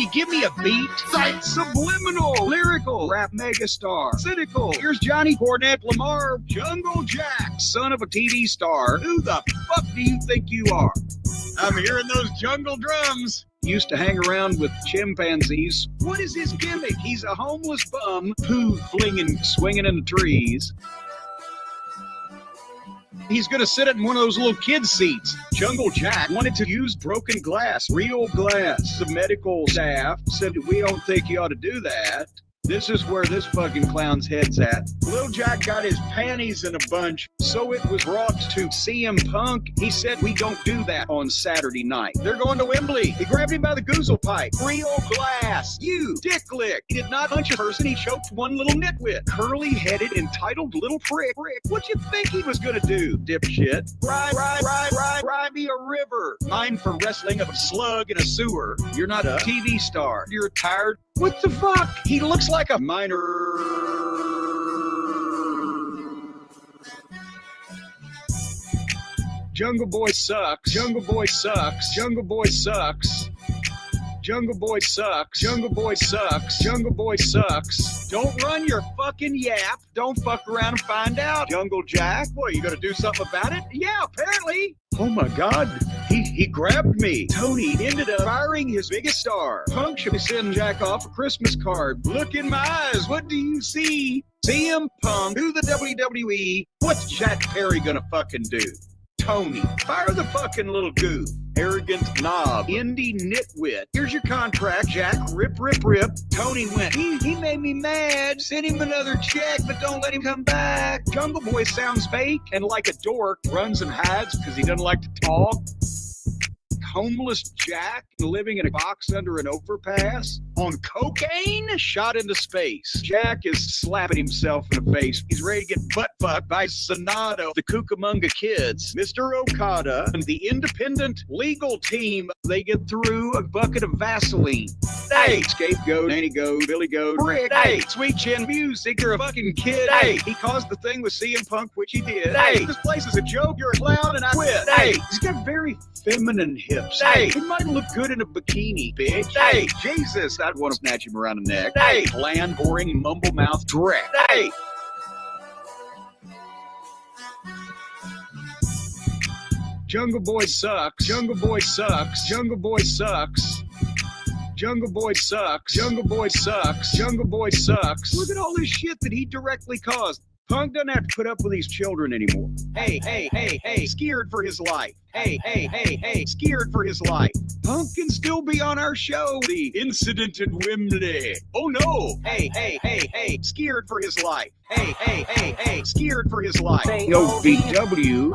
Hey, give me a beat. Like subliminal, lyrical, rap megastar, cynical. Here's Johnny Cornette Lamar, Jungle Jack, son of a TV star. Who the fuck do you think you are? I'm hearing those jungle drums. Used to hang around with chimpanzees. What is his gimmick? He's a homeless bum, poo flinging, swinging in the trees. He's gonna sit in one of those little kid seats. Jungle Jack wanted to use broken glass, real glass. The medical staff said, we don't think you ought to do that. This is where this fucking clown's head's at. Lil Jack got his panties in a bunch, so it was brought to CM Punk. He said, we don't do that on Saturday night. They're going to Wembley. He grabbed him by the goozle pipe. Real glass. You dick lick. He did not punch a person. He choked one little nitwit. Curly-headed, entitled little prick. What'd you think he was gonna do, dipshit? Ride me a river. Mine for wrestling of a slug in a sewer. You're not a TV star. You're tired. What the fuck? He looks like a minor. Jungle Boy sucks. Jungle Boy sucks. Jungle Boy sucks. Jungle Boy sucks. Jungle Boy sucks. Jungle Boy sucks. Don't run your fucking yap. Don't fuck around and find out. Jungle Jack, what, you gonna do something about it? Yeah, apparently. Oh my God, he grabbed me. Tony ended up firing his biggest star. Punk should send Jack off a Christmas card. Look in my eyes, what do you see? CM Punk to the WWE. What's Jack Perry gonna fucking do? Tony, fire the fucking little goof. Arrogant knob, indie nitwit. Here's your contract, Jack. Rip, rip, rip. Tony went, he made me mad. Send him another check, but don't let him come back. Jungle Boy sounds fake and like a dork. Runs and hides because he doesn't like to talk. Homeless Jack living in a box under an overpass on cocaine, shot into space. Jack is slapping himself in the face. He's ready to get butt fucked by Sonato, the Cucamonga Kids, Mr. Okada, and the independent legal team. They get through a bucket of Vaseline. Hey, scapegoat, Nanny Goat, Billy Goat, Rick. Hey, Sweet Chin Music, you're a fucking kid. Hey, he caused the thing with CM Punk, which he did. Hey, this place is a joke. You're a clown, and I quit. Hey, he's got very feminine hips. Hey, he might look good in a bikini, bitch. Hey, Jesus, I'd want to snatch him around the neck. Hey, bland, boring, mumble mouth dreck. Hey. Jungle Boy sucks. Jungle Boy sucks. Jungle Boy sucks. Jungle Boy sucks. Jungle Boy sucks. Jungle Boy sucks. Look at all this shit that he directly caused. Punk doesn't have to put up with these children anymore. Hey, scared for his life. Hey, scared for his life. Punk can still be on our show. The incident at Wembley. Oh no. Hey, scared for his life. Hey, scared for his life. Yo, VW.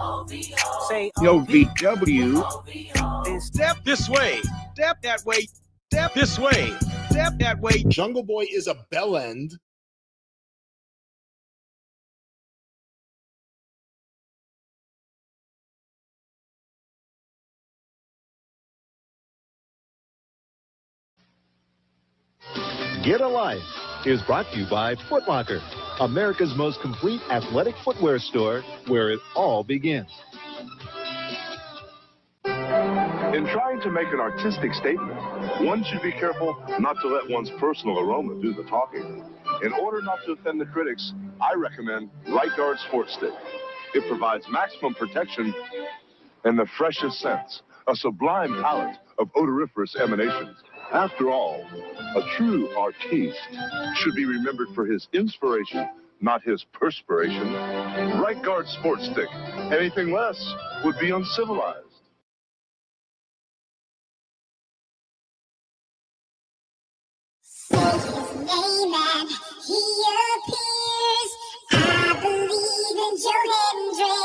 Yo, VW. Step this way. Step that way. Step this way. Step that way. Jungle Boy is a bellend. Get a Life is brought to you by Foot Locker, America's most complete athletic footwear store where it all begins. In trying to make an artistic statement, one should be careful not to let one's personal aroma do the talking. In order not to offend the critics, I recommend Right Guard Sports Stick. It provides maximum protection and the freshest scents, a sublime palette of odoriferous emanations. After all, a true artiste should be remembered for his inspiration, not his perspiration. Right Guard Sports Stick. Anything less would be uncivilized. Say his name and he appears. I believe in Joe Hendry.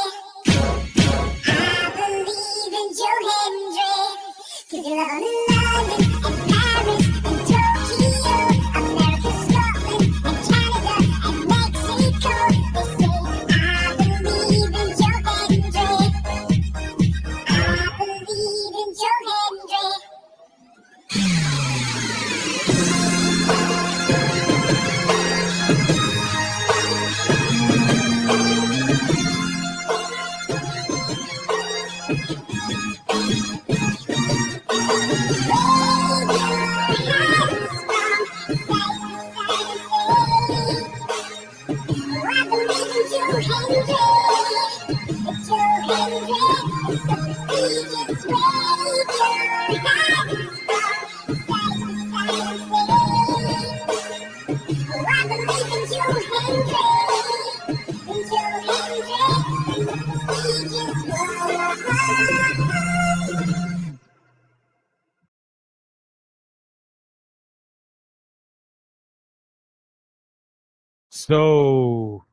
I believe in Joe Hendry. 'Cause you love him in London and Paris and Tokyo, America, Scotland and Canada and Mexico. They say I believe in Joe Hendry. I believe in Joe Hendry. So,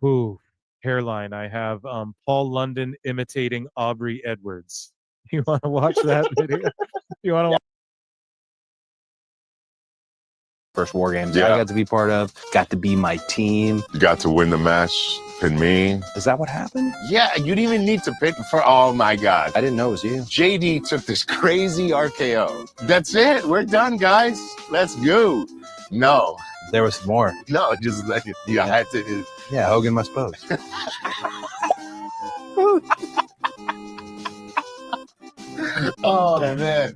hairline. I have Paul London imitating Aubrey Edwards. You want to watch that video? You want to watch? First war games Yeah. I got to be part of, got to be my team. You got to win the match, pin me. Is that what happened? Yeah, you didn't even need to pick for, oh my God. I didn't know it was you. JD took this crazy RKO. That's it. We're done, guys. Let's go. No, There was more. no, just like you had to. Yeah, Hogan must pose. Oh, man.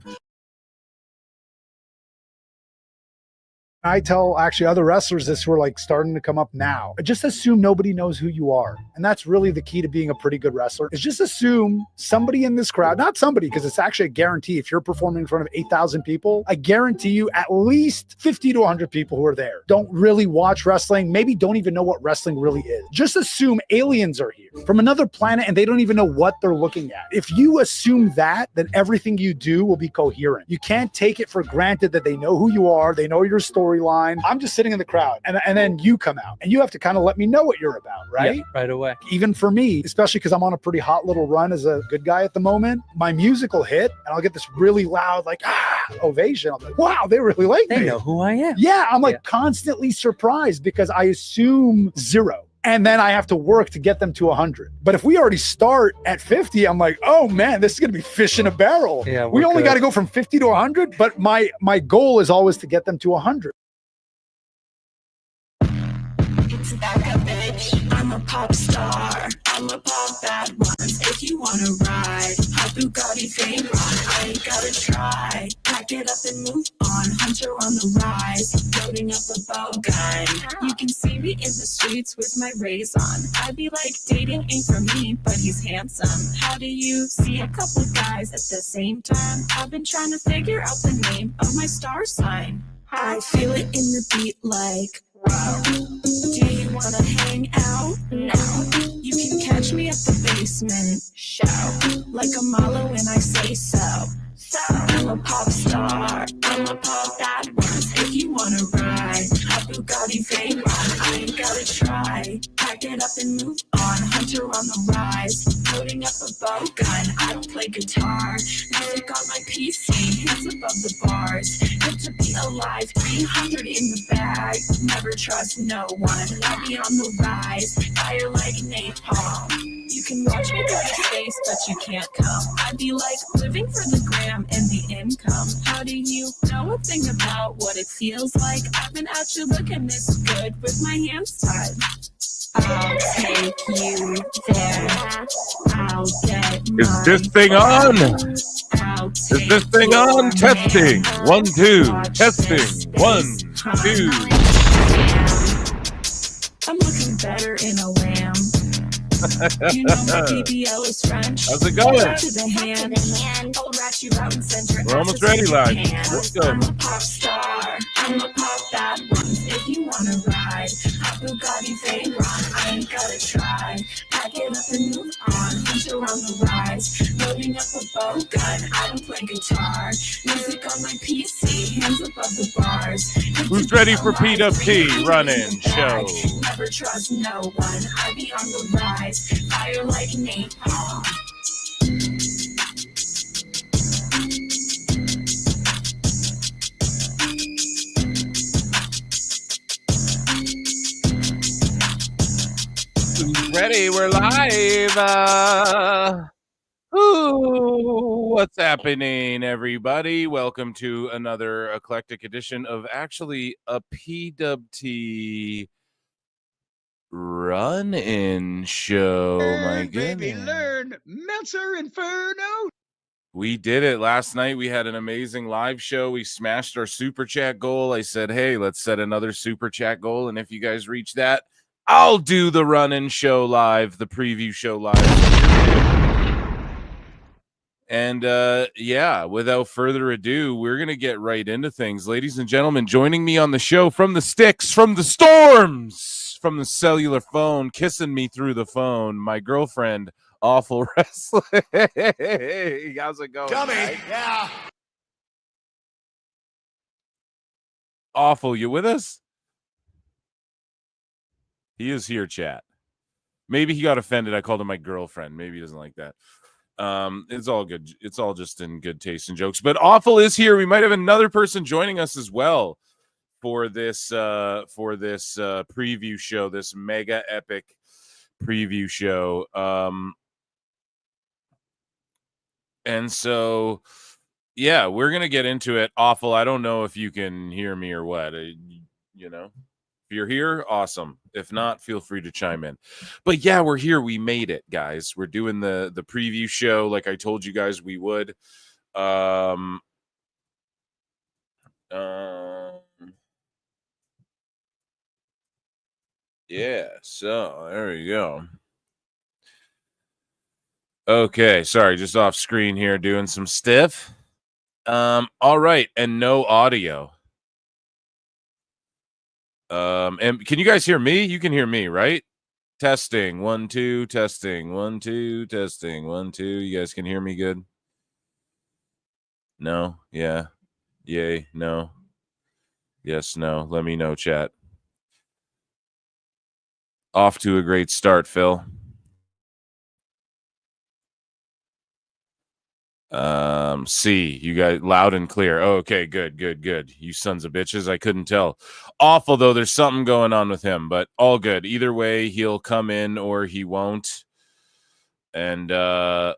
I tell actually other wrestlers this who are like starting to come up now. Just assume nobody knows who you are. And that's really the key to being a pretty good wrestler is just assume somebody in this crowd, not somebody, because it's actually a guarantee. If you're performing in front of 8,000 people, I guarantee you at least 50 to 100 people who are there don't really watch wrestling, maybe don't even know what wrestling really is. Just assume aliens are here from another planet and they don't even know what they're looking at. If you assume that, then everything you do will be coherent. You can't take it for granted that they know who you are, they know your storyline. I'm just sitting in the crowd and then you come out and you have to kind of let me know what you're about, right? Yeah, right away. Even for me, especially because I'm on a pretty hot little run as a good guy at the moment, my music will hit and I'll get this really loud, like, ovation. I'm like, wow, they really like me. They know who I am. Yeah, I'm like constantly surprised because I assume 0. And then I have to work to get them to 100. But if we already start at 50, I'm like, oh man, this is going to be fish in a barrel. Yeah, we only good. got to go from 50 to 100, but my goal is always to get them to 100. It's back up, bitch. I'm a pop star. I'm a pop bad ones. If you wanna ride, hot Bugatti fame on. I ain't gotta try. Pack it up and move on. Hunter on the rise, loading up a bow gun. You can see me in the streets with my rays on. I'd be like, dating ain't for me, but he's handsome. How do you see a couple guys at the same time? I've been trying to figure out the name of my star sign. I feel it in the beat like, wow. Do you wanna hang out? No. You can catch me at the basement show. Like a Malo when I say so. So I'm a pop star. I'm a pop bad ones. If you wanna ride, a Bugatti fame on. I ain't gotta try. Pack it up and move on. Hunter on the rise. Loading up a bow gun. I don't play guitar. Music on my PC. Hands above the bars. Good to be alive. 300 in the bag. Never trust no one. I'll be on the rise. Fire like napalm. You can watch me go to space, but you can't come. I'd be like living for the gram and the income. How do you know a thing about what it feels like? I've been out you looking this good with my hands tied. I'll take you there. I'll get Is this thing on? Is this thing on? Testing. 1, 2. Testing. 1, 2. I'm looking better in a lamb. You know my BBL is French. How's it going? To the hand. I'll rat you out and send your We're almost asses ready, in lad. hand. Let's go. I'm a pop star. I'm a pop bad ones. If you wanna ride, a Bugatti fame on. I ain't gotta try. Pack it up and move on. Hunter on the rise. Loading up a bow gun. I don't play guitar. Music on my PC. Hands above the bars. Who's ready for PWT run-in show? Never trust no one. I be on the rise. Fire like napalm. Who's ready? We're live. What's happening, everybody? Welcome to another eclectic edition of actually a PWT run-in show. My Baby, goodness. learn Meltzer Inferno. We did it last night. We had an amazing live show. We smashed our super chat goal. I said, hey, let's set another super chat goal. And if you guys reach that, I'll do the run-in show live, the preview show live. And yeah, without further ado, we're going to get right into things. Ladies and gentlemen, joining me on the show from the sticks, from the storms, from the cellular phone, kissing me through the phone, my girlfriend, Awful Wrestling. How's it going? Dummy. Guys? Yeah. Awful, you with us? He is here, chat. Maybe he got offended. I called him my girlfriend. Maybe he doesn't like that. It's all good. It's all just in good taste and jokes. But Awful is here. We might have another person joining us as well for this preview show, this mega epic preview show. And so yeah, we're gonna get into it. Awful. I don't know if you can hear me or what. You know. If you're here, awesome. If not, feel free to chime in. But yeah, we're here. We made it, guys. We're doing the preview show like I told you guys we would. Yeah, so there we go. Okay, sorry, just off screen here doing some stiff. All right, and no audio. And can you guys hear me? You can hear me, right? Testing 1 2, testing 1 2, testing 1 2. You guys can hear me good? No, yeah, yay, no, yes, no. Let me know, chat. Off to a great start, Phil. C, you guys loud and clear. Oh, okay, good. You sons of bitches. I couldn't tell. Awful though, there's something going on with him, but all good. Either way, he'll come in or he won't. And yeah,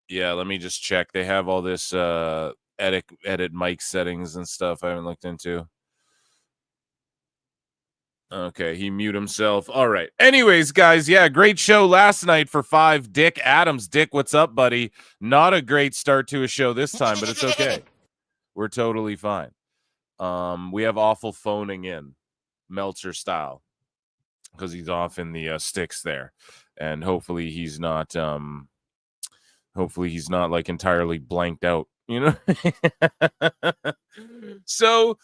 let me just check. They have all this edit mic settings and stuff I haven't looked into. Okay, he mute himself. All right. Anyways, guys, yeah, great show last night for 5. Dick Adams. Dick, what's up, buddy? Not a great start to a show this time, but it's okay. We're totally fine. We have Awful phoning in, Meltzer style, because he's off in the sticks there, and hopefully he's not like entirely blanked out, you know. So.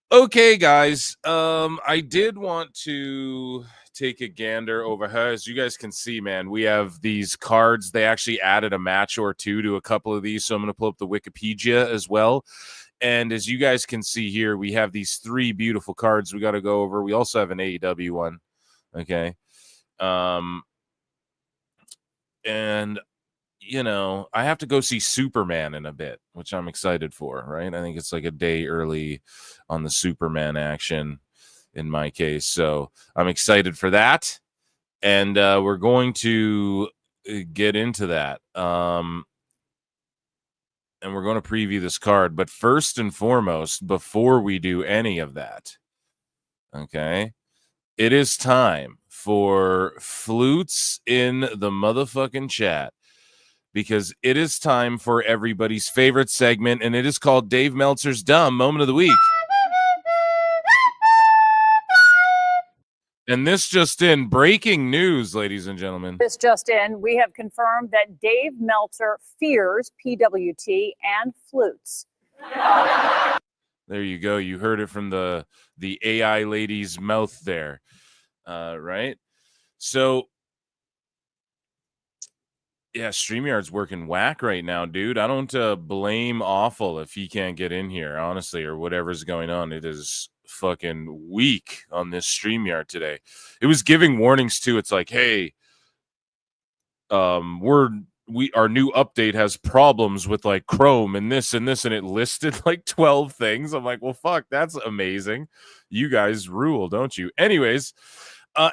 Okay, guys, I did want to take a gander over her. As you guys can see, man, we have these cards. They actually added a match or two to a couple of these, so I'm going to pull up the Wikipedia as well. And as you guys can see here, we have these 3 beautiful cards we got to go over. We also have an AEW one, okay? And you know, I have to go see Superman in a bit, which I'm excited for, right? I think it's like a day early on the Superman action in my case. So I'm excited for that. And we're going to get into that. And we're going to preview this card. But first and foremost, before we do any of that, okay, it is time for flutes in the motherfucking chat. Because it is time for everybody's favorite segment, and it is called Dave Meltzer's Dumb Moment of the Week. And this just in, breaking news, ladies and gentlemen. This just in, we have confirmed that Dave Meltzer fears PWT and flutes. There you go. You heard it from the AI lady's mouth there, right? So, yeah, StreamYard's working whack right now, dude. I don't blame Awful if he can't get in here, honestly, or whatever's going on. It is fucking weak on this StreamYard today. It was giving warnings too. It's like, hey, our new update has problems with like Chrome and this, and it listed like 12 things. I'm like, well, fuck, that's amazing. You guys rule, don't you? Anyways,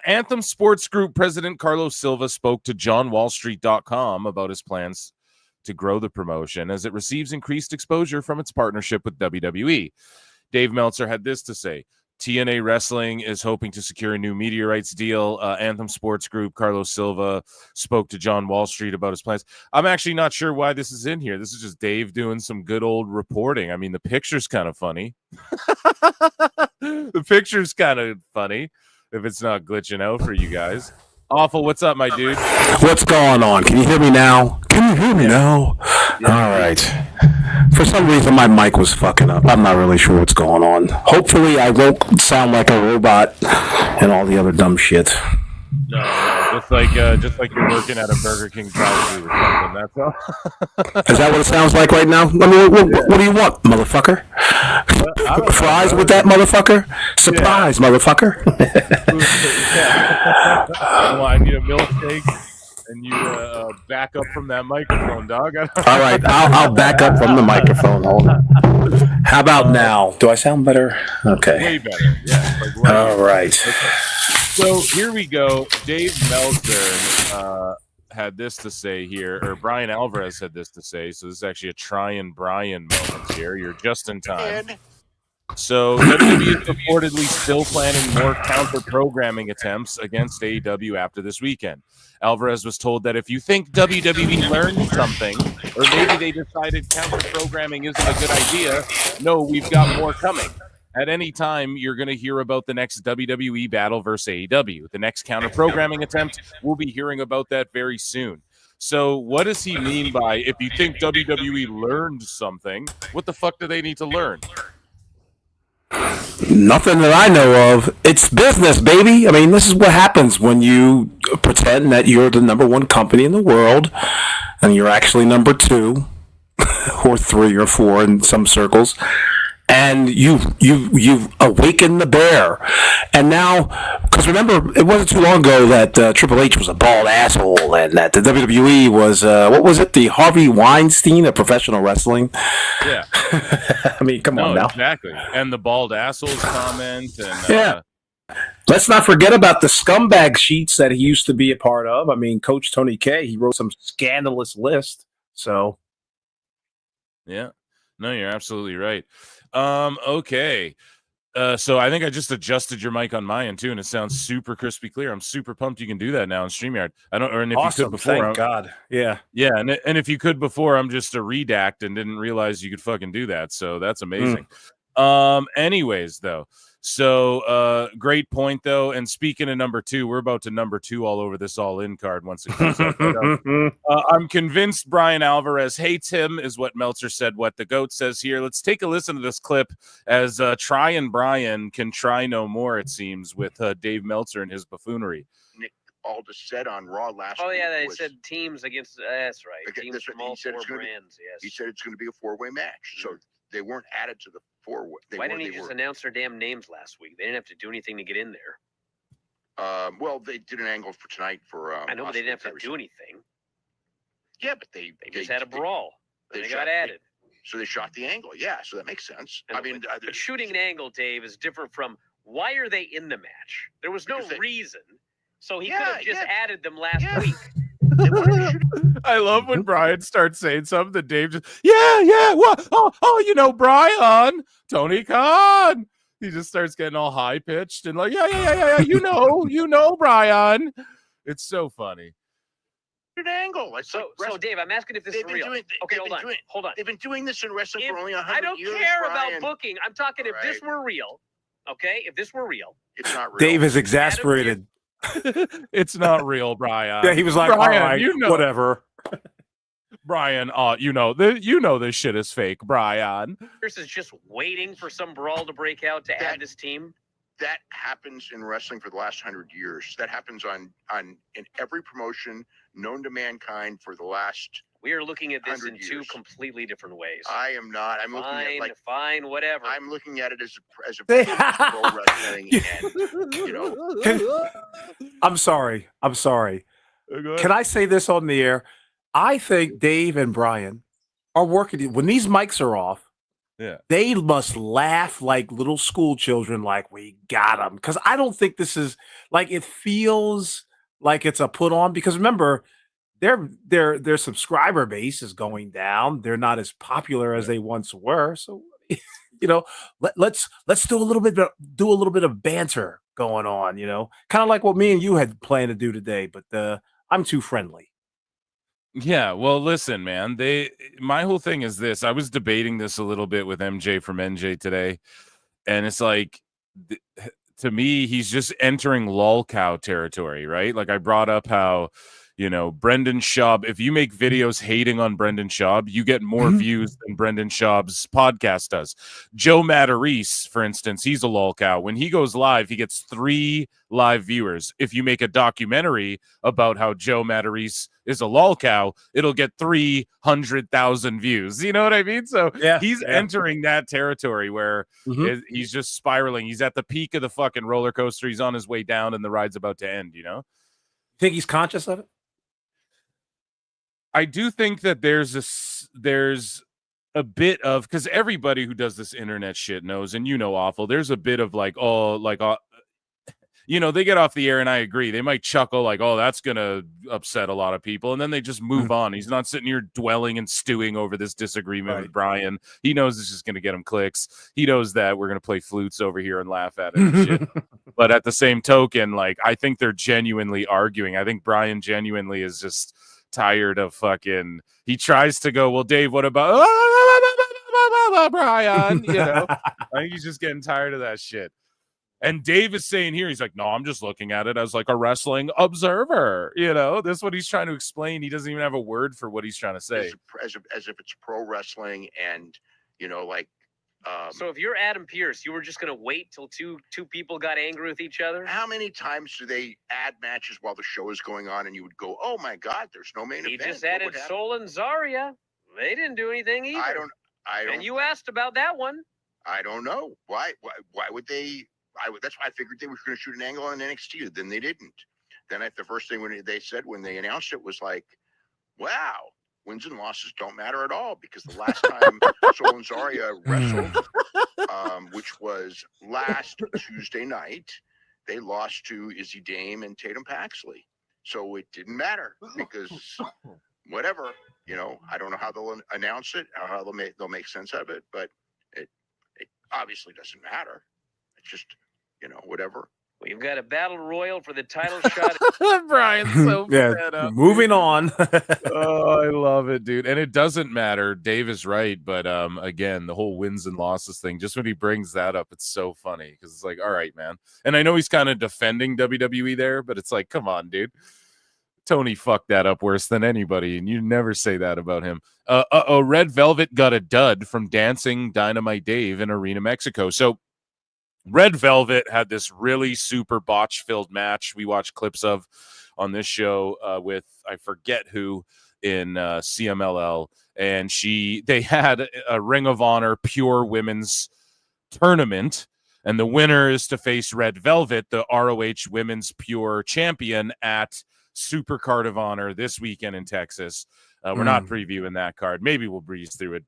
Anthem Sports Group President Carlos Silva spoke to JohnWallStreet.com about his plans to grow the promotion as it receives increased exposure from its partnership with WWE. Dave Meltzer had this to say. TNA Wrestling is hoping to secure a new media rights deal. Anthem Sports Group, Carlos Silva spoke to John Wall Street about his plans. I'm actually not sure why this is in here. This is just Dave doing some good old reporting. I mean, the picture's kind of funny. The picture's kind of funny. if it's not glitching out for you guys. Awful, what's up, my dude? What's going on? Can you hear me now? Can you hear me now? All right. For some reason, my mic was fucking up. I'm not really sure what's going on. Hopefully, I won't sound like a robot and all the other dumb shit. No, just like you're working at a Burger King drive-thru or something. That's all. Is that what it sounds like right now? I mean, what do you want, motherfucker? Fries with that, motherfucker? Surprise, motherfucker! Well, I need a milkshake, and you back up from that microphone, dog. All right, I'll back up from the microphone. Hold on. How about now? Do I sound better? Okay. Way better. Yeah. All right. Okay. So here we go. Dave Meltzer had this to say here, or Brian Alvarez had this to say. So this is actually a Try and Brian moment here. You're just in time. So WWE is reportedly still planning more counter-programming attempts against AEW after this weekend. Alvarez was told that if you think WWE learned something, or maybe they decided counter-programming isn't a good idea, no, we've got more coming. At any time, you're going to hear about the next WWE battle versus AEW. The next counter-programming attempt, we'll be hearing about that very soon. So what does he mean by, if you think WWE learned something, what the fuck do they need to learn? Nothing that I know of. It's business, baby. I mean, this is what happens when you pretend that you're the number one company in the world, and you're actually number 2 or 3 or 4 in some circles. And you've awakened the bear. And now, because remember, it wasn't too long ago that Triple H was a bald asshole, and that the WWE was, what was it, the Harvey Weinstein of professional wrestling? Yeah. I mean, come on now. Exactly. And the bald assholes comment. And, yeah. Let's not forget about the scumbag sheets that he used to be a part of. I mean, Coach Tony K, he wrote some scandalous list. So. Yeah. No, you're absolutely right. Okay. So I think I just adjusted your mic on my end too, and it sounds super crispy clear. I'm super pumped you can do that now in StreamYard. And if awesome. you could before, thank God. Yeah. Yeah, and if you could before, I'm just a redact and didn't realize you could fucking do that. So that's amazing. Anyways, though. So great point though. And speaking of number 2, we're about to number 2 all over this All In card once it comes up. But, I'm convinced Brian Alvarez hates him, is what Meltzer said. What the GOAT says here. Let's take a listen to this clip as Try and Brian can try no more. It seems with Dave Meltzer and his buffoonery. Nick Aldis said on Raw last week. Oh yeah, they said teams against. That's right. Okay, teams from all 4 brands. Yes. He said it's going to be a 4-way match. So they weren't added to the 4-way. Why didn't he just announce their damn names last week? They didn't have to do anything to get in there. Well, they did an angle for tonight for. I know, but they didn't have to do anything. Yeah, but they just had a brawl. They got added. So they shot the angle. Yeah, so that makes sense. I mean, but shooting an angle, Dave, is different from why are they in the match? There was no reason. So he could have just added them last week. I love when Brian starts saying something that Dave just, what? Oh, Brian, Tony Khan. He just starts getting all high pitched and like, yeah, you know, Brian. It's so funny. Angle. So Dave, I'm asking if this is real. Okay, hold on. They've been doing this in wrestling for only 100 years. I don't care about booking. I'm talking if this were real. Okay, if this were real. It's not real. Dave is exasperated. It's not real, Brian. Yeah, he was like, Brian, all right, whatever. Brian, this shit is fake, Brian. This is just waiting for some brawl to break out to add this team. That happens in wrestling for the last 100 years. That happens in every promotion known to mankind for the last. We are looking at this in 2 completely different ways. I am not. I'm looking at fine, whatever. I'm looking at it as a pro wrestling, and I'm sorry. Can I say this on the air? I think Dave and Brian are working when these mics are off. Yeah, they must laugh like little school children, like we got them. Because I don't think this is like it feels like it's a put on. Because remember, their subscriber base is going down. They're not as popular as they once were. So let's do a little bit of banter going on. Kind of like what me and you had planned to do today. But I'm too friendly. Yeah, well, listen, man. My whole thing is this. I was debating this a little bit with MJ from NJ today, and it's like to me, he's just entering lolcow territory, right? Like I brought up how, Brendan Schaub, if you make videos hating on Brendan Schaub, you get more views than Brendan Schaub's podcast does. Joe Matarese, for instance, he's a lolcow. When he goes live, he gets 3 live viewers. If you make a documentary about how Joe Matarese is a lolcow, it'll get 300,000 views. You know what I mean? So he's entering that territory where he's just spiraling. He's at the peak of the fucking roller coaster. He's on his way down and the ride's about to end, Think he's conscious of it? I do think that there's a bit of, because everybody who does this internet shit knows, and awful, there's a bit of they get off the air, and I agree. They might chuckle like, oh, that's going to upset a lot of people. And then they just move on. He's not sitting here dwelling and stewing over this disagreement with Brian. He knows it's just going to get him clicks. He knows that we're going to play flutes over here and laugh at it and shit. But at the same token, I think they're genuinely arguing. I think Brian genuinely is just tired of fucking, he tries to go, well, Dave, what about Brian? I think he's just getting tired of that shit. And Dave is saying here, he's like, no, I'm just looking at it as like a wrestling observer. This is what he's trying to explain. He doesn't even have a word for what he's trying to say. As if it's pro wrestling and, so if you're Adam Pearce, you were just going to wait till two people got angry with each other? How many times do they add matches while the show is going on and you would go, oh my God, there's no main event? He just added Sol and Zarya. They didn't do anything either. I don't. And you asked about that one. I don't know. Why would they? That's why I figured they were going to shoot an angle on NXT. Then they didn't. Then the first thing when they announced it was like, wow. Wins and losses don't matter at all because the last time Sol and Zarya wrestled, which was last Tuesday night, they lost to Izzy Dame and Tatum Paxley. So it didn't matter because whatever, I don't know how they'll announce it, or how they'll make sense of it, but it obviously doesn't matter. It's just, whatever. We've got a battle royal for the title shot. Brian's so fed up. Moving on. Oh, I love it, dude. And it doesn't matter. Dave is right. But again, the whole wins and losses thing, just when he brings that up, it's so funny because it's like, all right, man. And I know he's kind of defending WWE there, but it's like, come on, dude. Tony fucked that up worse than anybody, and you never say that about him. Red Velvet got a dud from Dancing Dynamite Dave in Arena Mexico. So Red Velvet had this really super botch-filled match we watched clips of on this show with, I forget who, in CMLL. And they had a Ring of Honor pure women's tournament. And the winner is to face Red Velvet, the ROH Women's Pure Champion, at Super Card of Honor this weekend in Texas. We're not previewing that card. Maybe we'll breeze through it.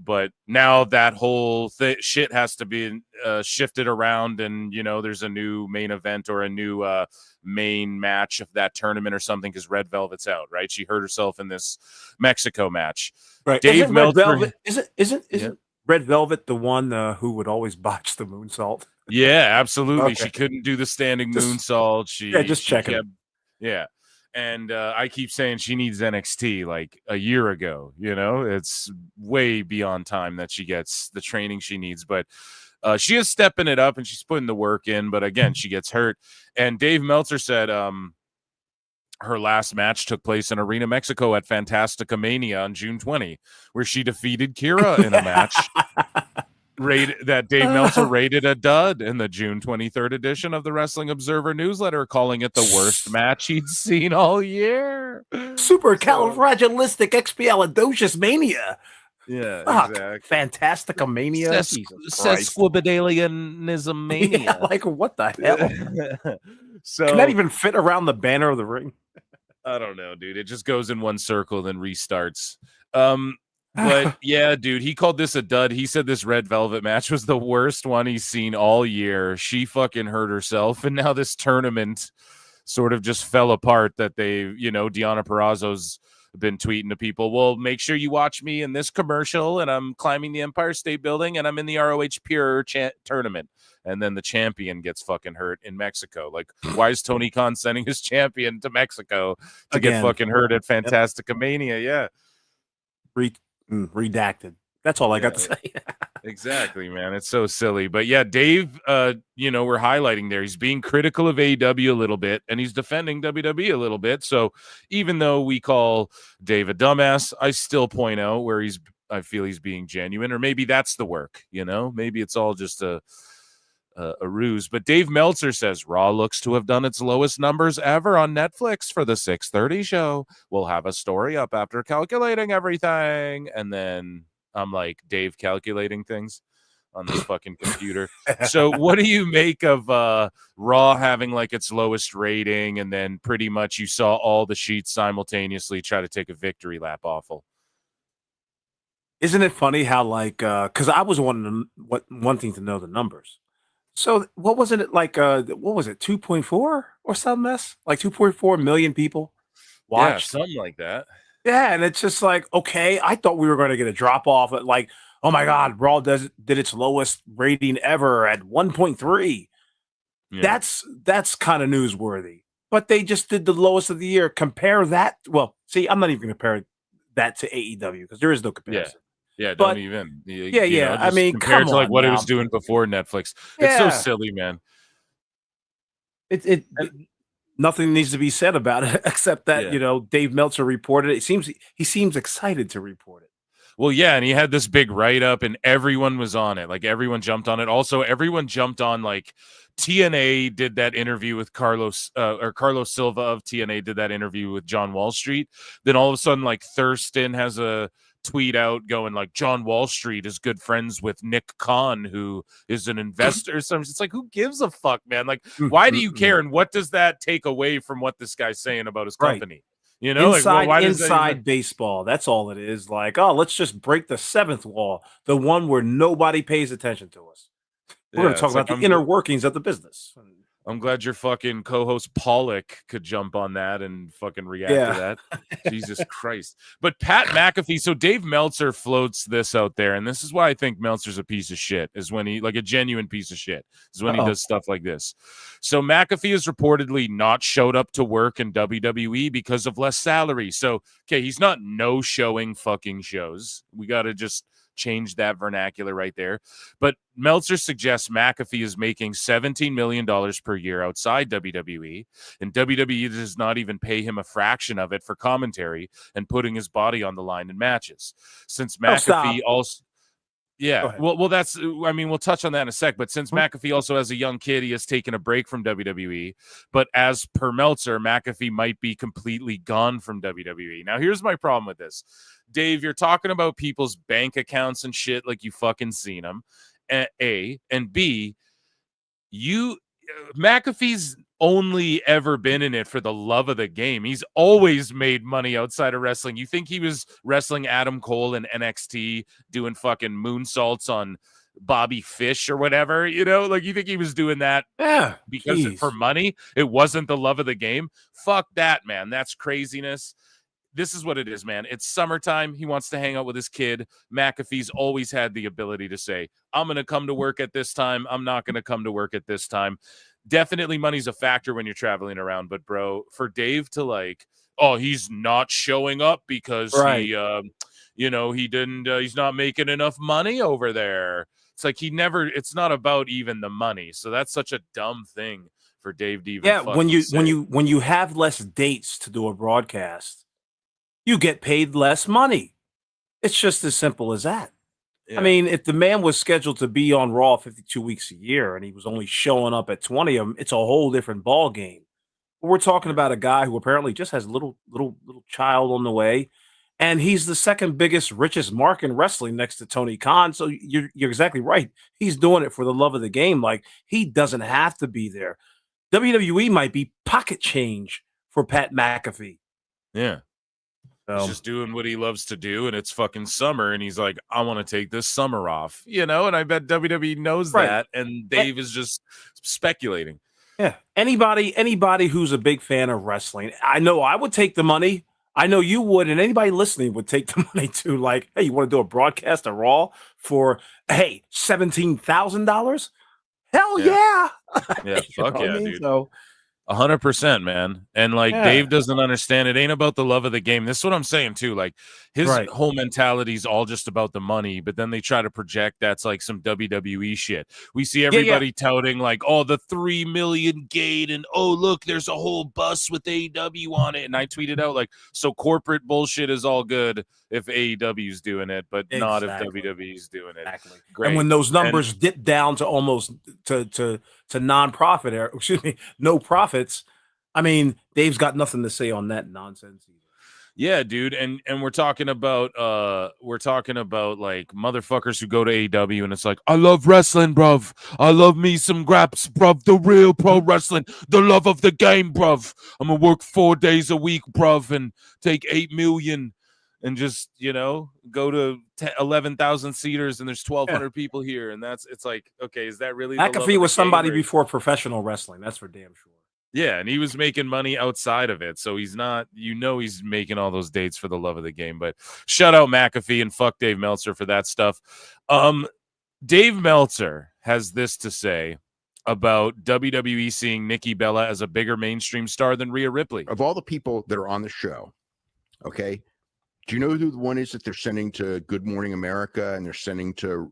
But now that whole shit has to be shifted around, and there's a new main event or a new main match of that tournament or something because Red Velvet's out, right? She hurt herself in this Mexico match. Right? Dave Meltzer, isn't Red Velvet the one who would always botch the moonsault? Yeah, absolutely. Okay. She couldn't do the standing moonsault. Just checking. Yeah. And I keep saying she needs NXT like a year ago. It's way beyond time that she gets the training she needs. But she is stepping it up and she's putting the work in. But again, she gets hurt. And Dave Meltzer said her last match took place in Arena Mexico at Fantastica Mania on June 20, where she defeated Kira in a match. That Dave Meltzer rated a dud in the June 23rd edition of the Wrestling Observer newsletter, calling it the worst match he'd seen all year. Supercalifragilisticexpialidocious mania. Yeah, exactly. Fantastica Mania. Sesquipedalianism mania. Yeah, like what the hell? So can that even fit around the banner of the ring? I don't know, dude. It just goes in one circle, then restarts. But yeah, dude, he called this a dud. He said this Red Velvet match was the worst one he's seen all year. She fucking hurt herself, and now this tournament sort of just fell apart. That Deonna Purrazzo's been tweeting to people, well, make sure you watch me in this commercial, and I'm climbing the Empire State Building, and I'm in the ROH Pure tournament. And then the champion gets fucking hurt in Mexico. Like, why is Tony Khan sending his champion to Mexico to get fucking hurt at Fantastica Mania? Yeah. Redacted. That's all I got to say. Exactly, man. It's so silly. But yeah, Dave, we're highlighting there. He's being critical of AEW a little bit, and he's defending WWE a little bit. So even though we call Dave a dumbass, I still point out where I feel he's being genuine, or maybe that's the work, maybe it's all just a ruse. But Dave Meltzer says Raw looks to have done its lowest numbers ever on Netflix for the 6:30 show. We'll have a story up after calculating everything. And then I'm like, Dave calculating things on this fucking computer. So what do you make of Raw having like its lowest rating, and then pretty much you saw all the sheets simultaneously try to take a victory lap? Awful. Isn't it funny how because I was wanting to know the numbers. So what wasn't it like? What was it? 2.4 or some mess? Like 2.4 million people watched. Yeah, something like that. Yeah, and it's just like, okay, I thought we were going to get a drop off at like, oh my God, Raw did its lowest rating ever at 1.3. Yeah. That's kind of newsworthy. But they just did the lowest of the year. Compare that. Well, see, I'm not even going to compare that to AEW because there is no comparison. Yeah, But- don't even. I mean, compared come to like on what it now. was doing before Netflix. Yeah. It's so silly, man. It nothing needs to be said about it except that Dave Meltzer reported it. He seems excited to report it. Well, yeah, and he had this big write-up, and everyone was on it. Like, everyone jumped on it. Also, everyone jumped on, like, TNA did that interview with Carlos Silva of TNA did that interview with John Wall Street. Then all of a sudden, like, Thurston has a tweet out going, like, John Wall Street is good friends with Nick Khan, who is an investor. So it's like, who gives a fuck, man? Like, why do you care? And what does that take away from what this guy's saying about his company? Inside baseball. That's all it is. Like, oh, let's just break the seventh wall, the one where nobody pays attention to us. We're going to talk about the inner workings of the business. I'm glad your fucking co-host Pollock could jump on that and fucking react to that. Jesus Christ. But Pat McAfee, so Dave Meltzer floats this out there, and this is why I think Meltzer's a piece of shit, is when he, like a genuine piece of shit, is when he does stuff like this. So McAfee has reportedly not showed up to work in WWE because of less salary. So, okay, he's not no-showing fucking shows. We got to just change that vernacular right there. But Meltzer suggests McAfee is making $17 million per year outside WWE, and WWE does not even pay him a fraction of it for commentary and putting his body on the line in matches. Since McAfee also... Yeah, well, that's, I mean, we'll touch on that in a sec, but since McAfee also has a young kid, he has taken a break from WWE, but as per Meltzer, McAfee might be completely gone from WWE. Now, here's my problem with this. Dave, you're talking about people's bank accounts and shit like you fucking seen them, A, and B, McAfee's only ever been in it for the love of the game. He's always made money outside of wrestling. You think he was wrestling Adam Cole in NXT doing fucking moonsaults on Bobby Fish or whatever, like you think he was doing that because for money? It wasn't the love of the game. Fuck that, man. That's craziness. This is what it is, man. It's summertime. He wants to hang out with his kid. McAfee's always had the ability to say, I'm going to come to work at this time. I'm not going to come to work at this time. Definitely money's a factor when you're traveling around. But, bro, for Dave to like, oh, he's not showing up because he didn't, he's not making enough money over there. It's like it's not about even the money. So that's such a dumb thing for Dave to even when you have less dates to do a broadcast, you get paid less money. It's just as simple as that. Yeah. I mean, if the man was scheduled to be on Raw 52 weeks a year and he was only showing up at 20 of them, it's a whole different ball game. But we're talking about a guy who apparently just has a little child on the way, and he's the second biggest, richest mark in wrestling next to Tony Khan. So you're exactly right. He's doing it for the love of the game. Like, he doesn't have to be there. WWE might be pocket change for Pat McAfee. Yeah. He's just doing what he loves to do, and it's fucking summer, and he's like, I want to take this summer off, and I bet WWE knows that, and Dave is just speculating. Yeah. Anybody who's a big fan of wrestling, I know I would take the money. I know you would, and anybody listening would take the money too. Like, hey, you want to do a broadcast of Raw for, hey, $17,000? Hell yeah. Yeah, fuck yeah, dude. So, 100%, man. And like Yeah. Dave doesn't understand. It ain't about the love of the game. This is what I'm saying too. Like his Right. whole mentality is all just about the money, but then they try to project that's like some WWE shit. We see everybody touting like, oh, the 3 million gate, and oh look, there's a whole bus with AEW on it. And I tweeted out like, so corporate bullshit is all good if AEW's doing it, but not if WWE's doing it. Exactly. Great. And when those numbers dip down to almost to non-profit, or excuse me, no profits, I mean, Dave's got nothing to say on that nonsense either. Yeah, dude, and we're talking about like motherfuckers who go to AEW and it's like, I love wrestling, bruv. I love me some graps, bruv. The real pro wrestling, the love of the game, bruv. I'm gonna work 4 days a week, bruv, and take 8 million and just, you know, go to 11,000 seaters and there's 1,200 people here, and it's like, okay, is that really? McAfee was somebody before professional wrestling. That's for damn sure. Yeah, and he was making money outside of it, so he's not, he's making all those dates for the love of the game. But shout out McAfee and fuck Dave Meltzer for that stuff. Dave Meltzer has this to say about WWE seeing Nikki Bella as a bigger mainstream star than Rhea Ripley. Of all the people that are on the show, okay, do you know who the one is that they're sending to Good Morning America and they're sending to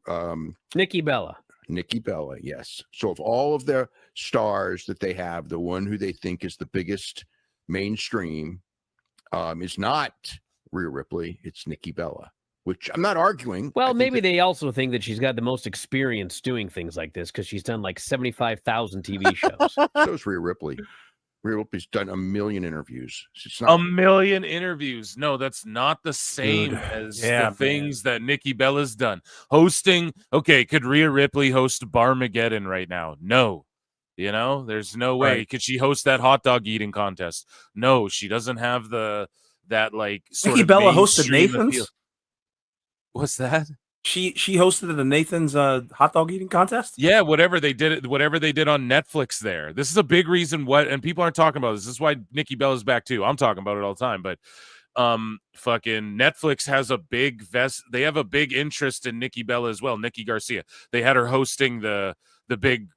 Nikki Bella? Nikki Bella, yes. So of all of the stars that they have, the one who they think is the biggest mainstream is not Rhea Ripley, it's Nikki Bella, which I'm not arguing. Well, maybe they also think that she's got the most experience doing things like this because she's done like 75,000 TV shows. So is Rhea Ripley. Rhea Ripley's done 1 million interviews. It's not 1 million interviews. No, that's not the same as the things that Nikki Bella's done. Hosting, okay, could Rhea Ripley host Barmageddon right now? No. You know, there's no way. Right. Could she host that hot dog eating contest? No, she doesn't have that like sort Nikki of Bella hosted mainstream Nathan's. appeal. What's that? She hosted the Nathan's hot dog eating contest. Yeah, whatever they did on Netflix there. This is a big reason and people aren't talking about this. This is why Nikki Bella's back too. I'm talking about it all the time, but fucking Netflix has they have a big interest in Nikki Bella as well. Nikki Garcia. They had her hosting the big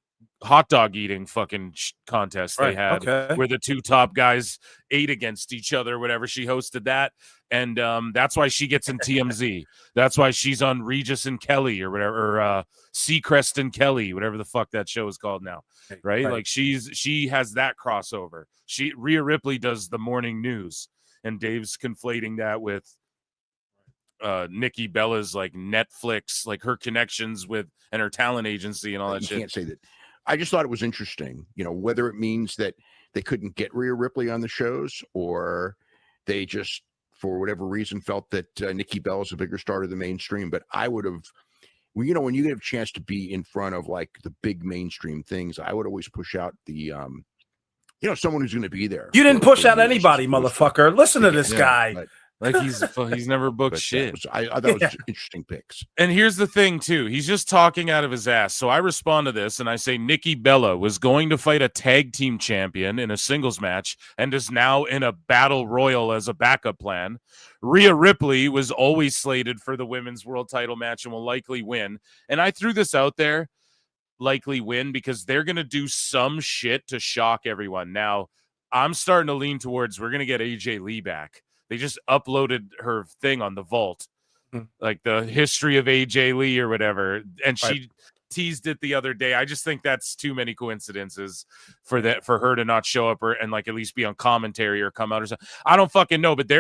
hot dog eating fucking contest they had where the two top guys ate against each other, whatever. She hosted that, and that's why she gets in TMZ. That's why she's on Regis and Kelly or whatever, or Seacrest and Kelly, whatever the fuck that show is called now, right? Like she has that crossover. Rhea Ripley does the morning news, and Dave's conflating that with Nikki Bella's like Netflix, like her connections with and her talent agency and all that shit. You can't say that. I just thought it was interesting, you know, whether it means that they couldn't get Rhea Ripley on the shows or they just, for whatever reason, felt that Nikki Bella's a bigger star to the mainstream. But I would have, well, you know, when you get a chance to be in front of like the big mainstream things, I would always push out the, you know, someone who's going to be there. You didn't push out anybody, motherfucker. Listen to this guy. But, like he's never booked shit. I thought it was interesting picks. And here's the thing too, he's just talking out of his ass. So I respond to this and I say Nikki Bella was going to fight a tag team champion in a singles match and is now in a battle royal as a backup plan. Rhea Ripley was always slated for the women's world title match and will likely win. And I threw this out there, likely win, because they're going to do some shit to shock everyone. Now I'm starting to lean towards we're going to get AJ Lee back. They just uploaded her thing on the Vault, like the history of AJ Lee or whatever. And she teased it the other day. I just think that's too many coincidences for her to not show up and like at least be on commentary or come out or something. I don't fucking know, but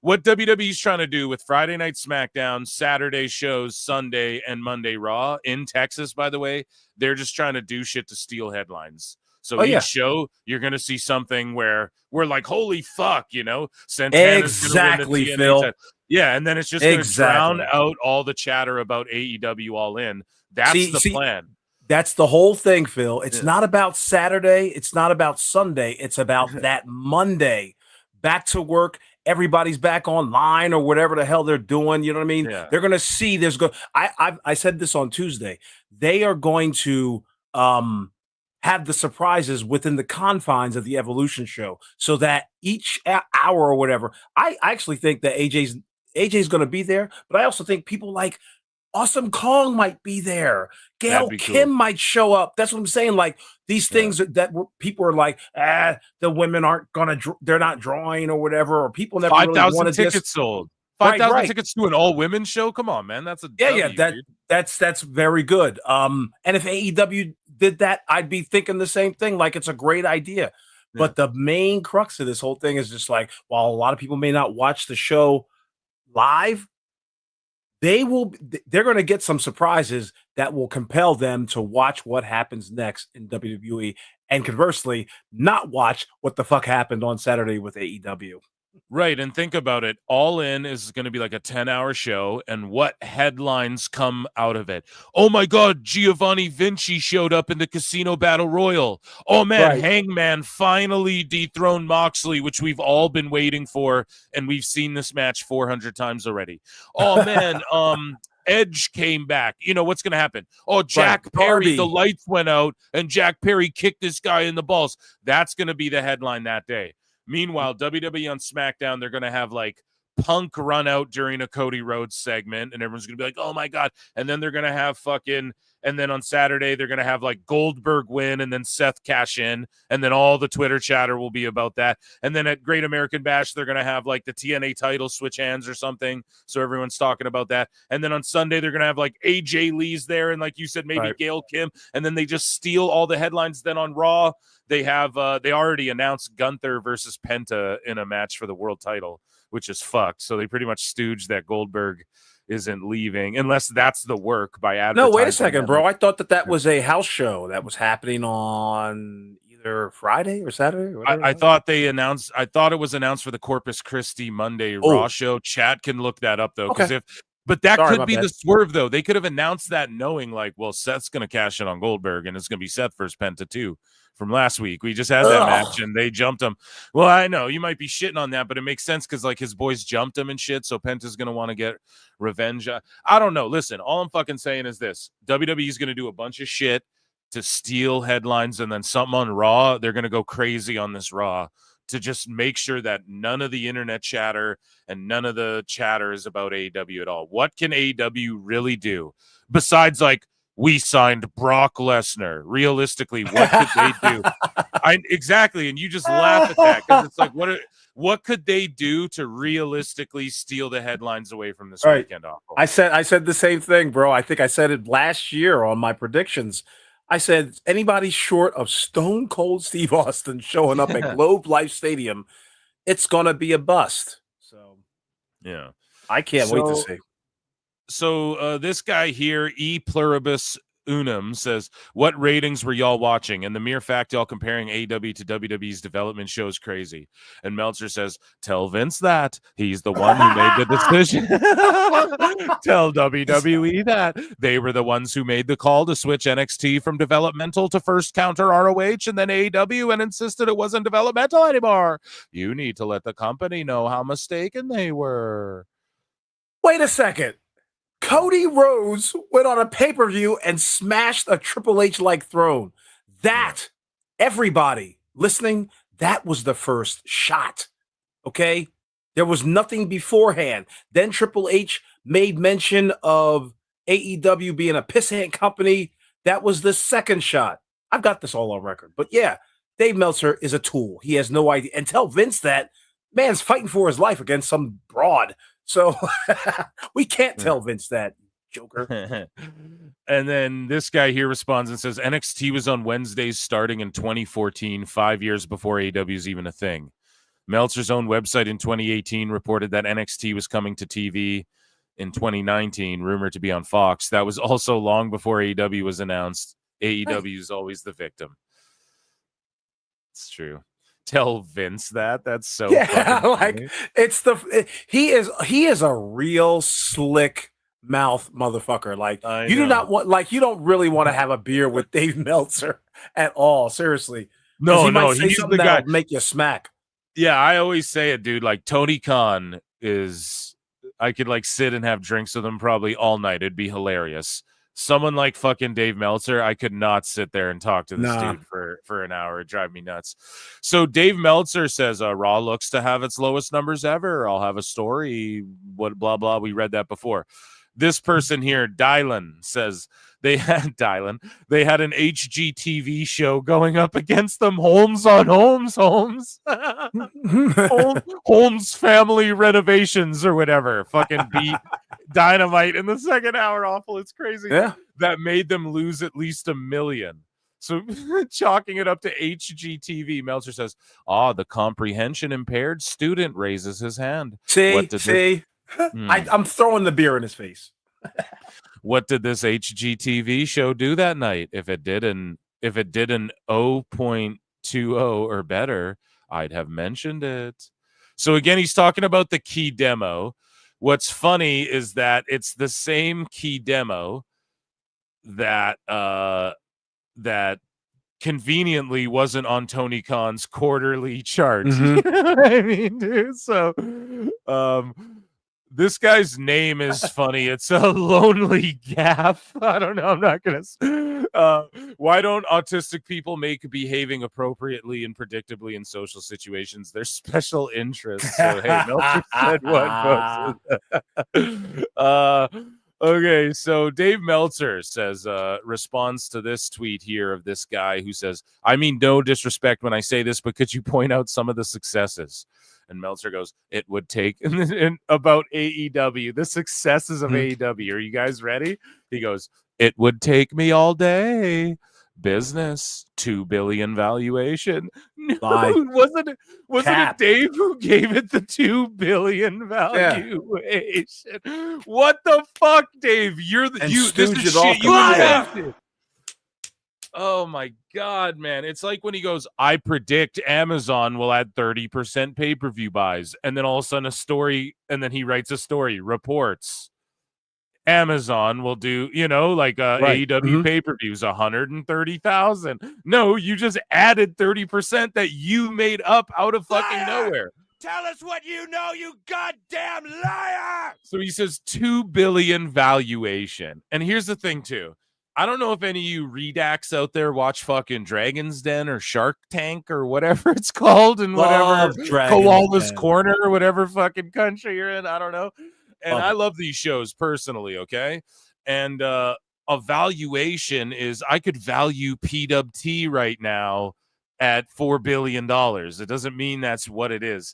what WWE's trying to do with Friday Night SmackDown, Saturday shows, Sunday and Monday Raw in Texas, by the way, they're just trying to do shit to steal headlines. So each show, you're going to see something where we're like, holy fuck, you know, Santana's exactly, win the Phil. TNA. Yeah, and then it's just going to drown out all the chatter about AEW All In. That's the plan. That's the whole thing, Phil. It's not about Saturday. It's not about Sunday. It's about that Monday. Back to work. Everybody's back online or whatever the hell they're doing. You know what I mean? Yeah. They're going to see I said this on Tuesday. They are going to have the surprises within the confines of the Evolution show so that each hour or whatever, I actually think that AJ's going to be there, but I also think people like Awesome Kong might be there. Gail That'd be Kim cool. might show up. That's what I'm saying. Like these things that people are like, the women aren't gonna, they're not drawing or whatever, or people never really 5,000 wanted this. tickets sold. Right, 5,000 right. tickets to an all-women show? Come on, man. That's a Yeah, W, dude. that's very good. And if AEW did that, I'd be thinking the same thing. Like it's a great idea. But the main crux of this whole thing is just like, while a lot of people may not watch the show live, they're going to get some surprises that will compel them to watch what happens next in WWE, and conversely, not watch what the fuck happened on Saturday with AEW. Right, and think about it. All In is going to be like a 10-hour show, and what headlines come out of it? Oh my God, Giovanni Vinci showed up in the Casino Battle Royal. Oh man, Right. Hangman finally dethroned Moxley, which we've all been waiting for, and we've seen this match 400 times already. Oh man, Edge came back. You know what's going to happen? Oh, Jack Perry, Darby. the lights went out, and Jack Perry kicked this guy in the balls. That's going to be the headline that day. Meanwhile, WWE on SmackDown, they're going to have like Punk run out during a Cody Rhodes segment, and everyone's going to be like, oh my God. And then they're going to have and then on Saturday, they're going to have like Goldberg win and then Seth cash in. And then all the Twitter chatter will be about that. And then at Great American Bash, they're going to have like the TNA title switch hands or something. So everyone's talking about that. And then on Sunday, they're going to have like AJ Lee's there. And like you said, maybe Gail Kim. And then they just steal all the headlines. Then on Raw, they have they already announced Gunther versus Penta in a match for the world title, which is fucked. So they pretty much stooged that Goldberg isn't leaving, unless that's the work by advertising. No, wait a second, bro. I thought that was a house show that was happening on either Friday or Saturday. Or I thought they announced. I thought it was announced for the Corpus Christi Monday Raw show. Chat can look that up though, because but that could be the swerve though. They could have announced that knowing like, well, Seth's going to cash in on Goldberg, and it's going to be Seth versus Penta too. From last week, we just had that match and they jumped him. Well, I know you might be shitting on that, but it makes sense because like his boys jumped him and shit. So Penta's gonna want to get revenge. I don't know. Listen, all I'm fucking saying is this: WWE is gonna do a bunch of shit to steal headlines, and then something on Raw, they're gonna go crazy on this Raw to just make sure that none of the internet chatter and none of the chatter is about AEW at all. What can AEW really do besides like? We signed Brock Lesnar. Realistically, what could they do? Exactly, and you just laugh at that because it's like, what could they do to realistically steal the headlines away from this weekend? I said the same thing, bro. I think I said it last year on my predictions. I said anybody short of Stone Cold Steve Austin showing up at Globe Life Stadium, it's gonna be a bust. So yeah, I can't wait to see. So this guy here, E Pluribus Unum, says, what ratings were y'all watching? And the mere fact y'all comparing AEW to WWE's development show is crazy. And Meltzer says, tell Vince that. He's the one who made the decision. Tell WWE that. They were the ones who made the call to switch NXT from developmental to first counter ROH and then AEW and insisted it wasn't developmental anymore. You need to let the company know how mistaken they were. Wait a second. Cody Rhodes went on a pay-per-view and smashed a Triple H-like throne. That, everybody listening, that was the first shot, okay? There was nothing beforehand. Then Triple H made mention of AEW being a pissant company. That was the second shot. I've got this all on record. But yeah, Dave Meltzer is a tool. He has no idea. And tell Vince that man's fighting for his life against some broad. So we can't tell Vince that, Joker. And then this guy here responds and says, NXT was on Wednesdays starting in 2014, 5 years before AEW is even a thing. Meltzer's own website in 2018 reported that NXT was coming to TV in 2019, rumored to be on Fox. That was also long before AEW was announced. AEW is always the victim. It's true. Tell Vince that. That's so like it's he is a real slick mouth motherfucker. Like you do not want, like you don't really want to have a beer with Dave Meltzer at all. Seriously, he's the guy make you smack. Yeah, I always say it, dude. Like Tony Khan is, I could like sit and have drinks with him probably all night. It'd be hilarious. Someone like fucking Dave Meltzer, I could not sit there and talk to this dude for an hour. It'd drive me nuts. So Dave Meltzer says Raw looks to have its lowest numbers ever. I'll have a story. What blah blah. We read that before. This person here, Dylan, says they had an HGTV show going up against them. Holmes on Holmes. Holmes family renovations or whatever. Fucking beat Dynamite in the second hour. Awful. It's crazy. Yeah. That made them lose at least $1 million. So chalking it up to HGTV, Meltzer says, the comprehension impaired student raises his hand. I'm throwing the beer in his face. What did this HGTV show do that night? If it did an 0.20 or better, I'd have mentioned it. So again, he's talking about the key demo. What's funny is that it's the same key demo that conveniently wasn't on Tony Khan's quarterly chart. Mm-hmm. I mean, dude. So, this guy's name is funny. It's a lonely gaff. I don't know. I'm not gonna. Why don't autistic people make behaving appropriately and predictably in social situations their special interests? So hey, Meltzer said what, folks? Okay, so Dave Meltzer says, responds to this tweet here of this guy who says, I mean, no disrespect when I say this, but could you point out some of the successes? And Meltzer goes, it would take, and about AEW, the successes of AEW. Are you guys ready? He goes, it would take me all day. Business, $2 billion valuation. No, wasn't it Dave who gave it the $2 billion valuation? Yeah. What the fuck, Dave? You're the this is shit you invented. Oh my god, man. It's like when he goes, I predict Amazon will add 30% pay-per-view buys, and then all of a sudden a story, and then he writes a story, reports Amazon will do, AEW pay-per-views 130,000. No, you just added 30% that you made up out of fucking nowhere. Tell us what you know, you goddamn liar! So he says 2 billion valuation. And here's the thing too. I don't know if any of you redax out there watch fucking Dragon's Den or Shark Tank or whatever it's called in whatever Koala's Corner or whatever fucking country you're in. I don't know. And I love these shows personally, okay? And a valuation is, I could value PWT right now at $4 billion. It doesn't mean that's what it is.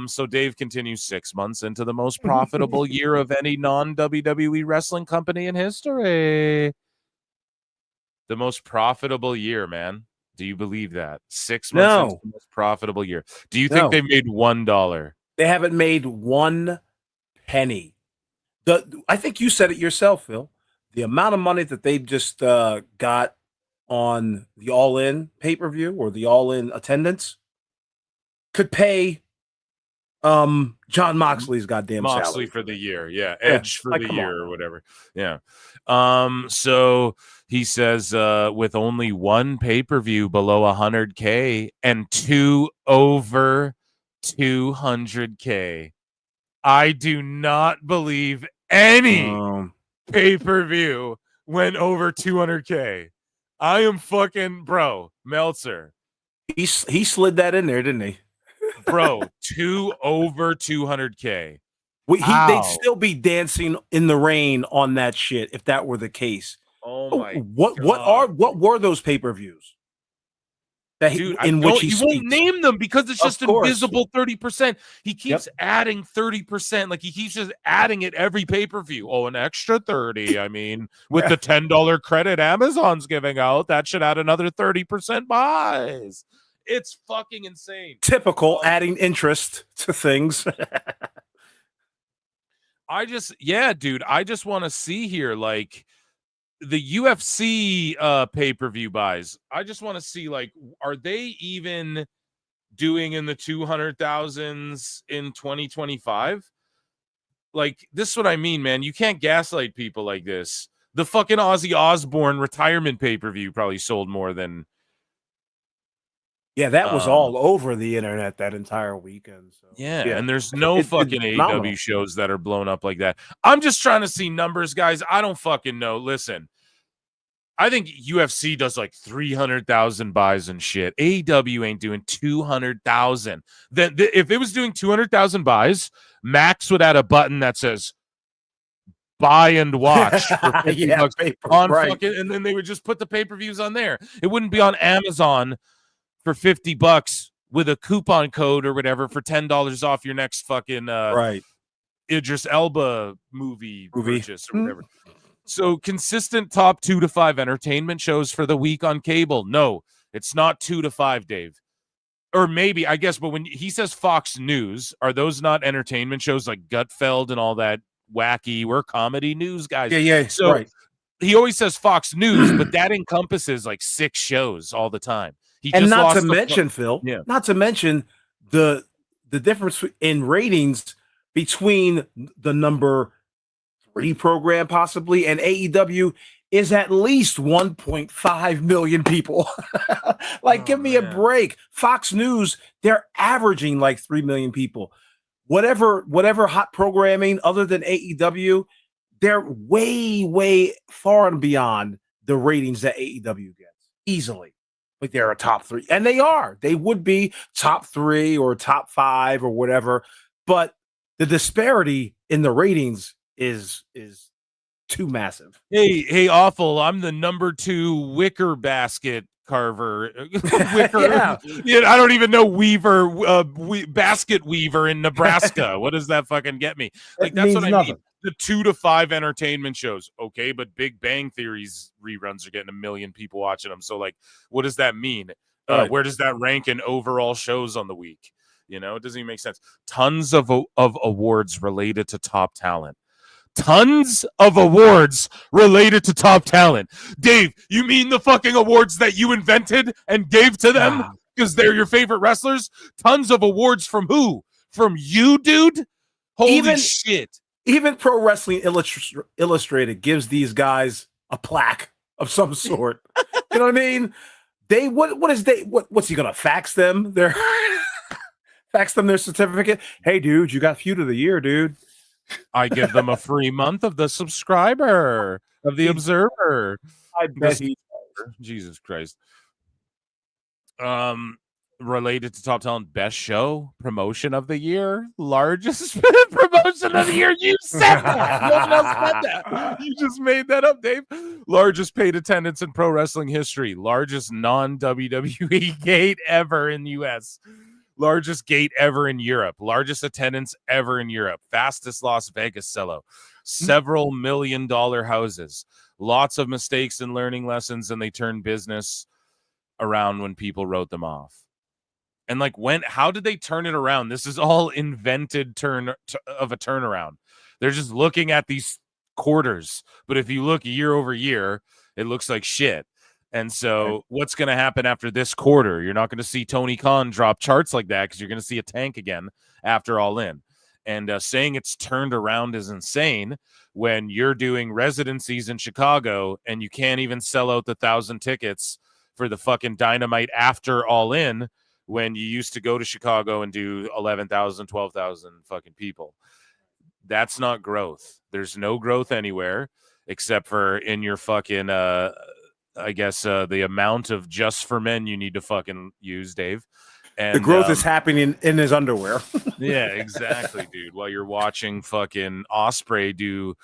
So Dave continues 6 months into the most profitable year of any non-WWE wrestling company in history. The most profitable year, man. Do you believe that? 6 months into the most profitable year. Do you think they made $1? They haven't made 1 penny. I think you said it yourself, Phil. The amount of money that they just got on the All-In pay-per-view or the All-In attendance could pay John Moxley's goddamn salary for the year. Yeah, Edge for the year or whatever. Yeah. So he says with only 1 pay-per-view below 100K and 2 over 200K. I do not believe any pay-per-view went over 200K. I am fucking Meltzer. He slid that in there, didn't he? Bro, 2 over 200K. They'd still be dancing in the rain on that shit if that were the case. Oh my what were those pay-per-views? Dude, you won't name them because it's just invisible 30%. He keeps adding 30%. Like he keeps just adding it every pay-per-view. Oh, an extra 30. I mean, with the $10 credit Amazon's giving out, that should add another 30% buys. It's fucking insane. Typical adding interest to things. I just want to see here, like, the UFC pay-per-view buys. I just want to see, like, are they even doing in the 200,000s in 2025? Like, this is what I mean, man. You can't gaslight people like this. The fucking Ozzy Osbourne retirement pay-per-view probably sold more than. Yeah, that was all over the internet that entire weekend. So. Yeah, and there's no fucking AEW shows that are blown up like that. I'm just trying to see numbers, guys. I don't fucking know. Listen, I think UFC does like 300,000 buys and shit. AEW ain't doing 200,000. Then if it was doing 200,000 buys, Max would add a button that says buy and watch for 50 Yeah, bucks paper, on right. fucking, and then they would just put the pay-per-views on there. It wouldn't be on Amazon for 50 bucks with a coupon code or whatever for $10 off your next fucking right Idris Elba movie purchase or whatever. So consistent top 2 to 5 entertainment shows for the week on cable. No, it's not 2 to 5, Dave. Or maybe, I guess, but when he says Fox News, are those not entertainment shows like Gutfeld and all that wacky? We're comedy news guys. Yeah, So right. he always says Fox News, but that encompasses like 6 shows all the time. He And just not lost to mention, Phil, not to mention the difference in ratings between the number 3 program possibly and AEW is at least 1.5 million people. Like, give me a break. Fox News, they're averaging like 3 million people. Whatever hot programming other than AEW, they're way far and beyond the ratings that AEW gets easily. Like they're a top 3, and they are. They would be top 3 or top 5 or whatever, but the disparity in the ratings is too massive. Hey, awful! I'm the number 2 wicker basket carver. Wicker. Yeah. I don't even know weaver, basket weaver in Nebraska. What does that fucking get me? Like, that's what I mean. The 2 to 5 entertainment shows, okay, but Big Bang Theory's reruns are getting 1 million people watching them. So, like, what does that mean? Right. Where does that rank in overall shows on the week? It doesn't even make sense. Tons of awards related to top talent. Tons of awards related to top talent. Dave, you mean the fucking awards that you invented and gave to them because they're your favorite wrestlers? Tons of awards from who? From you, dude? Holy shit. Even Pro Wrestling Illustrated gives these guys a plaque of some sort. You know what I mean? What's he gonna fax them? Fax them their certificate. Hey, dude, you got feud of the year, dude. I give them a free month of the Subscriber, of the Observer. I bet Jesus Christ. Related to top talent, best show, promotion of the year, largest promotion of the year. You said that. No one else said that. You just made that up, Dave. Largest paid attendance in pro wrestling history, largest non-WWE gate ever in the US, largest gate ever in Europe, largest attendance ever in Europe, fastest Las Vegas sellout, several $1 million houses, lots of mistakes and learning lessons, and they turned business around when people wrote them off. And like, how did they turn it around? This is all invented of a turnaround. They're just looking at these quarters, but if you look year over year, it looks like shit. And so what's going to happen after this quarter? You're not going to see Tony Khan drop charts like that because you're going to see a tank again after All In. And saying it's turned around is insane when you're doing residencies in Chicago and you can't even sell out the 1,000 tickets for the fucking Dynamite after All In, when you used to go to Chicago and do 11,000, 12,000 fucking people. That's not growth. There's no growth anywhere except for in your fucking, I guess, the amount of Just for Men you need to fucking use, Dave. And the growth is happening in his underwear. Yeah, exactly, dude. While you're watching fucking Osprey do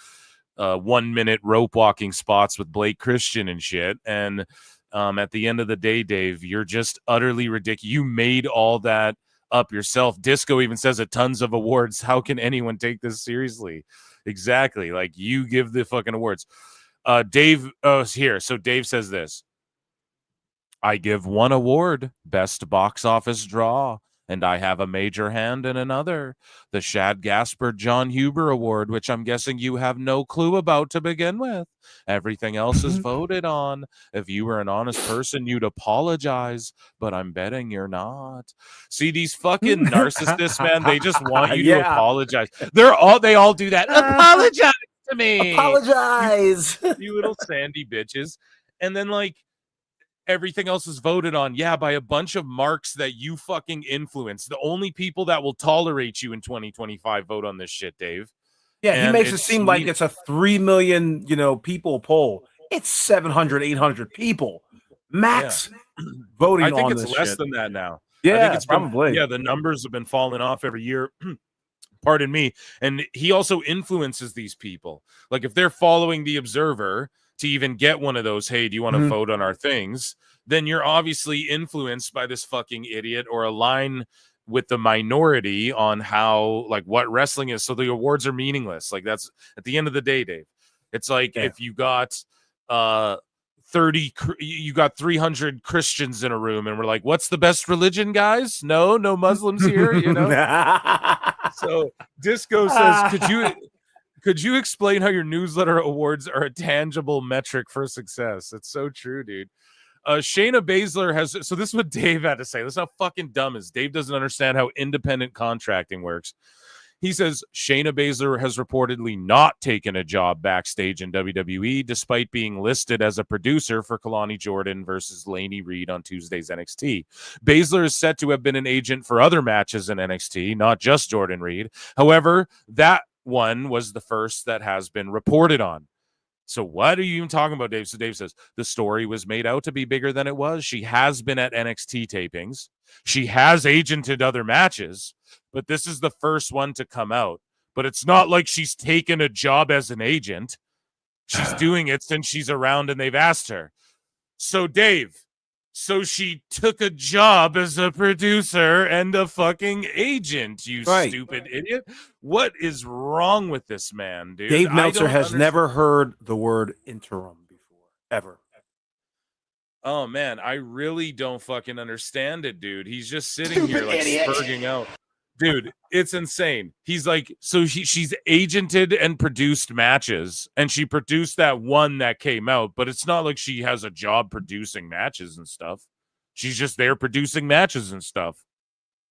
1 minute rope walking spots with Blake Christian and shit. And at the end of the day, Dave, you're just utterly ridiculous. You made all that up yourself. Disco even says it, tons of awards. How can anyone take this seriously? Exactly. Like, you give the fucking awards. Dave here. So Dave says this: I give one award, best box office draw, and I have a major hand in another, the Shad Gasper John Huber Award, which I'm guessing you have no clue about to begin with. Everything else is voted on. If you were an honest person, you'd apologize, but I'm betting you're not. See, these fucking narcissists, man, they just want you to apologize. They all do that. Apologize to me. Apologize. You little sandy bitches. And then, like, everything else is voted on, by a bunch of marks that you fucking influence. The only people that will tolerate you in 2025 vote on this shit, Dave. Yeah, and he makes it seem like it's a 3 million, people poll. It's 700, 800 people max voting on this. I think it's less shit. than that now. Yeah, I think it's probably. the numbers have been falling off every year. Pardon me. And he also influences these people. Like if they're following the Observer to even get one of those, hey, do you want to vote on our things? Then you're obviously influenced by this fucking idiot or align with the minority on how, like, what wrestling is. So the awards are meaningless. Like, that's at the end of the day, Dave. It's like if you got 300 Christians in a room and we're like, what's the best religion, guys? No Muslims here, you know? So Disco says, could you explain how your newsletter awards are a tangible metric for success? It's so true, dude. Shayna Baszler has, so this is what Dave had to say. This is how fucking dumb is. Dave doesn't understand how independent contracting works. He says Shayna Baszler has reportedly not taken a job backstage in WWE, despite being listed as a producer for Kalani Jordan versus Lainey Reed on Tuesday's NXT. Baszler is said to have been an agent for other matches in NXT, not just Jordan Reed. However, that one was the first that has been reported on. So what are you even talking about, Dave? So Dave says the story was made out to be bigger than it was. She has been at NXT tapings. She has agented other matches, but this is the first one to come out. But it's not like she's taken a job as an agent. She's doing it since she's around and they've asked her. So Dave, so she took a job as a producer and a fucking agent, you stupid idiot. What is wrong with this man, dude? Dave Meltzer has never heard the word interim before, ever. Oh, man, I really don't fucking understand it, dude. He's just sitting here like spurging out. Dude, it's insane. He's like, so she's agented and produced matches, and she produced that one that came out, but it's not like she has a job producing matches and stuff. She's just there producing matches and stuff.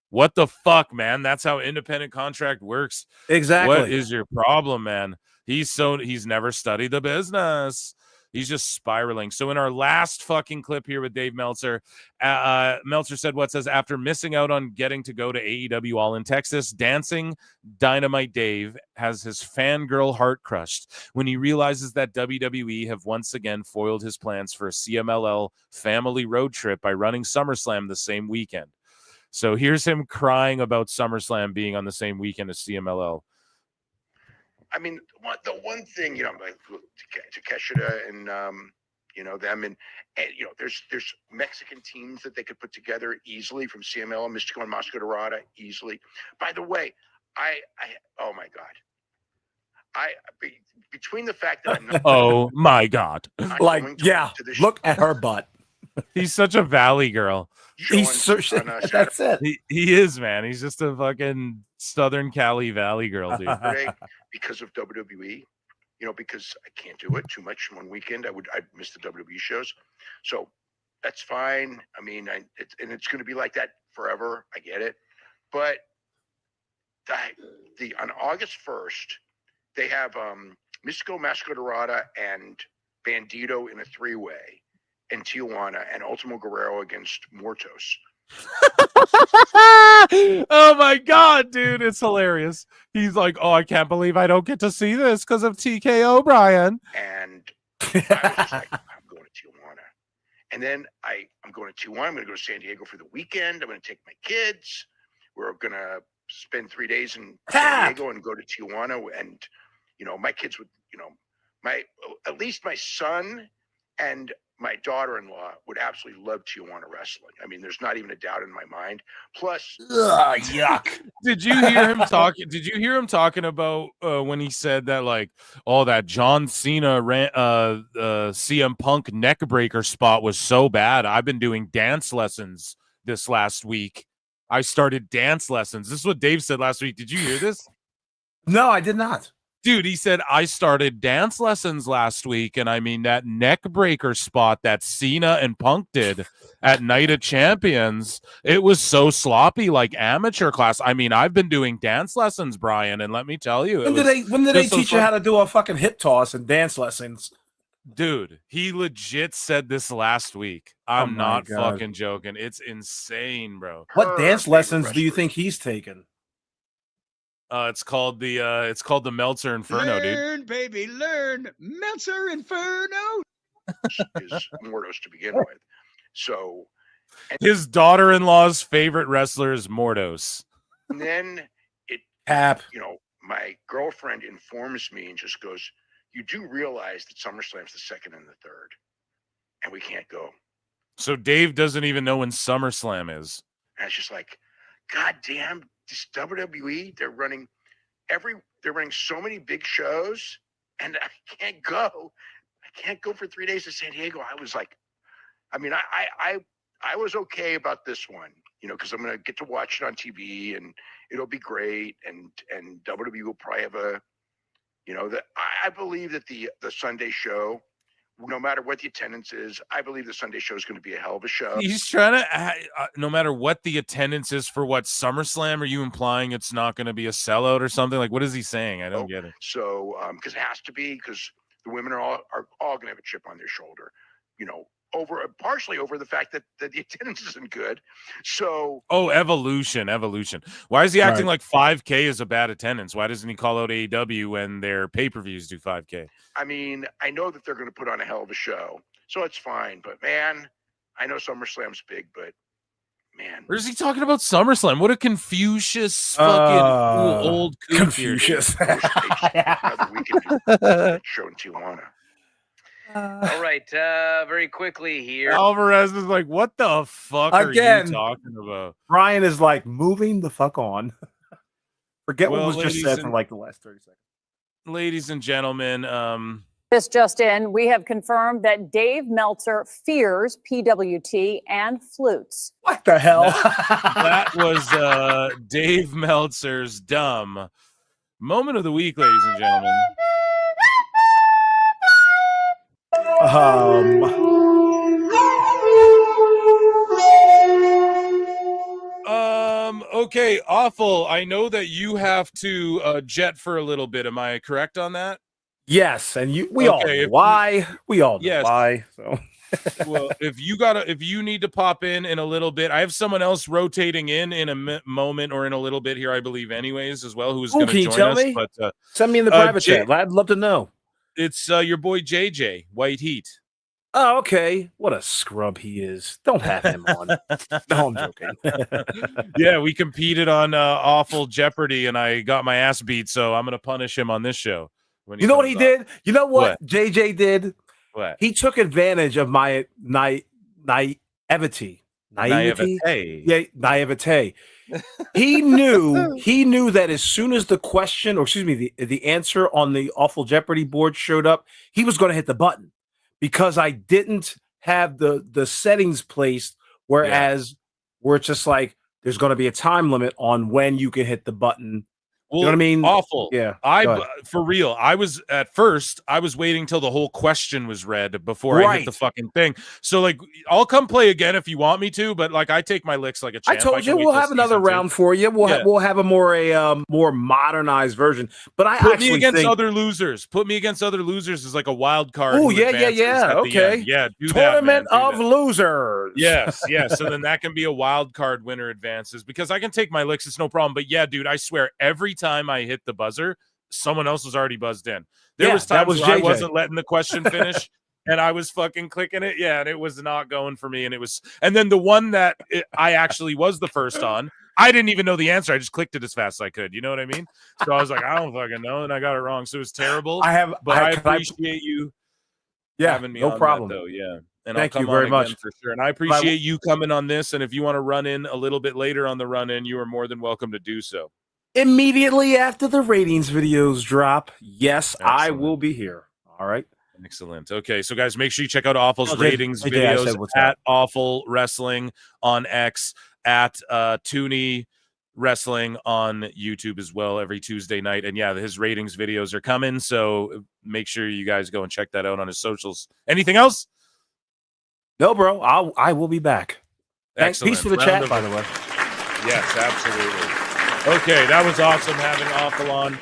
What the fuck, man? That's how independent contract works. Exactly. What is your problem, man? He's never studied the business. He's just spiraling. So in our last fucking clip here with Dave Meltzer, Meltzer said what says, after missing out on getting to go to AEW All in Texas, Dancing Dynamite Dave has his fangirl heart crushed when he realizes that WWE have once again foiled his plans for a CMLL family road trip by running SummerSlam the same weekend. So here's him crying about SummerSlam being on the same weekend as CMLL. I mean, the one thing, you know, like Takeshita and you know them, and you know, there's Mexican teams that they could put together easily from CML, Mystico and Máscara Dorada easily. By the way, I oh my god, between the fact that I'm not, oh my god, like look at her butt. He's such a valley girl. That's it. He is, man. He's just a fucking Southern Cali Valley girl, dude. Because of WWE, you know, because I can't do it too much in one weekend. I'd miss the WWE shows, so that's fine. I mean, it's going to be like that forever. I get it, but on August 1st, they have Mystico, Máscara Dorada, and Bandito in a 3-way. And Tijuana, and Ultimo Guerrero against Mortos. Oh my god, dude, it's hilarious. He's like, oh, I can't believe I don't get to see this because of TK O'Brien. And I was just like, I'm going to Tijuana. And then I'm going to Tijuana. I'm going to go to San Diego for the weekend. I'm going to take my kids. We're going to spend 3 days in San Diego and go to Tijuana. And, you know, my kids would, you know, at least my son and my daughter-in-law would absolutely love Tijuana wrestling. I mean, there's not even a doubt in my mind. Plus, yuck. Did you hear him talking? Did you hear him talking about when he said that, like, oh, that John Cena CM Punk neck breaker spot was so bad? I've been doing dance lessons this last week. I started dance lessons. This is what Dave said last week. Did you hear this? No, I did not. Dude, he said, I started dance lessons last week, and I mean, that neck breaker spot that Cena and Punk did at Night of Champions, it was so sloppy, like amateur class. I mean, I've been doing dance lessons, Brian, and let me tell you. When did they teach you how to do a fucking hip toss and dance lessons? Dude, he legit said this last week. I'm not fucking joking. It's insane, bro. What dance lessons do you think he's taken? It's called the Meltzer Inferno, dude. Learn, baby, learn. Meltzer Inferno. Is Mortos to begin with. So his daughter-in-law's favorite wrestler is Mortos. And then Cap. You know, my girlfriend informs me and just goes, "You do realize that SummerSlam's the second and the third, and we can't go." So Dave doesn't even know when SummerSlam is. And it's just like, God damn, this WWE, they're running so many big shows, and I can't go. I can't go for 3 days to San Diego. I was like, I mean, I was okay about this one, you know, because I'm gonna get to watch it on TV and it'll be great, and WWE will probably have a, you know, I believe that the Sunday show, no matter what the attendance is, I believe the Sunday show is going to be a hell of a show. He's trying to, no matter what the attendance is for what SummerSlam, are you implying it's not going to be a sellout or something? Like, what is he saying? I don't get it. So, because it has to be, because the women are all going to have a chip on their shoulder, you know, partially over the fact that the attendance isn't good. So, Evolution. Why is he acting like 5K is a bad attendance? Why doesn't he call out AEW when their pay-per-views do 5K? I mean, I know that they're going to put on a hell of a show, so it's fine. But man, I know SummerSlam's big, but man, Where's he talking about SummerSlam? What a Confucius fucking old kook Confucius. another weekend show in Tijuana. All right, very quickly here. Alvarez is like, what the fuck are you Again, talking about? Brian is like moving the fuck on. Forget what Well, was just ladies said for and- like the last 30 seconds. Ladies and gentlemen, This just in, we have confirmed that Dave Meltzer fears PWT and flutes. What the hell? that was Dave Meltzer's dumb moment of the week, ladies and gentlemen. Okay, Awful. I know that you have to jet for a little bit. Am I correct on that? Yes, and we all know why. We all know why. So well, if you need to pop in a little bit, I have someone else rotating in a moment or in a little bit here, I believe, anyways, as well, who's going to join us. Me? But send me in the private chat. I'd love to know. It's your boy JJ White Heat. Oh, okay. What a scrub he is. Don't have him on. No, I'm joking. Yeah, we competed on Awful Jeopardy, and I got my ass beat, so I'm going to punish him on this show. You know what he did? You know what JJ did? What? He took advantage of my naivety. Naivety? Yeah, naivete. He knew that as soon as the question, or excuse me, the answer on the Awful Jeopardy board showed up, he was going to hit the button because I didn't have the settings placed, whereas where it's just like there's going to be a time limit on when you can hit the button. Well, you know what I mean? Awful. Yeah. For real. I was waiting till the whole question was read before I hit the fucking thing. So like, I'll come play again if you want me to, but like, I take my licks like a champ. I told you we'll have another round for you. We'll have a more modernized version. But I put me against other losers. Put me against other losers is like a wild card. Oh yeah. Okay. Yeah. Do Tournament that, man. of losers. Yes. So then that can be a wild card winner advances because I can take my licks. It's no problem. But yeah, dude, I swear every time I hit the buzzer, someone else was already buzzed in. There was times where I wasn't letting the question finish and I was fucking clicking it. Yeah, and it was not going for me. And then the one that I actually was the first on, I didn't even know the answer. I just clicked it as fast as I could. You know what I mean? So I was like, I don't fucking know, and I got it wrong. So it was terrible. I appreciate you having me on that, though. Yeah. And Thank I'll you come very on much again for sure. And I appreciate you coming on this. And if you want to run in a little bit later on the run in, you are more than welcome to do so. Immediately after the ratings videos drop, yes, I will be here. All right. Excellent. Okay, so guys, make sure you check out Awful's ratings videos at Awful Wrestling on X, at Toonie Wrestling on YouTube as well every Tuesday night. And yeah, his ratings videos are coming, so make sure you guys go and check that out on his socials. Anything else? No, bro. I will be back. Thanks. Peace for the chat, by the way. Yes, absolutely. Okay, that was awesome having Awful on.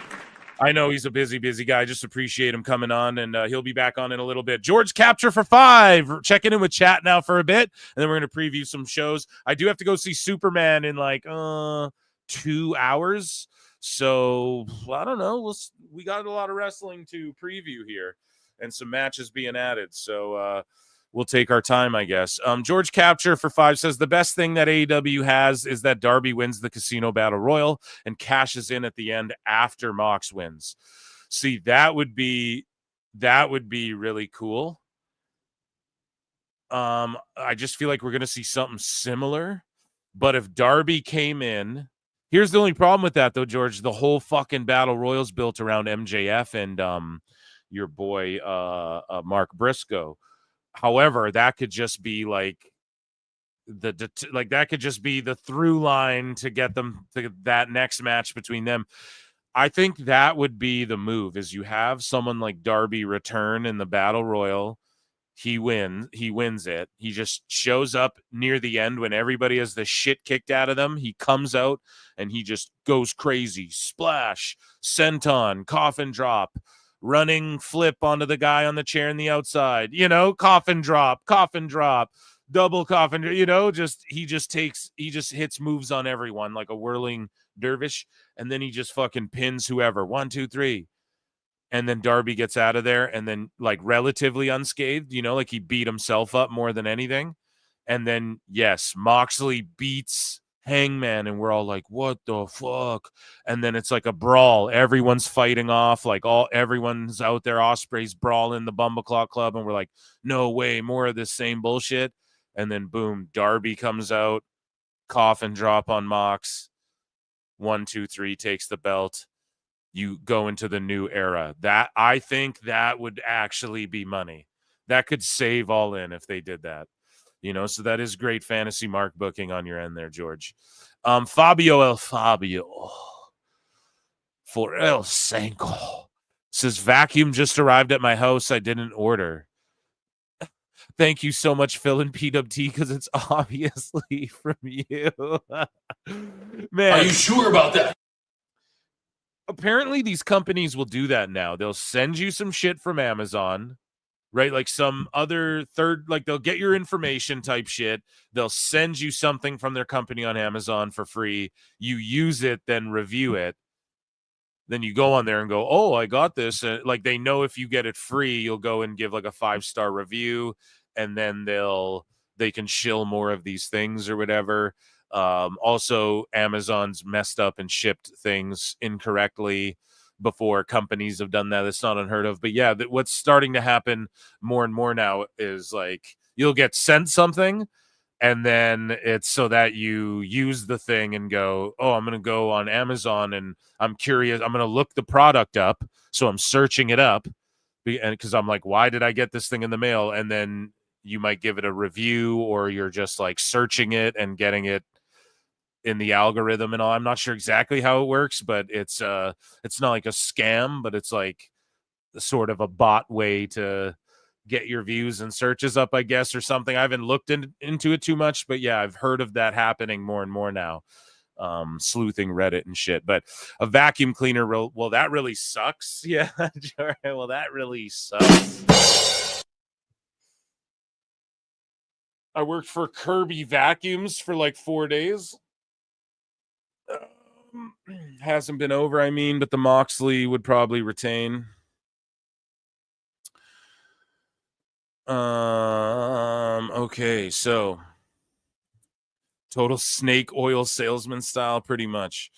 I know he's a busy guy. Just appreciate him coming on, and he'll be back on in a little bit. George Capture for 5. Checking in with chat now for a bit, and then we're going to preview some shows. I do have to go see Superman in like 2 hours, so I don't know. We got a lot of wrestling to preview here, and some matches being added. So we'll take our time, I guess. George Capture for 5 says the best thing that AEW has is that Darby wins the Casino Battle Royal and cashes in at the end after Mox wins. See, that would be really cool. I just feel like we're going to see something similar. But if Darby came in, here's the only problem with that, though, George. The whole fucking Battle Royal's built around MJF and your boy Mark Briscoe. However, that could just be like that could just be the through line to get them to that next match between them. I think that would be the move, is you have someone like Darby return in the Battle Royal. He wins it. He just shows up near the end when everybody has the shit kicked out of them. He comes out and he just goes crazy. Splash, senton, coffin drop, running flip onto the guy on the chair in the outside. Coffin drop, double coffin. He just hits moves on everyone like a whirling dervish, and then he just fucking pins whoever. 1, 2, 3. And then Darby gets out of there and then like relatively unscathed, like he beat himself up more than anything. And then, yes, Moxley beats Hangman and we're all like, what the fuck? And then it's like a brawl. Everyone's fighting off. Like everyone's out there. Osprey's brawling the Bumbleclaw Club. And we're like, no way, more of this same bullshit. And then boom, Darby comes out, coffin drop on Mox. 1, 2, 3 takes the belt. You go into the new era. That I think that would actually be money. That could save All In if they did that. So that is great fantasy mark booking on your end there, George. Fabio El Fabio for El Sanko says vacuum just arrived at my house. I didn't order. Thank you so much, Phil and PWT, because it's obviously from you. Man, Are you sure about that? Apparently these companies will do that now. They'll send you some shit from Amazon, right? Like some other third, like they'll get your information type shit. They'll send you something from their company on Amazon for free. You use it, then review it. Then you go on there and go, oh, I got this. Like they know if you get it free, you'll go and give like a 5-star review, and then they can shill more of these things or whatever. Also, Amazon's messed up and shipped things incorrectly before. Companies have done that. It's not unheard of. But yeah, what's starting to happen more and more now is like you'll get sent something, and then it's so that you use the thing and go, oh, I'm going to go on Amazon and I'm curious. I'm going to look the product up. So I'm searching it up because I'm like, why did I get this thing in the mail? And then you might give it a review, or you're just like searching it and getting it in the algorithm and all. I'm not sure exactly how it works, but it's not like a scam, but it's like sort of a bot way to get your views and searches up, I guess, or something. I haven't looked into it too much, but yeah, I've heard of that happening more and more now. Sleuthing Reddit and shit. But a vacuum cleaner, well, that really sucks. Yeah, well, that really sucks. I worked for Kirby Vacuums for like 4 days. Hasn't been over, but the Moxley would probably retain. Okay, so total snake oil salesman style, pretty much.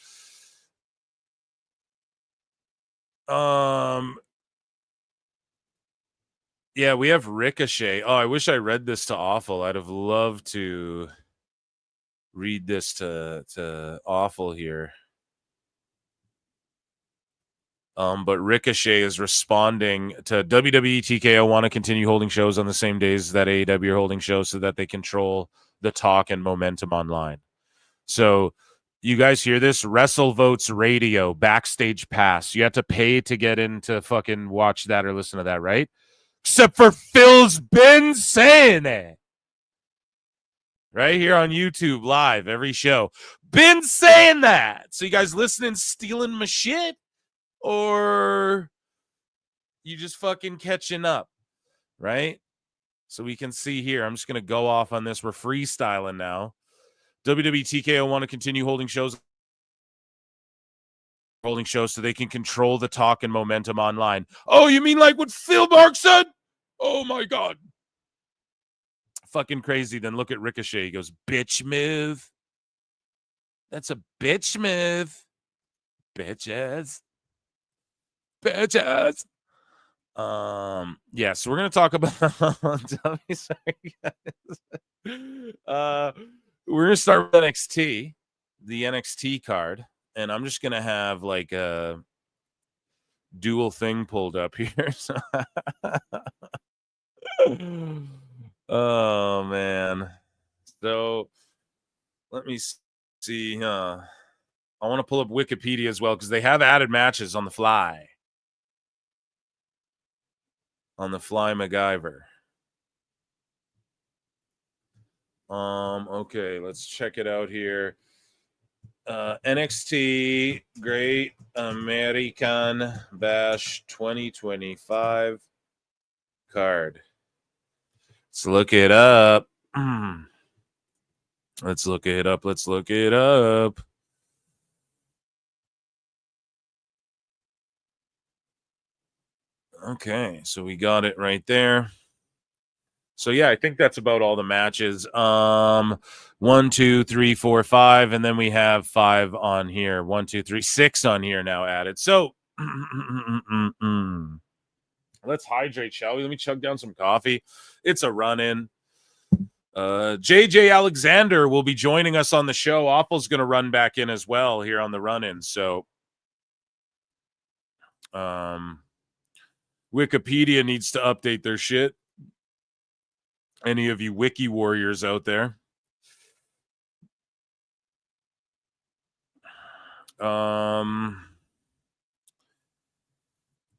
Yeah, we have Ricochet. Oh, I wish I read this to Awful. I'd have loved to read this to Awful here. But Ricochet is responding to WWE TKO want to continue holding shows on the same days that AEW are holding shows so that they control the talk and momentum online. So you guys hear this? WrestleVotes Radio, Backstage Pass. You have to pay to get in to fucking watch that or listen to that, right? Except for Phil's been saying it. Right here on YouTube, live, every show. Been saying that. So you guys listening, stealing my shit? Or you just fucking catching up, right? So we can see here. I'm just going to go off on this. We're freestyling now. WWE TKO want to continue holding shows so they can control the talk and momentum online. Oh, you mean like what Phil Mark said? Oh, my God. Fucking crazy. Then look at Ricochet. He goes, bitch move. That's a bitch move. Bitches. Bitches. Yeah, so we're gonna talk about sorry, guys. We're gonna start with NXT, the NXT card, and I'm just gonna have like a dual thing pulled up here. Oh man. So let me see. I want to pull up Wikipedia as well because they have added matches on the fly. On the fly MacGyver. Okay, let's check it out here. NXT Great American Bash 2025 card. Let's look it up. Let's look it up. Let's look it up. Okay, so we got it right there. So yeah, I think that's about all the matches. 1, 2, 3, 4, 5, and then we have 5 on here. 1, 2, 3, 6 on here now added. So let's hydrate, shall we? Let me chug down some coffee. It's a run-in. JJ Alexander will be joining us on the show. Awful's going to run back in as well here on the run-in. So Wikipedia needs to update their shit. Any of you wiki warriors out there?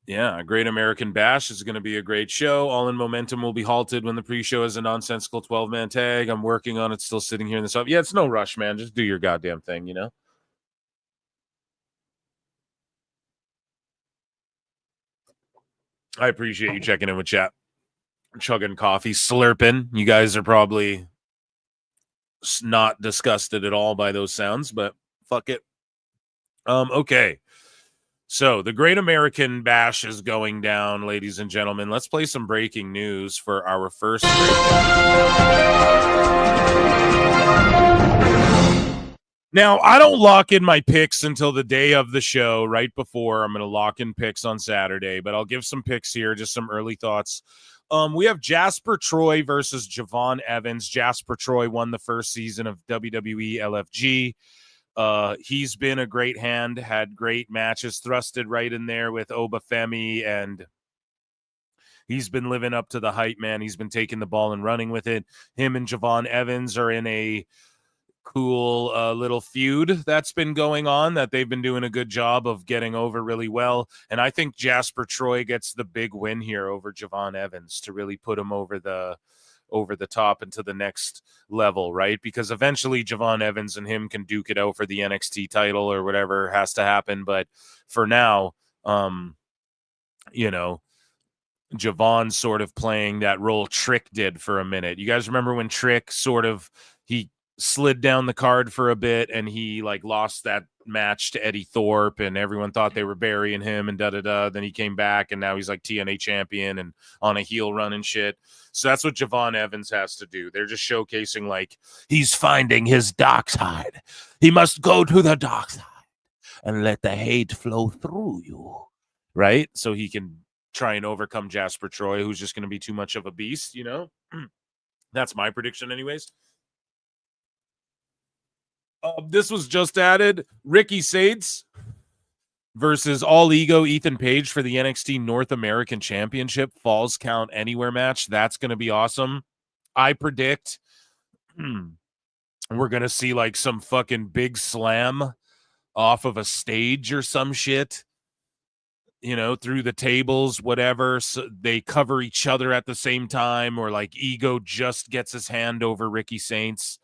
Yeah, Great American Bash is going to be a great show. All in Momentum will be halted when the pre-show is a nonsensical 12-man tag. I'm working on it, still sitting here in this up. Yeah, it's no rush, man. Just do your goddamn thing, you know? I appreciate you checking in with chat. Chugging coffee, slurping. You guys are probably not disgusted at all by those sounds, but fuck it. Okay. So the Great American Bash is going down, ladies and gentlemen. Let's play some breaking news for our first Now, I don't lock in my picks until the day of the show, right before. I'm going to lock in picks on Saturday, but I'll give some picks here, just some early thoughts. We have Jasper Troy versus Javon Evans. Jasper Troy won the first season of WWE LFG. He's been a great hand, had great matches, thrusted right in there with Obafemi, and he's been living up to the hype, man. He's been taking the ball and running with it. Him and Javon Evans are in a cool little feud that's been going on that they've been doing a good job of getting over really well. And I think Jasper Troy gets the big win here over Javon Evans to really put him over the top into the next level, right? Because eventually Javon Evans and him can duke it out for the NXT title or whatever has to happen. But for now, you know, Javon's sort of playing that role Trick did for a minute. You guys remember when Trick he slid down the card for a bit and he like lost that match to Eddie Thorpe and everyone thought they were burying him and then he came back and now he's like TNA champion and on a heel run and shit. So that's what Javon Evans has to do. They're just showcasing like he's finding his dark side. He must go to the dark side and let the hate flow through you, right? So he can try and overcome Jasper Troy, who's just going to be too much of a beast, you know? That's my prediction anyways. This was just added. Ricky Saints versus All Ego Ethan Page for the NXT North American Championship Falls Count Anywhere match. That's going to be awesome. I predict we're going to see like some fucking big slam off of a stage or some shit, you know, through the tables, whatever. So they cover each other at the same time, or like Ego just gets his hand over Ricky Saints,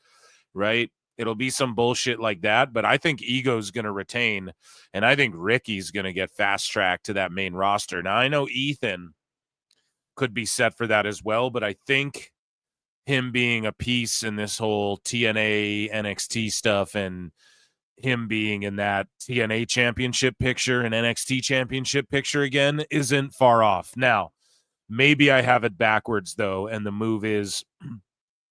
right? It'll be some bullshit like that, but I think Ego's going to retain, and I think Ricky's going to get fast-tracked to that main roster. Now, I know Ethan could be set for that as well, but I think him being a piece in this whole TNA NXT stuff and him being in that TNA championship picture and NXT championship picture again isn't far off. Now, maybe I have it backwards, though, and the move is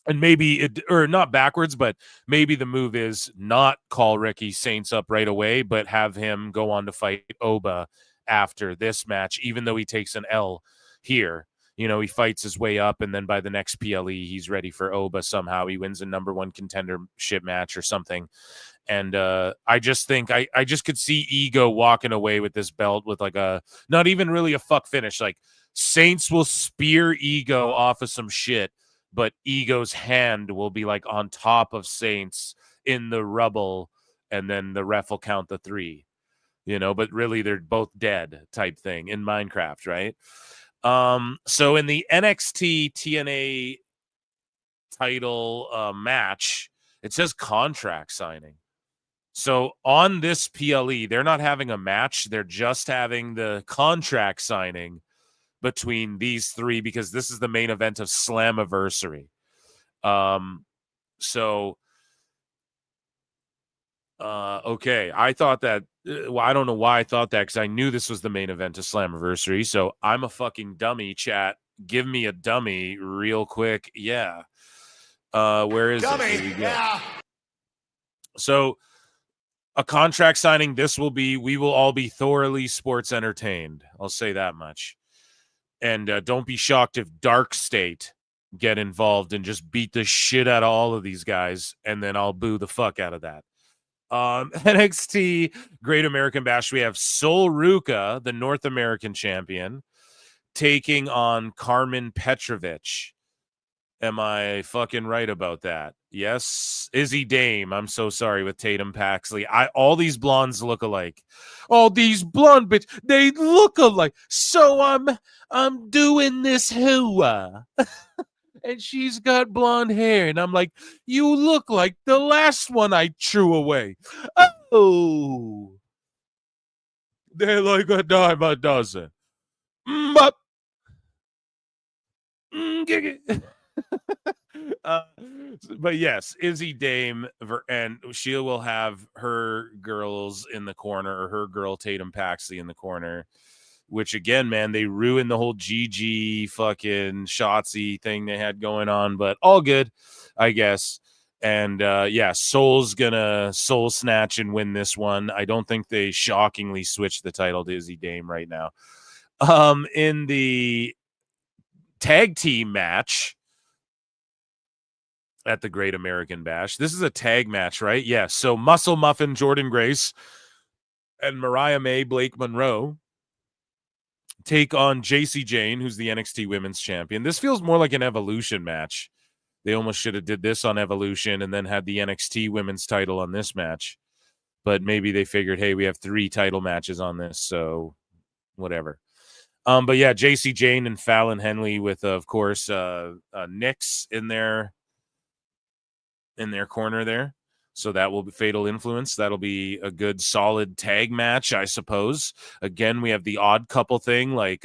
And maybe or not backwards, but maybe the move is not call Ricky Saints up right away, but have him go on to fight Oba after this match, even though he takes an L here. You know, he fights his way up, and then by the next PLE, he's ready for Oba somehow. He wins a number one contendership match or something. And I just think I just could see Ego walking away with this belt with like a, not even really a fuck finish. Like Saints will spear Ego off of some shit, but Ego's hand will be like on top of Saints in the rubble, and then the ref will count the 3, you know, but really they're both dead type thing in Minecraft, right? So in the NXT TNA title match, it says contract signing. So on this PLE, they're not having a match. They're just having the contract signing between these 3 because this is the main event of Slammiversary. Okay. I thought that, well, I don't know why I thought that because I knew this was the main event of Slammiversary. So I'm a fucking dummy, chat. Give me a dummy real quick. Yeah. Where is Dummy. it? Here we go. Yeah. So a contract signing, we will all be thoroughly sports entertained. I'll say that much. And don't be shocked if Dark State get involved and just beat the shit out of all of these guys, and then I'll boo the fuck out of that. NXT Great American Bash, we have Sol Ruka, the North American champion, taking on Carmen Petrovich. Am I fucking right about that? Yes. Izzy Dame, I'm so sorry, with Tatum Paxley. All these blondes look alike. All these blonde bitch, they look alike. So I'm doing this hooah. And she's got blonde hair, and I'm like, you look like the last one I threw away. Oh, they're like a dime a dozen. But but yes, Izzy Dame, and she will have her girls in the corner, or her girl Tatum Paxley in the corner. Which again, man, they ruined the whole GG fucking Shotzi thing they had going on, but all good, I guess. And yeah, Soul's gonna soul snatch and win this one. I don't think they shockingly switched the title to Izzy Dame right now. In the tag team match at the Great American Bash, this is a tag match, right? Yeah. So Muscle Muffin, Jordan Grace, and Mariah May, Blake Monroe take on JC Jane, who's the NXT Women's Champion. This feels more like an Evolution match. They almost should have did this on Evolution and then had the NXT Women's title on this match. But maybe they figured, hey, we have 3 title matches on this, so whatever. But yeah, JC Jane and Fallon Henley with, of course, Nyx in their corner there. So that will be Fatal Influence. That'll be a good, solid tag match, I suppose. Again, we have the odd couple thing, like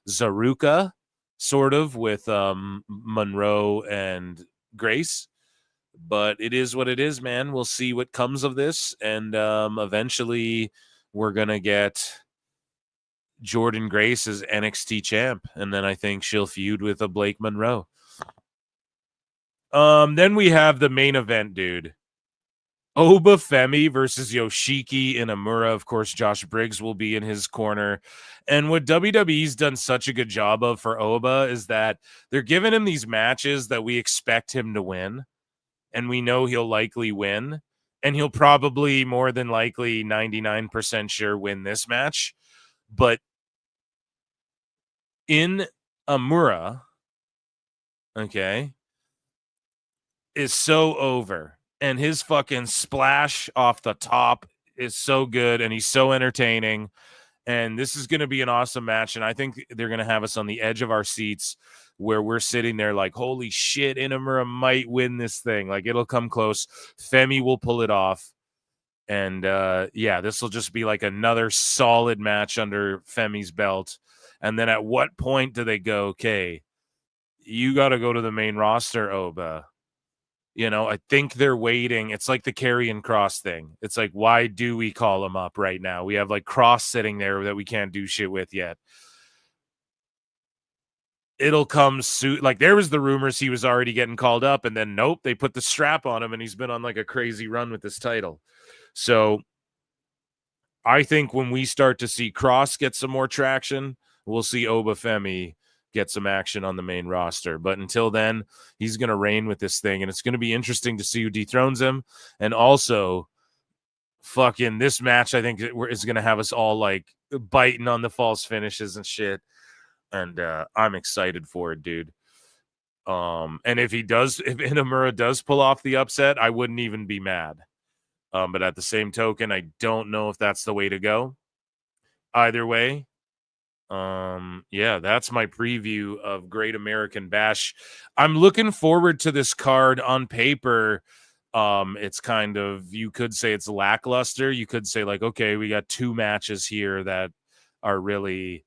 Zaruka, sort of, with Monroe and Grace. But it is what it is, man. We'll see what comes of this. And eventually we're going to get Jordan Grace as NXT champ. And then I think she'll feud with a Blake Monroe. Then we have the main event, dude. Oba Femi versus Yoshiki Inamura. Of course, Josh Briggs will be in his corner. And what WWE's done such a good job of for Oba is that they're giving him these matches that we expect him to win. And we know he'll likely win. And he'll probably, more than likely, 99% sure win this match. But in Amura, okay, is so over. And his fucking splash off the top is so good, and he's so entertaining. And this is going to be an awesome match. And I think they're going to have us on the edge of our seats where we're sitting there like, holy shit, Inamura might win this thing. Like, it'll come close. Femi will pull it off. And yeah, this will just be like another solid match under Femi's belt. And then at what point do they go, okay, you got to go to the main roster, Oba? You know, I think they're waiting. It's like the Karrion Kross thing. It's like, why do we call him up right now? We have like Kross sitting there that we can't do shit with yet. it'll come soon. Like there was the rumors he was already getting called up, and then nope, they put the strap on him, and he's been on like a crazy run with this title. So I think when we start to see Cross get some more traction, we'll see Obafemi get some action on the main roster. But until then, he's going to reign with this thing, and it's going to be interesting to see who dethrones him. And also, fucking this match, I think is going to have us all like biting on the false finishes and shit. And I'm excited for it, dude. And if Inamura does pull off the upset, I wouldn't even be mad. But at the same token, I don't know if that's the way to go. Either way, yeah, that's my preview of Great American Bash. I'm looking forward to this card. On paper, it's kind of, you could say it's lackluster. You could say like, okay, we got 2 matches here that are really,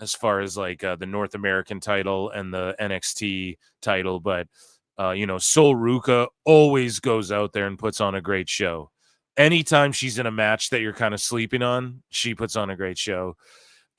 as far as like the North American title and the NXT title, but Sol Ruka always goes out there and puts on a great show. Anytime she's in a match that you're kind of sleeping on, she puts on a great show.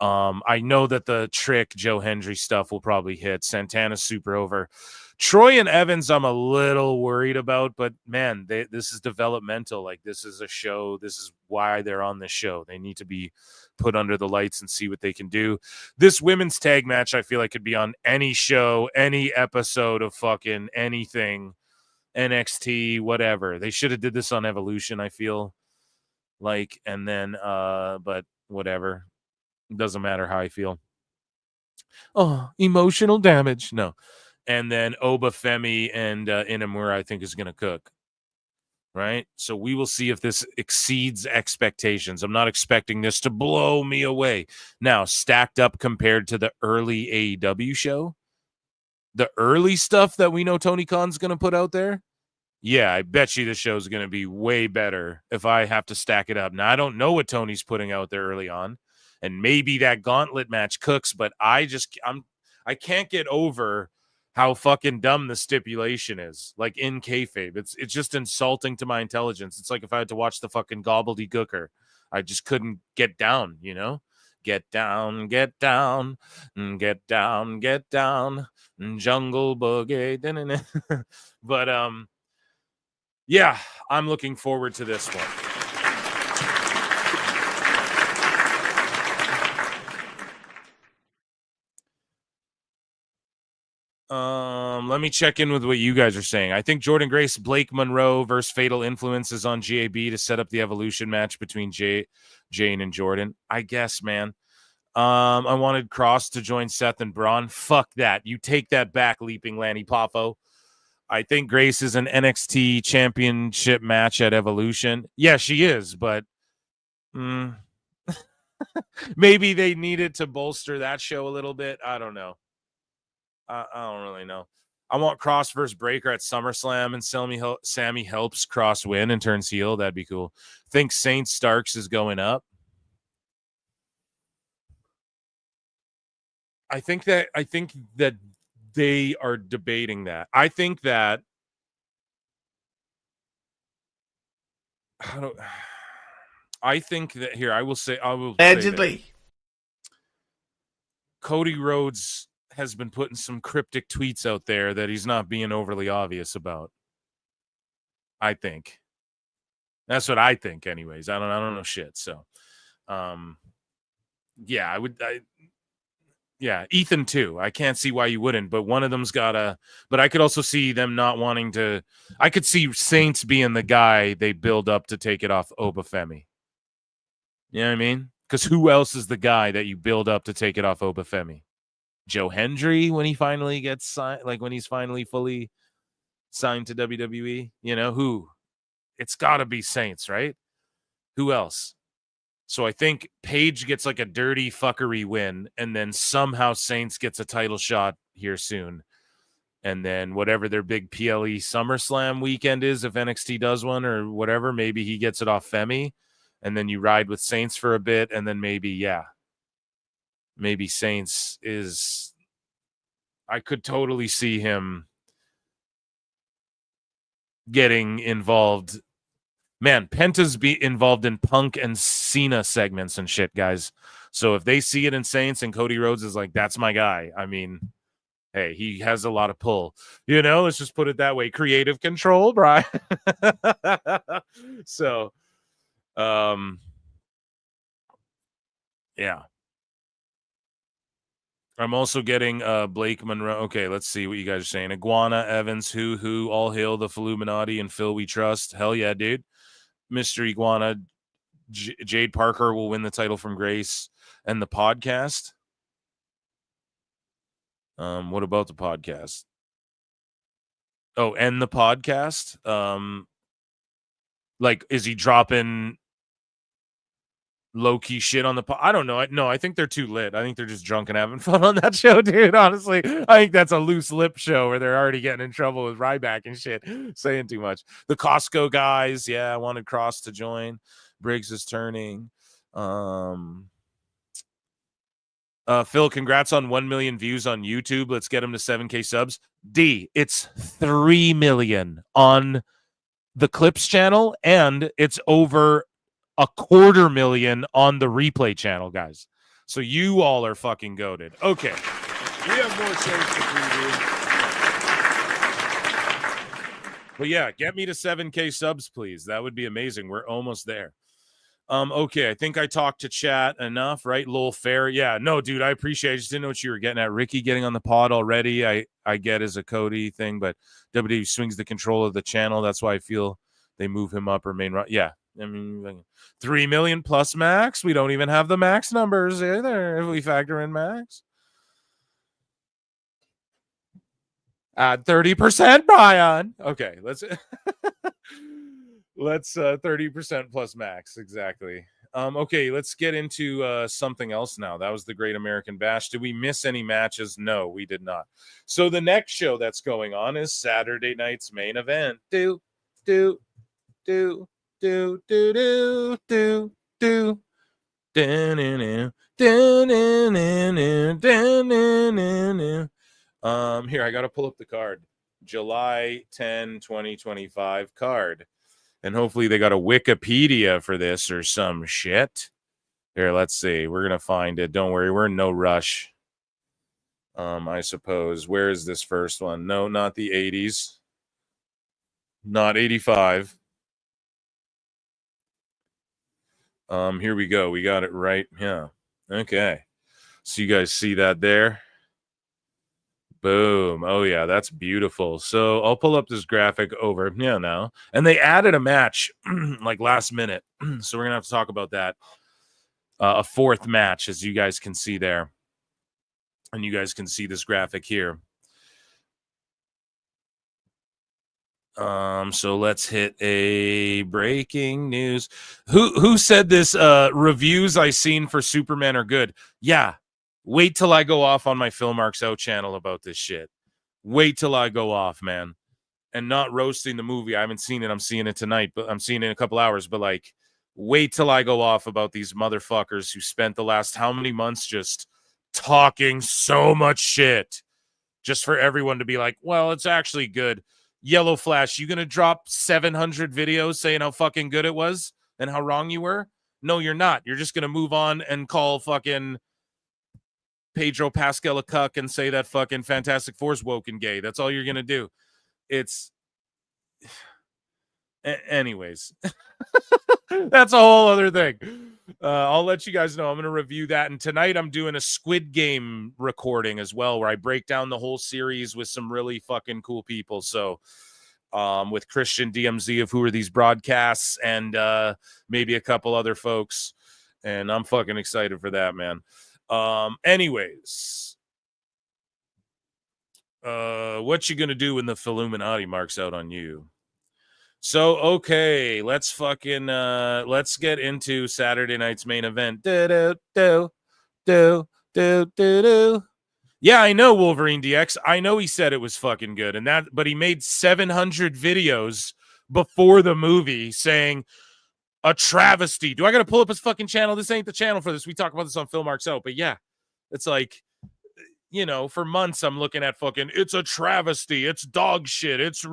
I know that the Trick Joe Hendry stuff will probably hit. Santana's super over. Troy and Evans, I'm a little worried about, but man, this is developmental. Like, this is a show. This is why they're on this show. They need to be put under the lights and see what they can do. This women's tag match, I feel like, could be on any show, any episode of fucking anything, NXT, whatever. They should have did this on Evolution, I feel like, and then, but whatever. It doesn't matter how I feel. Oh, emotional damage. No. And then Obafemi and Inamura, I think, is going to cook. Right? So we will see if this exceeds expectations. I'm not expecting this to blow me away. Now, stacked up compared to the early AEW show, the early stuff that we know Tony Khan's going to put out there, yeah, I bet you the show is going to be way better if I have to stack it up. Now, I don't know what Tony's putting out there early on, and maybe that gauntlet match cooks, but I can't get over how fucking dumb the stipulation is, like in kayfabe. It's just insulting to my intelligence. It's like if I had to watch the fucking gobbledygooker, I just couldn't get down, you know? Get down, get down, get down, get down, jungle boogie. But yeah, I'm looking forward to this one. Let me check in with what you guys are saying. I think Jordan Grace, Blake Monroe versus Fatal Influences on GAB to set up the Evolution match between Jane and Jordan. I guess, man. I wanted Cross to join Seth and Braun. Fuck that. You take that back, Leaping Lanny Poffo. I think Grace is an NXT championship match at Evolution. Yeah, she is, but maybe they needed to bolster that show a little bit. I don't know. I don't really know. I want Cross versus Breaker at SummerSlam, and Sammy helps Cross win and turns heel. That'd be cool. Think Saint Starks is going up. I think that they are debating that. I think that here I will say allegedly Cody Rhodes has been putting some cryptic tweets out there that he's not being overly obvious about. I think that's what I think anyways. I don't know shit. So yeah, yeah, Ethan too. I can't see why you wouldn't, but one of them's gotta, but I could also see them not wanting to. I could see Saints being the guy they build up to take it off Obafemi. You know what I mean? Because who else is the guy that you build up to take it off Obafemi? Joe Hendry when he finally gets signed, like when he's finally fully signed to WWE, you know, who? It's got to be Saints, right? Who else? So I think Paige gets like a dirty fuckery win, and then somehow Saints gets a title shot here soon. And then whatever their big PLE SummerSlam weekend is, if NXT does one or whatever, maybe he gets it off Femi, and then you ride with Saints for a bit, and then maybe Saints is, I could totally see him getting involved. Man, Penta's be involved in Punk and Cena segments and shit, guys. So if they see it in Saints and Cody Rhodes is like, that's my guy. I mean, hey, he has a lot of pull. Let's just put it that way. Creative control, Brian. So, yeah. I'm also getting Blake Monroe. Okay, let's see what you guys are saying. Iguana, Evans, who, all hail the Illuminati and Phil we trust. Hell yeah, dude. Mr. Iguana, Jade Parker will win the title from Grace. And the podcast. What about the podcast? Oh, and the podcast. Like, is he dropping low-key shit on the I don't know. No, I think they're too lit. I think they're just drunk and having fun on that show, dude. Honestly, I think that's a loose lip show where they're already getting in trouble with Ryback and shit, saying too much. The Costco guys, yeah, I wanted Cross to join. Briggs is turning. Phil, congrats on 1 million views on YouTube. Let's get him to 7K subs. D, it's 3 million on the Clips channel, and it's over 250,000 on the replay channel, guys. So you all are fucking goated. Okay. We have more shows to preview. But yeah, get me to 7K subs, please. That would be amazing. We're almost there. Okay, I think I talked to chat enough, right? Lowell Fair. Yeah, no, dude, I appreciate it. I just didn't know what you were getting at. Ricky getting on the pod already. I get as a Cody thing, but WWE swings the control of the channel. That's why I feel they move him up or main run. Yeah. I mean, 3 million plus max. We don't even have the max numbers either if we factor in max. Add 30%, Brian. Okay, let's 30% plus max. Exactly. Okay, let's get into something else now. That was the Great American Bash. Did we miss any matches? No, we did not. So the next show that's going on is Saturday night's main event. Do. Here, I gotta pull up the card. July 10, 2025 card. And hopefully they got a Wikipedia for this or some shit. Here, let's see. We're gonna find it. Don't worry, we're in no rush. I suppose. Where is this first one? No, not the 80s. Not 85. Here we go. We got it right. Yeah. Okay. So you guys see that there? Boom. Oh yeah, that's beautiful. So I'll pull up this graphic over now. And they added a match like last minute. So we're gonna have to talk about that. A fourth match, as you guys can see there. And you guys can see this graphic here. So let's hit a breaking news. Who said this? Reviews I seen for Superman are good. Yeah. Wait till I go off on my Phil Marks Out channel about this shit. Wait till I go off, man. And not roasting the movie. I haven't seen it. I'm seeing it tonight, but I'm seeing it in a couple hours. But like, wait till I go off about these motherfuckers who spent the last how many months just talking so much shit just for everyone to be like, well, it's actually good. Yellow Flash, you gonna drop 700 videos saying how fucking good it was and how wrong you were? No, you're not. You're just gonna move on and call fucking Pedro Pascal a cuck and say that fucking Fantastic Four's woke and gay. That's all you're gonna do. It's anyways. That's a whole other thing. I'll let you guys know. I'm going to review that. And tonight I'm doing a Squid Game recording as well, where I break down the whole series with some really fucking cool people. So with Christian DMZ of Who Are These Broadcasts and maybe a couple other folks. And I'm fucking excited for that, man. Anyways. What you going to do when the Illuminati marks out on you? So, okay, let's get into Saturday night's main event. Yeah, I know Wolverine DX. I know he said it was fucking good, but he made 700 videos before the movie saying a travesty. Do I got to pull up his fucking channel? This ain't the channel for this. We talk about this on Phil Marks Out, but yeah, it's like, you know, for months I'm looking at fucking, it's a travesty. It's dog shit. It's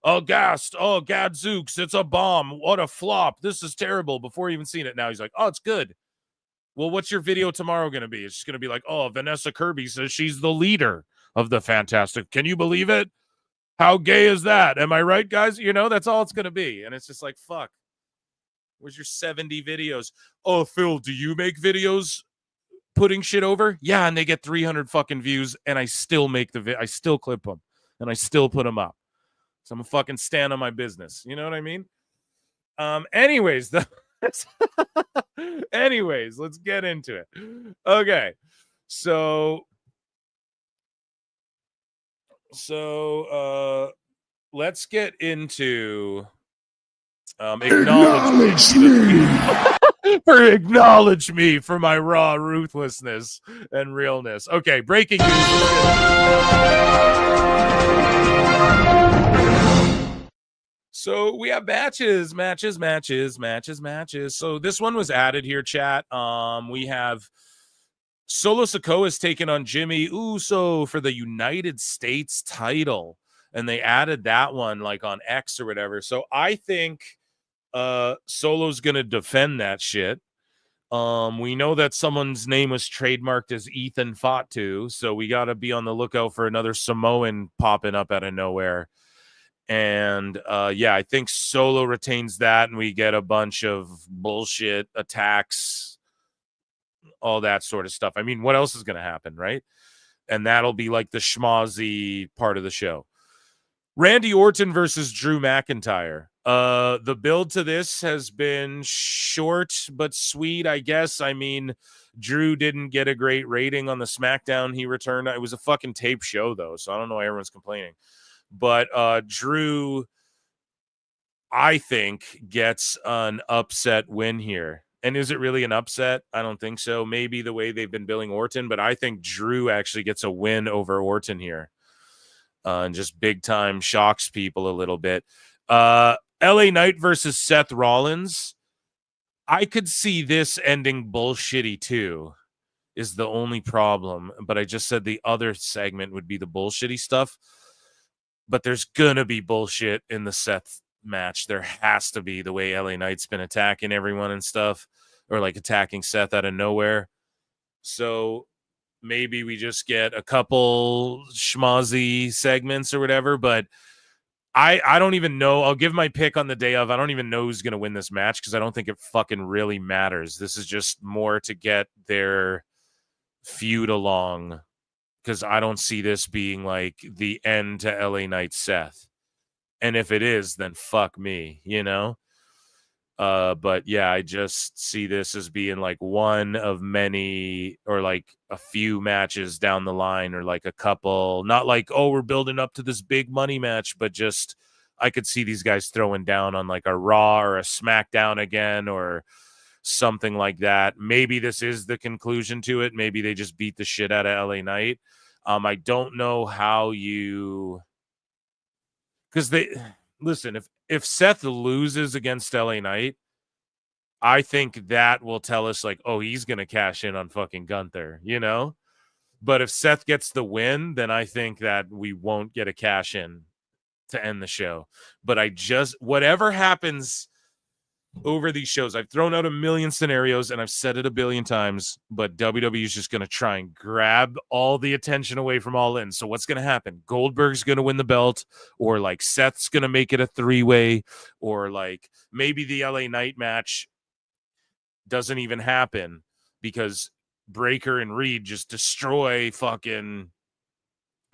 aghast. Oh, gadzooks. It's a bomb. What a flop. This is terrible. Before even seen it now, he's like, oh, it's good. Well, what's your video tomorrow going to be? It's just going to be like, oh, Vanessa Kirby says she's the leader. of the Fantastic. Can you believe it? How gay is that? Am I right, guys? You know, that's all it's going to be. And it's just like, fuck. Where's your 70 videos? Oh, Phil, do you make videos putting shit over? Yeah, and they get 300 fucking views, and I still make I still clip them, and I still put them up. So I'm a fucking stand on my business. You know what I mean? Anyways, anyways, let's get into it. Okay. So let's get into acknowledge me for my raw ruthlessness and realness. Okay, breaking news. So we have matches. So this one was added here, chat. We have Solo Sikoa's taken on Jimmy Uso for the United States title, and they added that one like on X or whatever. So I think Solo's gonna defend that shit. We know that someone's name was trademarked as Ethan Fatu, so we got to be on the lookout for another Samoan popping up out of nowhere. And yeah, I think Solo retains that, and we get a bunch of bullshit attacks, all that sort of stuff. I mean, what else is going to happen, right? And that'll be like the schmozzy part of the show. Randy Orton versus Drew McIntyre. The build to this has been short but sweet, I guess. I mean, Drew didn't get a great rating on the SmackDown he returned. It was a fucking tape show, though, so I don't know why everyone's complaining. But Drew, I think, gets an upset win here. And is it really an upset? I don't think so. Maybe the way they've been billing Orton, but I think Drew actually gets a win over Orton here. And just big time shocks people a little bit. LA Knight versus Seth Rollins. I could see this ending bullshitty too, is the only problem. But I just said the other segment would be the bullshitty stuff. But there's gonna be bullshit in the Seth match. There has to be, the way LA Knight's been attacking everyone and stuff, or like attacking Seth out of nowhere. So maybe we just get a couple schmozzy segments or whatever, but I don't even know. I'll give my pick on the day of. I don't even know who's going to win this match because I don't think it fucking really matters. This is just more to get their feud along, because I don't see this being like the end to LA Knight Seth. And if it is, then fuck me, you know? But yeah, I just see this as being like one of many, or like a few matches down the line, or like a couple, not like, oh, we're building up to this big money match, but just I could see these guys throwing down on like a Raw or a SmackDown again, or something like that. Maybe this is the conclusion to it. Maybe they just beat the shit out of LA Knight. I don't know how you, because they listen, if Seth loses against LA Knight, I think that will tell us like, oh, he's going to cash in on fucking Gunther, you know? But if Seth gets the win, then I think that we won't get a cash in to end the show. But whatever happens over these shows, I've thrown out a million scenarios and I've said it a billion times, but WWE is just going to try and grab all the attention away from All In. So what's going to happen? Goldberg's going to win the belt, or like Seth's going to make it a 3-way, or like maybe the LA Knight match doesn't even happen because Breaker and Reed just destroy fucking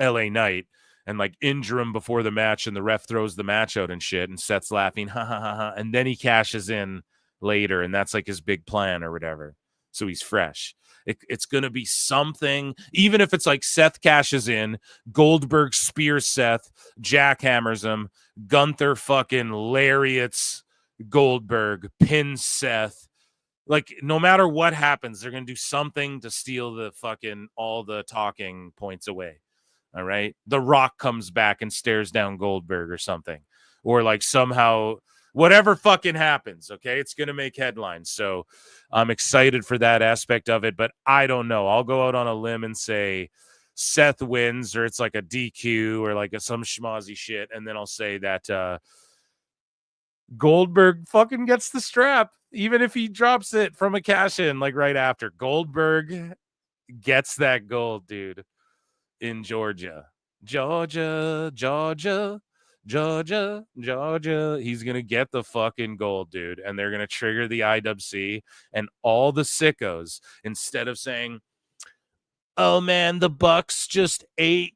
LA Knight and like injure him before the match, and the ref throws the match out and shit, and Seth's laughing, ha ha ha ha, and then he cashes in later, and that's like his big plan or whatever. So he's fresh. It's gonna be something, even if it's like Seth cashes in, Goldberg spears Seth, jackhammers him, Gunther fucking lariats Goldberg, pins Seth. Like, no matter what happens, they're gonna do something to steal the fucking all the talking points away. All right. The Rock comes back and stares down Goldberg or something, or like somehow whatever fucking happens. Okay. It's going to make headlines. So I'm excited for that aspect of it, but I don't know. I'll go out on a limb and say Seth wins, or it's like a DQ or like some schmozzy shit. And then I'll say that Goldberg fucking gets the strap, even if he drops it from a cash in, like right after. Goldberg gets that gold, dude. in Georgia. Georgia. He's going to get the fucking gold, dude. And they're going to trigger the IWC, and all the sickos, instead of saying, oh man, the Bucks just ate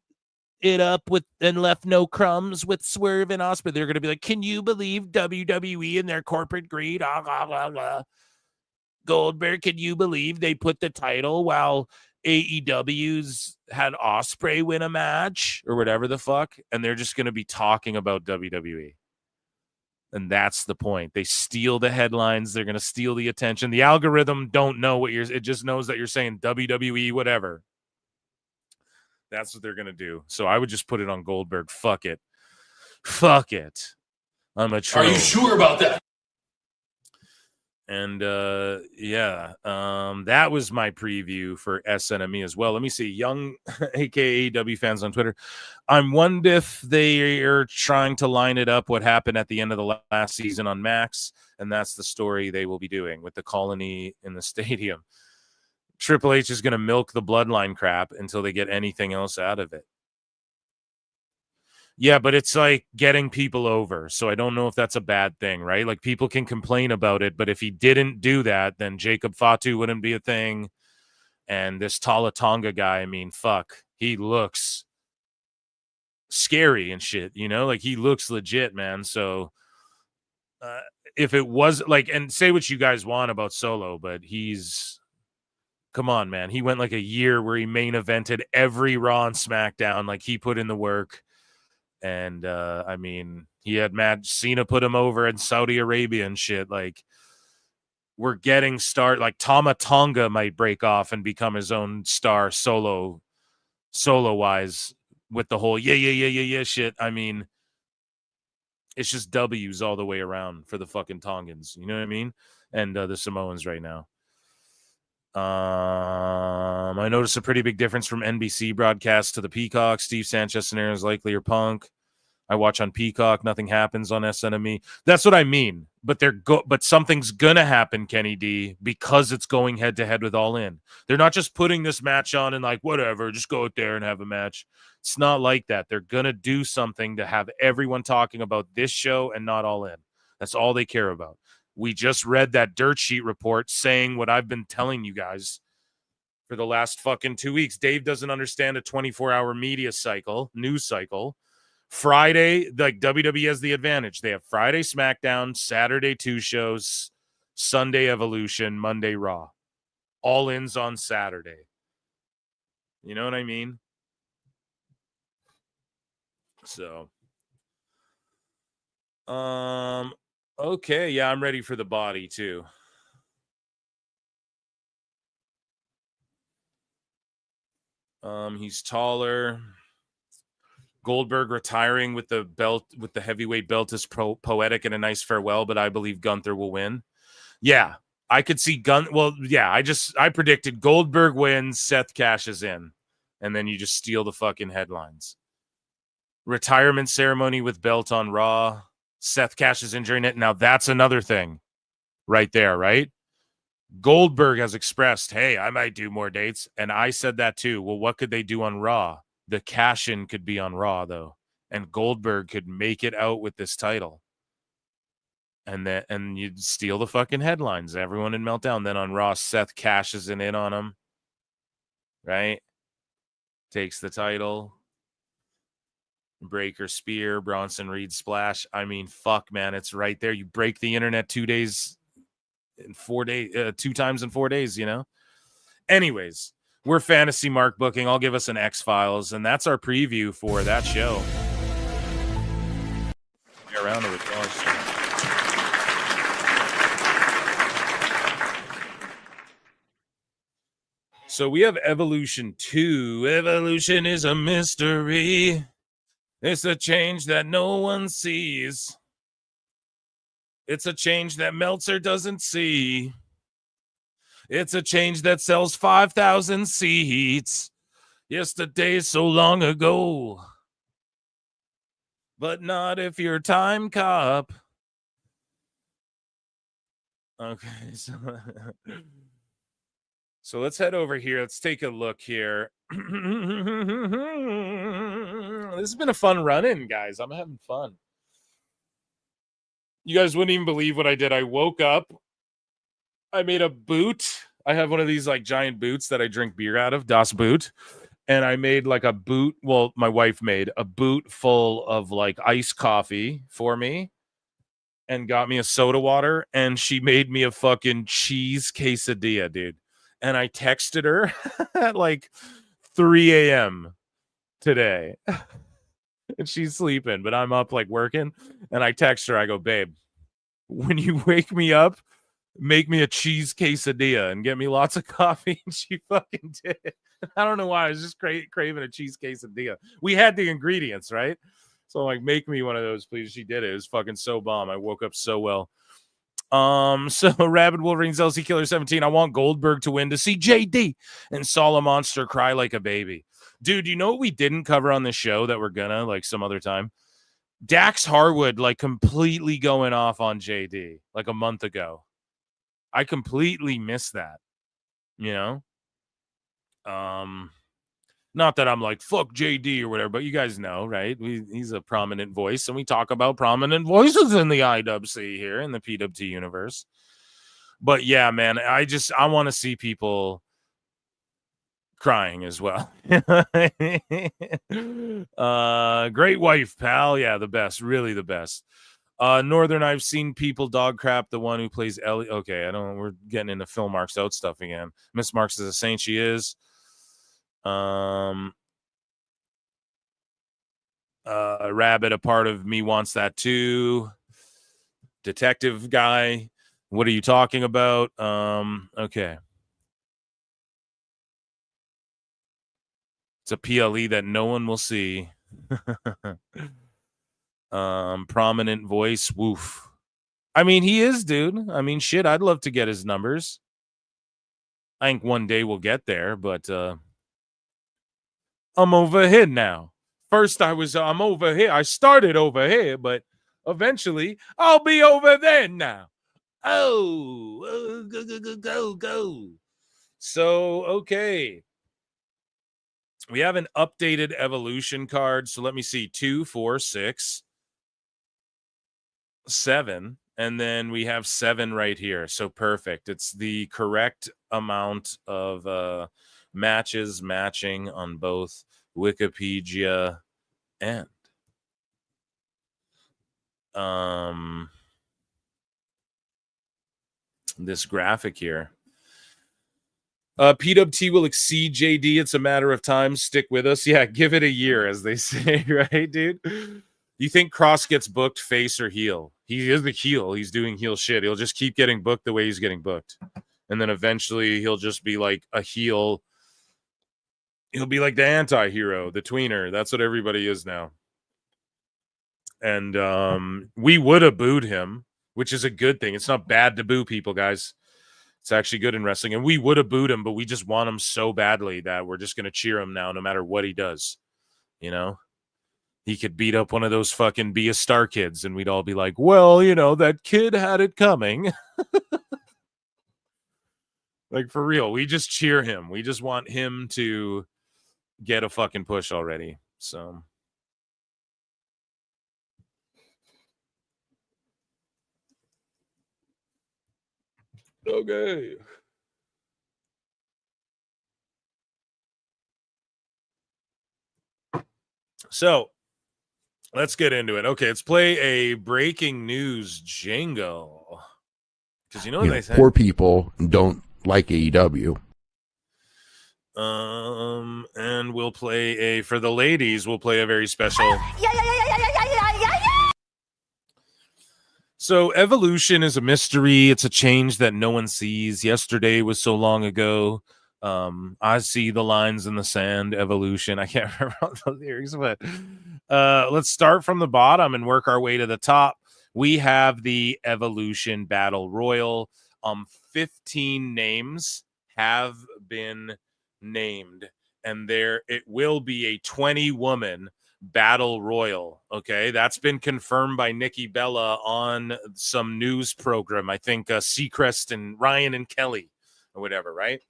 it up with and left no crumbs with Swerve and Osprey, they're going to be like, can you believe WWE and their corporate greed? Goldberg, can you believe they put the title while AEW's had Osprey win a match or whatever the fuck? And they're just going to be talking about WWE. And that's the point. They steal the headlines. They're going to steal the attention. The algorithm don't know what it just knows that you're saying WWE, whatever. That's what they're going to do. So I would just put it on Goldberg. Fuck it. I'm a troll. Are you sure about that? And that was my preview for SNME as well. Let me see. Young aka AEW fans on Twitter. I'm wondering if they are trying to line it up what happened at the end of the last season on Max, and that's the story they will be doing with the colony in the stadium. Triple H is going to milk the bloodline crap until they get anything else out of it. Yeah, but it's like getting people over. So I don't know if that's a bad thing, right? Like people can complain about it, but if he didn't do that, then Jacob Fatu wouldn't be a thing. And this Tala Tonga guy, I mean, fuck, he looks scary and shit, you know? Like he looks legit, man. So if it was like, and say what you guys want about Solo, but come on, man. He went like a year where he main evented every Raw and SmackDown. Like he put in the work. And I mean, he had Cena put him over in Saudi Arabia and shit. Like we're getting like Tama Tonga might break off and become his own star solo wise with the whole yeah shit. I mean, it's just W's all the way around for the fucking Tongans. You know what I mean? And the Samoans right now. I noticed a pretty big difference from NBC broadcast to the Peacock. Steve Sanchez scenarios likely or Punk. I watch on Peacock. Nothing happens on SNME. That's what I mean. But but something's gonna happen, Kenny D, because it's going head to head with All In. They're not just putting this match on and like whatever, just go out there and have a match. It's not like that. They're gonna do something to have everyone talking about this show and not All In. That's all they care about. We just read that dirt sheet report saying what I've been telling you guys for the last fucking 2 weeks. Dave doesn't understand a 24-hour media cycle, news cycle. Friday, like WWE has the advantage. They have Friday SmackDown, Saturday 2 shows, Sunday Evolution, Monday Raw. All In's on Saturday. You know what I mean? So, okay, yeah, I'm ready for the body too. He's taller. Goldberg retiring with the belt, with the heavyweight belt, is poetic and a nice farewell, but I believe Gunther will win. Yeah, I could see well, yeah, I predicted Goldberg wins, Seth cashes in, and then you just steal the fucking headlines. Retirement ceremony with belt on Raw. Seth cashes in during it. Now that's another thing right there, right? Goldberg has expressed, hey, I might do more dates. And I said that too. Well, what could they do on Raw? The cash-in could be on Raw, though. And Goldberg could make it out with this title. And you'd steal the fucking headlines. Everyone in Meltdown. Then on Raw, Seth cashes in on him. Right? Takes the title. Breaker spear, Bronson Reed splash. I mean, fuck, man, it's right there. You break the internet 2 days in 4 days, 2 times in 4 days, you know? Anyways, we're Fantasy Mark Booking. I'll give us an X-Files, and that's our preview for that show. Get around to it. So we have Evolution 2. Evolution is a mystery. It's a change that no one sees. It's a change that Meltzer doesn't see. It's a change that sells 5,000 seats. Yesterday, so long ago. But not if you're Time Cop. Okay, so let's head over here. Let's take a look here This has been a fun run-in, guys. I'm having fun. You guys wouldn't even believe what I did. I woke up. I made a boot. I have one of these like giant boots that I drink beer out of, Das Boot. And I made like a boot. Well, my wife made a boot full of like iced coffee for me and got me a soda water. And she made me a fucking cheese quesadilla, dude. And I texted her at like 3 a.m. today. And she's sleeping, but I'm up like working. And I text her. I go, babe, when you wake me up, make me a cheese quesadilla and get me lots of coffee. And she fucking did. I don't know why. I was just craving a cheese quesadilla. We had the ingredients, right? So I'm like, make me one of those, please. She did it. It was fucking so bomb. I woke up so well. So Rabid Wolverine LC Killer 17. I want Goldberg to win to see JD and Sala Monster cry like a baby. Dude, you know what we didn't cover on this show that we're gonna like some other time? Dax Harwood like completely going off on JD like a month ago. I completely missed that, you know? Not that I'm like, fuck JD or whatever, but you guys know, right? He's a prominent voice, and we talk about prominent voices in the IWC here in the PWT universe. But yeah, man, I want to see people crying as well. Great wife, pal. Yeah, the best, really the best. Northern, I've seen people dog crap the one who plays Ellie. Okay, we're getting into Phil Marks out stuff again. Miss Marks is a saint, she is. Rabbit, a part of me wants that too. Detective guy, what are you talking about? Okay. It's a PLE that no one will see. Prominent voice, woof. I mean, he is, dude. I mean, shit, I'd love to get his numbers. I think one day we'll get there, but I'm over here now. First I'm over here. I started over here, but eventually I'll be over there now. Oh, go. So, okay. We have an updated evolution card. So let me see. 2, 4, 6, 7. And then we have 7 right here. So perfect. It's the correct amount of matches matching on both Wikipedia and this graphic here. PWT will exceed JD. It's a matter of time. Stick with us. Yeah, give it a year, as they say, right, dude? You think Cross gets booked face or heel? He is the heel. He's doing heel shit. He'll just keep getting booked the way he's getting booked. And then eventually he'll just be like a heel. He'll be like the anti-hero, the tweener. That's what everybody is now. And we would have booed him, which is a good thing. It's not bad to boo people, guys. It's actually good in wrestling. And we would have booed him, but we just want him so badly that we're just going to cheer him now no matter what he does. You know? He could beat up one of those fucking Be a Star kids, and we'd all be like, well, you know, that kid had it coming. Like, for real. We just cheer him. We just want him to get a fucking push already. So... okay. So let's get into it. Okay, let's play a breaking news jingle. Because you know what they say. Poor people don't like AEW. And we'll play for the ladies, we'll play a very special. So Evolution is a mystery. It's a change that no one sees. Yesterday was so long ago. I see the lines in the sand. Evolution. I can't remember all the lyrics, but let's start from the bottom and work our way to the top. We have the Evolution Battle Royal. 15 names have been named, and there it will be a 20-woman Battle Royal. Okay, that's been confirmed by Nikki Bella on some news program. I think Seacrest and Ryan and Kelly or whatever, right?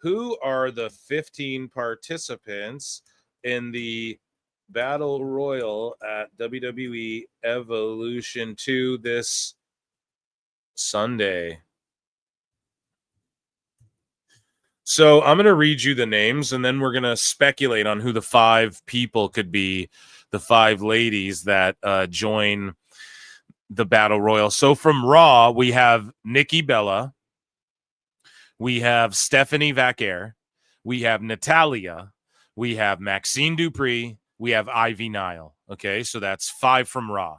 who are the 15 participants in the Battle Royal at WWE Evolution 2 this Sunday? So I'm going to read you the names, and then we're going to speculate on who the 5 people could be, the 5 ladies that join the Battle Royal. So from Raw, we have Nikki Bella, we have Stephanie Vaquer, we have Natalia, we have Maxine Dupree, we have Ivy Nile. Okay, so that's 5 from Raw.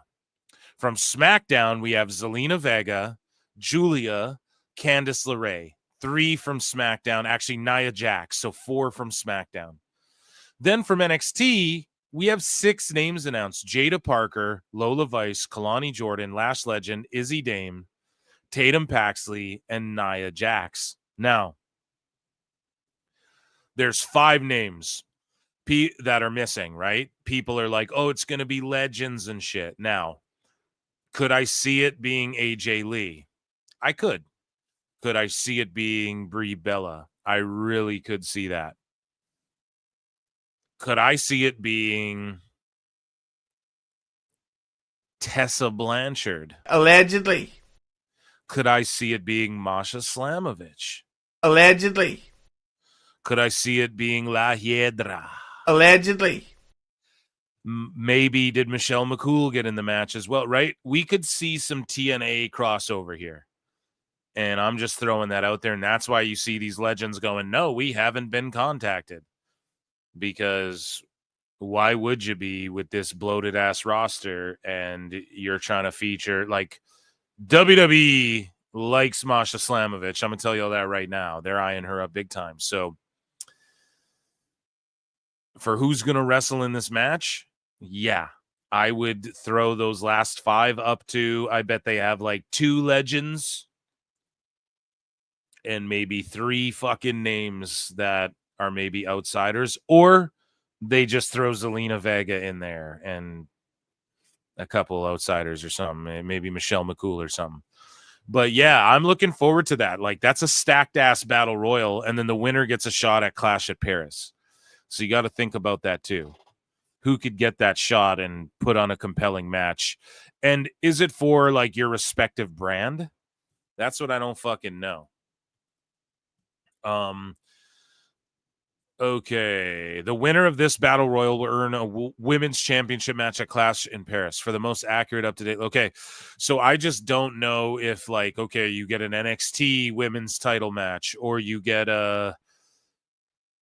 From SmackDown, we have Zelina Vega, Julia, Candice LeRae. 3 from SmackDown, actually Nia Jax, so 4 from SmackDown. Then from NXT, we have 6 names announced: Jada Parker, Lola Vice, Kalani Jordan, Lash Legend, Izzy Dame, Tatum Paxley, and Nia Jax. Now, there's 5 names that are missing, right? People are like, oh, it's going to be legends and shit. Now, could I see it being AJ Lee? I could. Could I see it being Brie Bella? I really could see that. Could I see it being Tessa Blanchard? Allegedly. Could I see it being Masha Slamovich? Allegedly. Could I see it being La Hiedra? Allegedly. Maybe did Michelle McCool get in the match as well, right? We could see some TNA crossover here. And I'm just throwing that out there. And that's why you see these legends going, no, we haven't been contacted. Because why would you be with this bloated ass roster and you're trying to feature, like, WWE likes Masha Slamovich. I'm going to tell you all that right now. They're eyeing her up big time. So for who's going to wrestle in this match, yeah, I would throw those last 5 up to, I bet they have like 2 legends and maybe 3 fucking names that are maybe outsiders, or they just throw Zelina Vega in there and a couple outsiders or something, maybe Michelle McCool or something. But yeah, I'm looking forward to that. Like, that's a stacked ass battle royal, and then the winner gets a shot at Clash at Paris. So you got to think about that too. Who could get that shot and put on a compelling match? And is it for like your respective brand? That's what I don't fucking know. Okay, the winner of this battle royal will earn a women's championship match at Clash in Paris for the most accurate, up-to-date. Okay, so I just don't know if, like, okay, you get an NXT women's title match, or you get a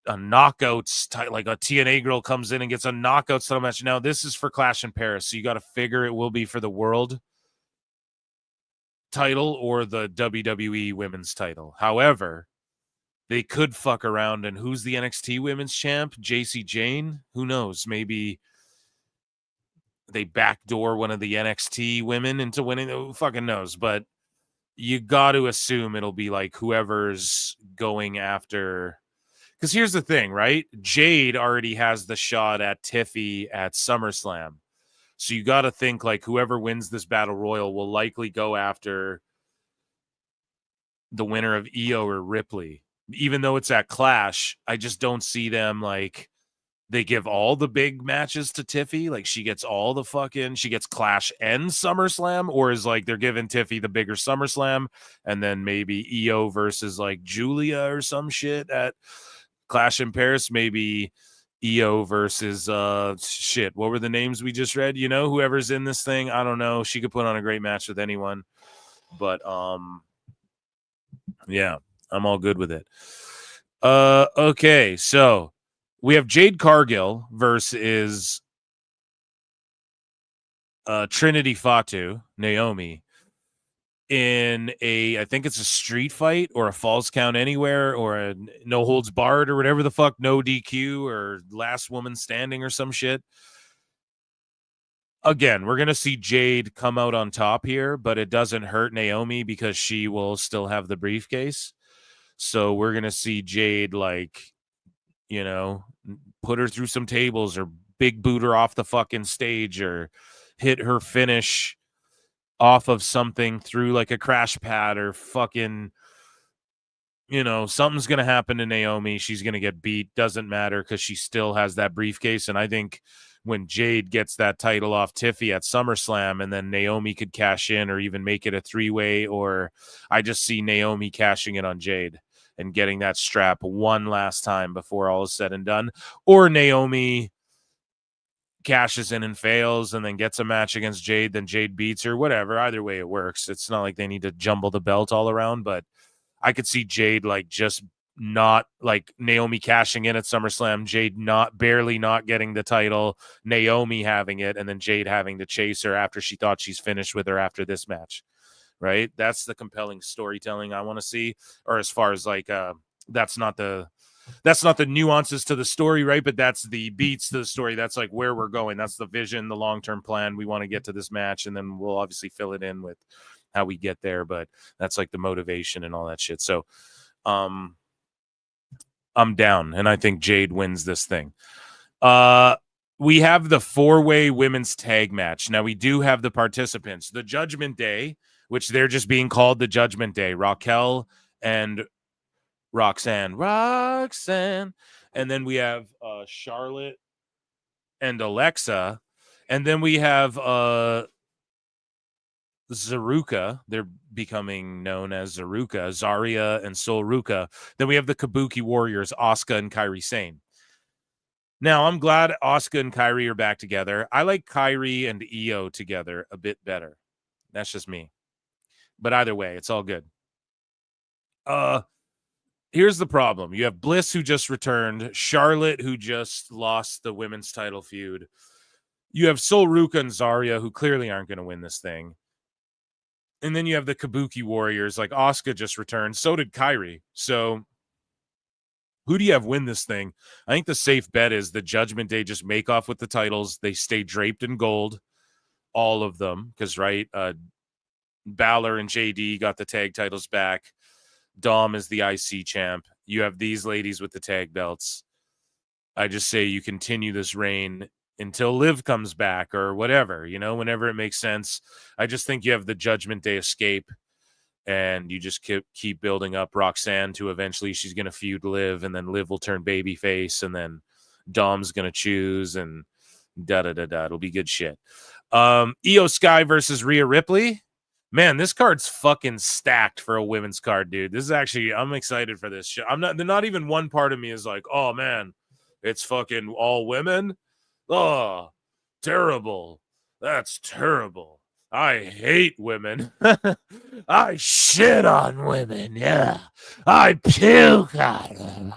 knockouts title, like a TNA girl comes in and gets a knockouts title match. Now, this is for Clash in Paris, so you got to figure it will be for the world title or the WWE women's title. However, they could fuck around, and who's the NXT women's champ? JC Jane? Who knows? Maybe they backdoor one of the NXT women into winning. Who fucking knows? But you got to assume it'll be like whoever's going after. Because here's the thing, right? Jade already has the shot at Tiffy at SummerSlam. So you got to think like whoever wins this battle royal will likely go after the winner of Io or Ripley. Even though it's at Clash, I just don't see them like they give all the big matches to Tiffy. Like she gets all the she gets Clash and SummerSlam, or is like they're giving Tiffy the bigger SummerSlam and then maybe Io versus like Julia or some shit at Clash in Paris. Maybe Io versus shit. What were the names we just read? You know, whoever's in this thing, I don't know. She could put on a great match with anyone. But yeah. I'm all good with it. Okay, so we have Jade Cargill versus Trinity Fatu, Naomi, in I think it's a street fight or a falls count anywhere or a no holds barred or whatever the fuck, no DQ or last woman standing or some shit. Again, we're going to see Jade come out on top here, but it doesn't hurt Naomi because she will still have the briefcase. So we're going to see Jade, like, you know, put her through some tables or big boot her off the fucking stage or hit her finish off of something through like a crash pad or fucking you know, something's going to happen to Naomi. She's going to get beat. Doesn't matter because she still has that briefcase. And I think when Jade gets that title off Tiffy at SummerSlam, and then Naomi could cash in or even make it a 3-way, or I just see Naomi cashing it on Jade and getting that strap one last time before all is said and done. Or Naomi cashes in and fails and then gets a match against Jade, then Jade beats her, whatever. Either way it works. It's not like they need to jumble the belt all around, but I could see Jade like just not like Naomi cashing in at SummerSlam, Jade barely not getting the title, Naomi having it, and then Jade having to chase her after she thought she's finished with her after this match. Right? That's the compelling storytelling I want to see. Or as far as like that's not the nuances to the story, right? But that's the beats to the story. That's like where we're going. That's the vision, the long-term plan. We want to get to this match, and then we'll obviously fill it in with how we get there. But that's like the motivation and all that shit. So I'm down, and I think Jade wins this thing. We have the 4-way women's tag match. Now, we do have the participants. The Judgment Day, which they're just being called the Judgment Day. Raquel and Roxanne. And then we have Charlotte and Alexa. And then we have Zaruka. They're becoming known as Zaruka, Zarya and Sol Ruka. Then we have the Kabuki Warriors, Asuka and Kairi Sane. Now, I'm glad Asuka and Kairi are back together. I like Kairi and Io together a bit better. That's just me. But either way, it's all good. Here's the problem. You have Bliss, who just returned, Charlotte, who just lost the women's title feud. You have Sol Ruka and Zarya, who clearly aren't going to win this thing. And then you have the Kabuki Warriors, like Asuka just returned. So did Kairi. So who do you have win this thing? I think the safe bet is the Judgment Day just make off with the titles. They stay draped in gold, all of them, because, right, Balor and JD got the tag titles back. Dom is the IC champ. You have these ladies with the tag belts. I just say you continue this reign until Liv comes back or whatever, you know, whenever it makes sense. I just think you have the Judgment Day escape, and you just keep building up Roxanne to eventually she's going to feud Liv, and then Liv will turn babyface, and then Dom's going to choose, and da-da-da-da. It'll be good shit. Io Sky versus Rhea Ripley. Man, this card's fucking stacked for a women's card, dude. This is actually, I'm excited for this shit. Not even one part of me is like, oh man, it's fucking all women. Oh, terrible. That's terrible. I hate women. I shit on women. Yeah. I puke on them.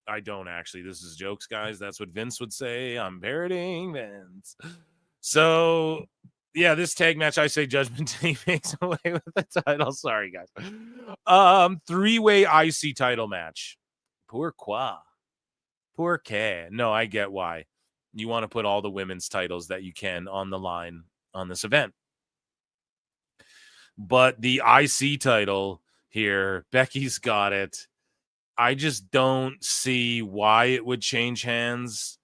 I don't actually. This is jokes, guys. That's what Vince would say. I'm parroting Vince. So, yeah, this tag match, I say Judgment Day makes away with the title. Sorry, guys. 3-way IC title match. Pourquoi? No, I get why. You want to put all the women's titles that you can on the line on this event. But the IC title here, Becky's got it. I just don't see why it would change hands.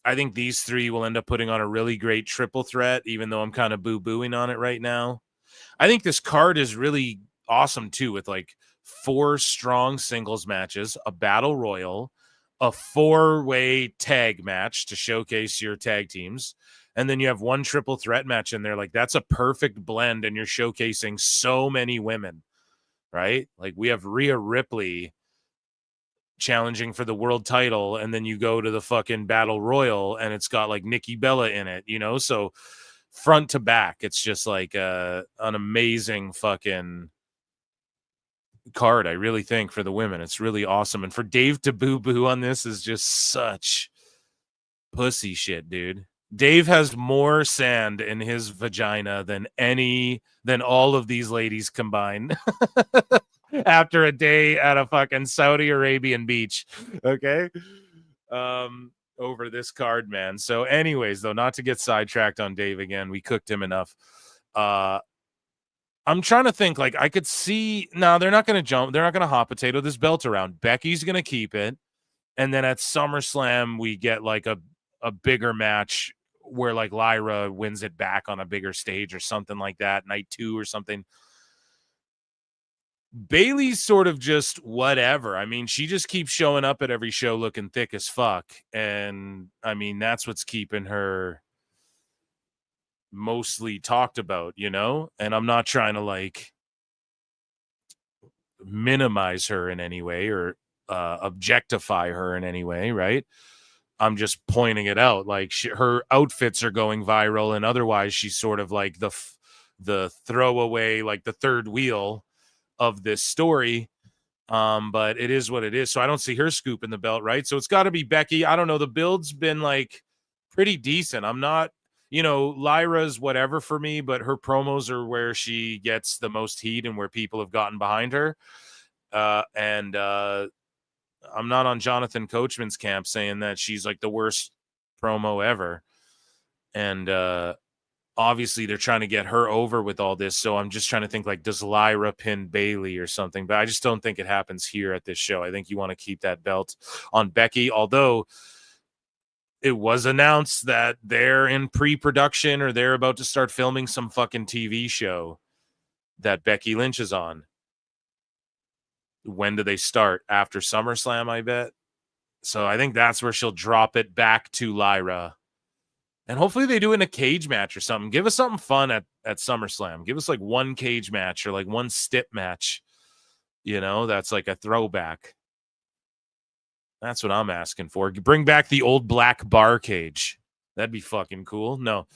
I think these three will end up putting on a really great triple threat, even though I'm kind of boo-booing on it right now. I think this card is really awesome, too, with like 4 strong singles matches, a battle royal, a 4-way tag match to showcase your tag teams, and then you have 1 triple threat match in there. Like, that's a perfect blend, and you're showcasing so many women, right? Like, we have Rhea Ripley challenging for the world title, and then you go to the fucking battle royal and it's got like Nikki Bella in it, you know? So front to back, it's just like an amazing fucking card, I really think, for the women. It's really awesome. And for Dave to boo-boo on this is just such pussy shit, dude. Dave has more sand in his vagina than all of these ladies combined. After a day at a fucking Saudi Arabian beach. Okay. Over this card, man. So anyways, though, not to get sidetracked on Dave again, we cooked him enough. I'm trying to think, like, I could see, no, they're not going to jump. They're not going to hot potato this belt around. Becky's going to keep it. And then at SummerSlam, we get like a bigger match where like Lyra wins it back on a bigger stage or something like that, night 2 or something. Bailey's sort of just whatever. I mean, she just keeps showing up at every show looking thick as fuck. And I mean, that's what's keeping her mostly talked about, you know? And I'm not trying to like minimize her in any way or objectify her in any way, right? I'm just pointing it out. Like her outfits are going viral, and otherwise she's sort of like the throwaway, like the third wheel of this story. But it is what it is. So I don't see her scooping the belt, right? So it's got to be Becky. I don't know. The build's been like pretty decent. I'm not, you know, Lyra's whatever for me, but her promos are where she gets the most heat and where people have gotten behind her. And I'm not on Jonathan Coachman's camp saying that she's like the worst promo ever. And obviously they're trying to get her over with all this. So I'm just trying to think like, does Lyra pin Bailey or something? But I just don't think it happens here at this show. I think you want to keep that belt on Becky, although it was announced that they're in pre-production or they're about to start filming some fucking TV show that Becky Lynch is on. When do they start? After SummerSlam, I bet. So I think that's where she'll drop it back to Lyra. And hopefully they do it in a cage match or something. Give us something fun at SummerSlam. Give us like one cage match or like one stip match. You know, that's like a throwback. That's what I'm asking for. Bring back the old black bar cage. That'd be fucking cool. No.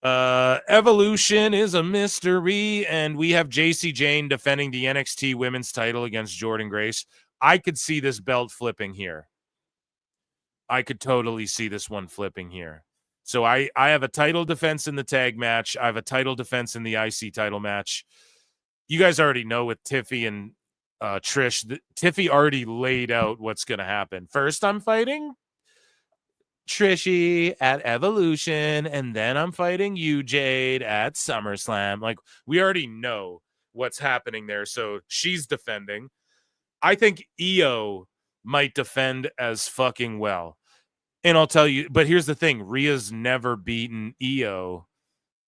Evolution is a mystery, and we have JC Jane defending the NXT women's title against Jordynne Grace. I could see this belt flipping here. I could totally see this one flipping here. So I have a title defense in the tag match. I have a title defense in the IC title match. You guys already know with Tiffy and Trish. Tiffy already laid out what's going to happen. First, I'm fighting Trishy at Evolution, and then I'm fighting you, Jade, at SummerSlam. Like, we already know what's happening there. So she's defending. I think Io might defend as fucking well. And I'll tell you, but here's the thing. Rhea's never beaten Io,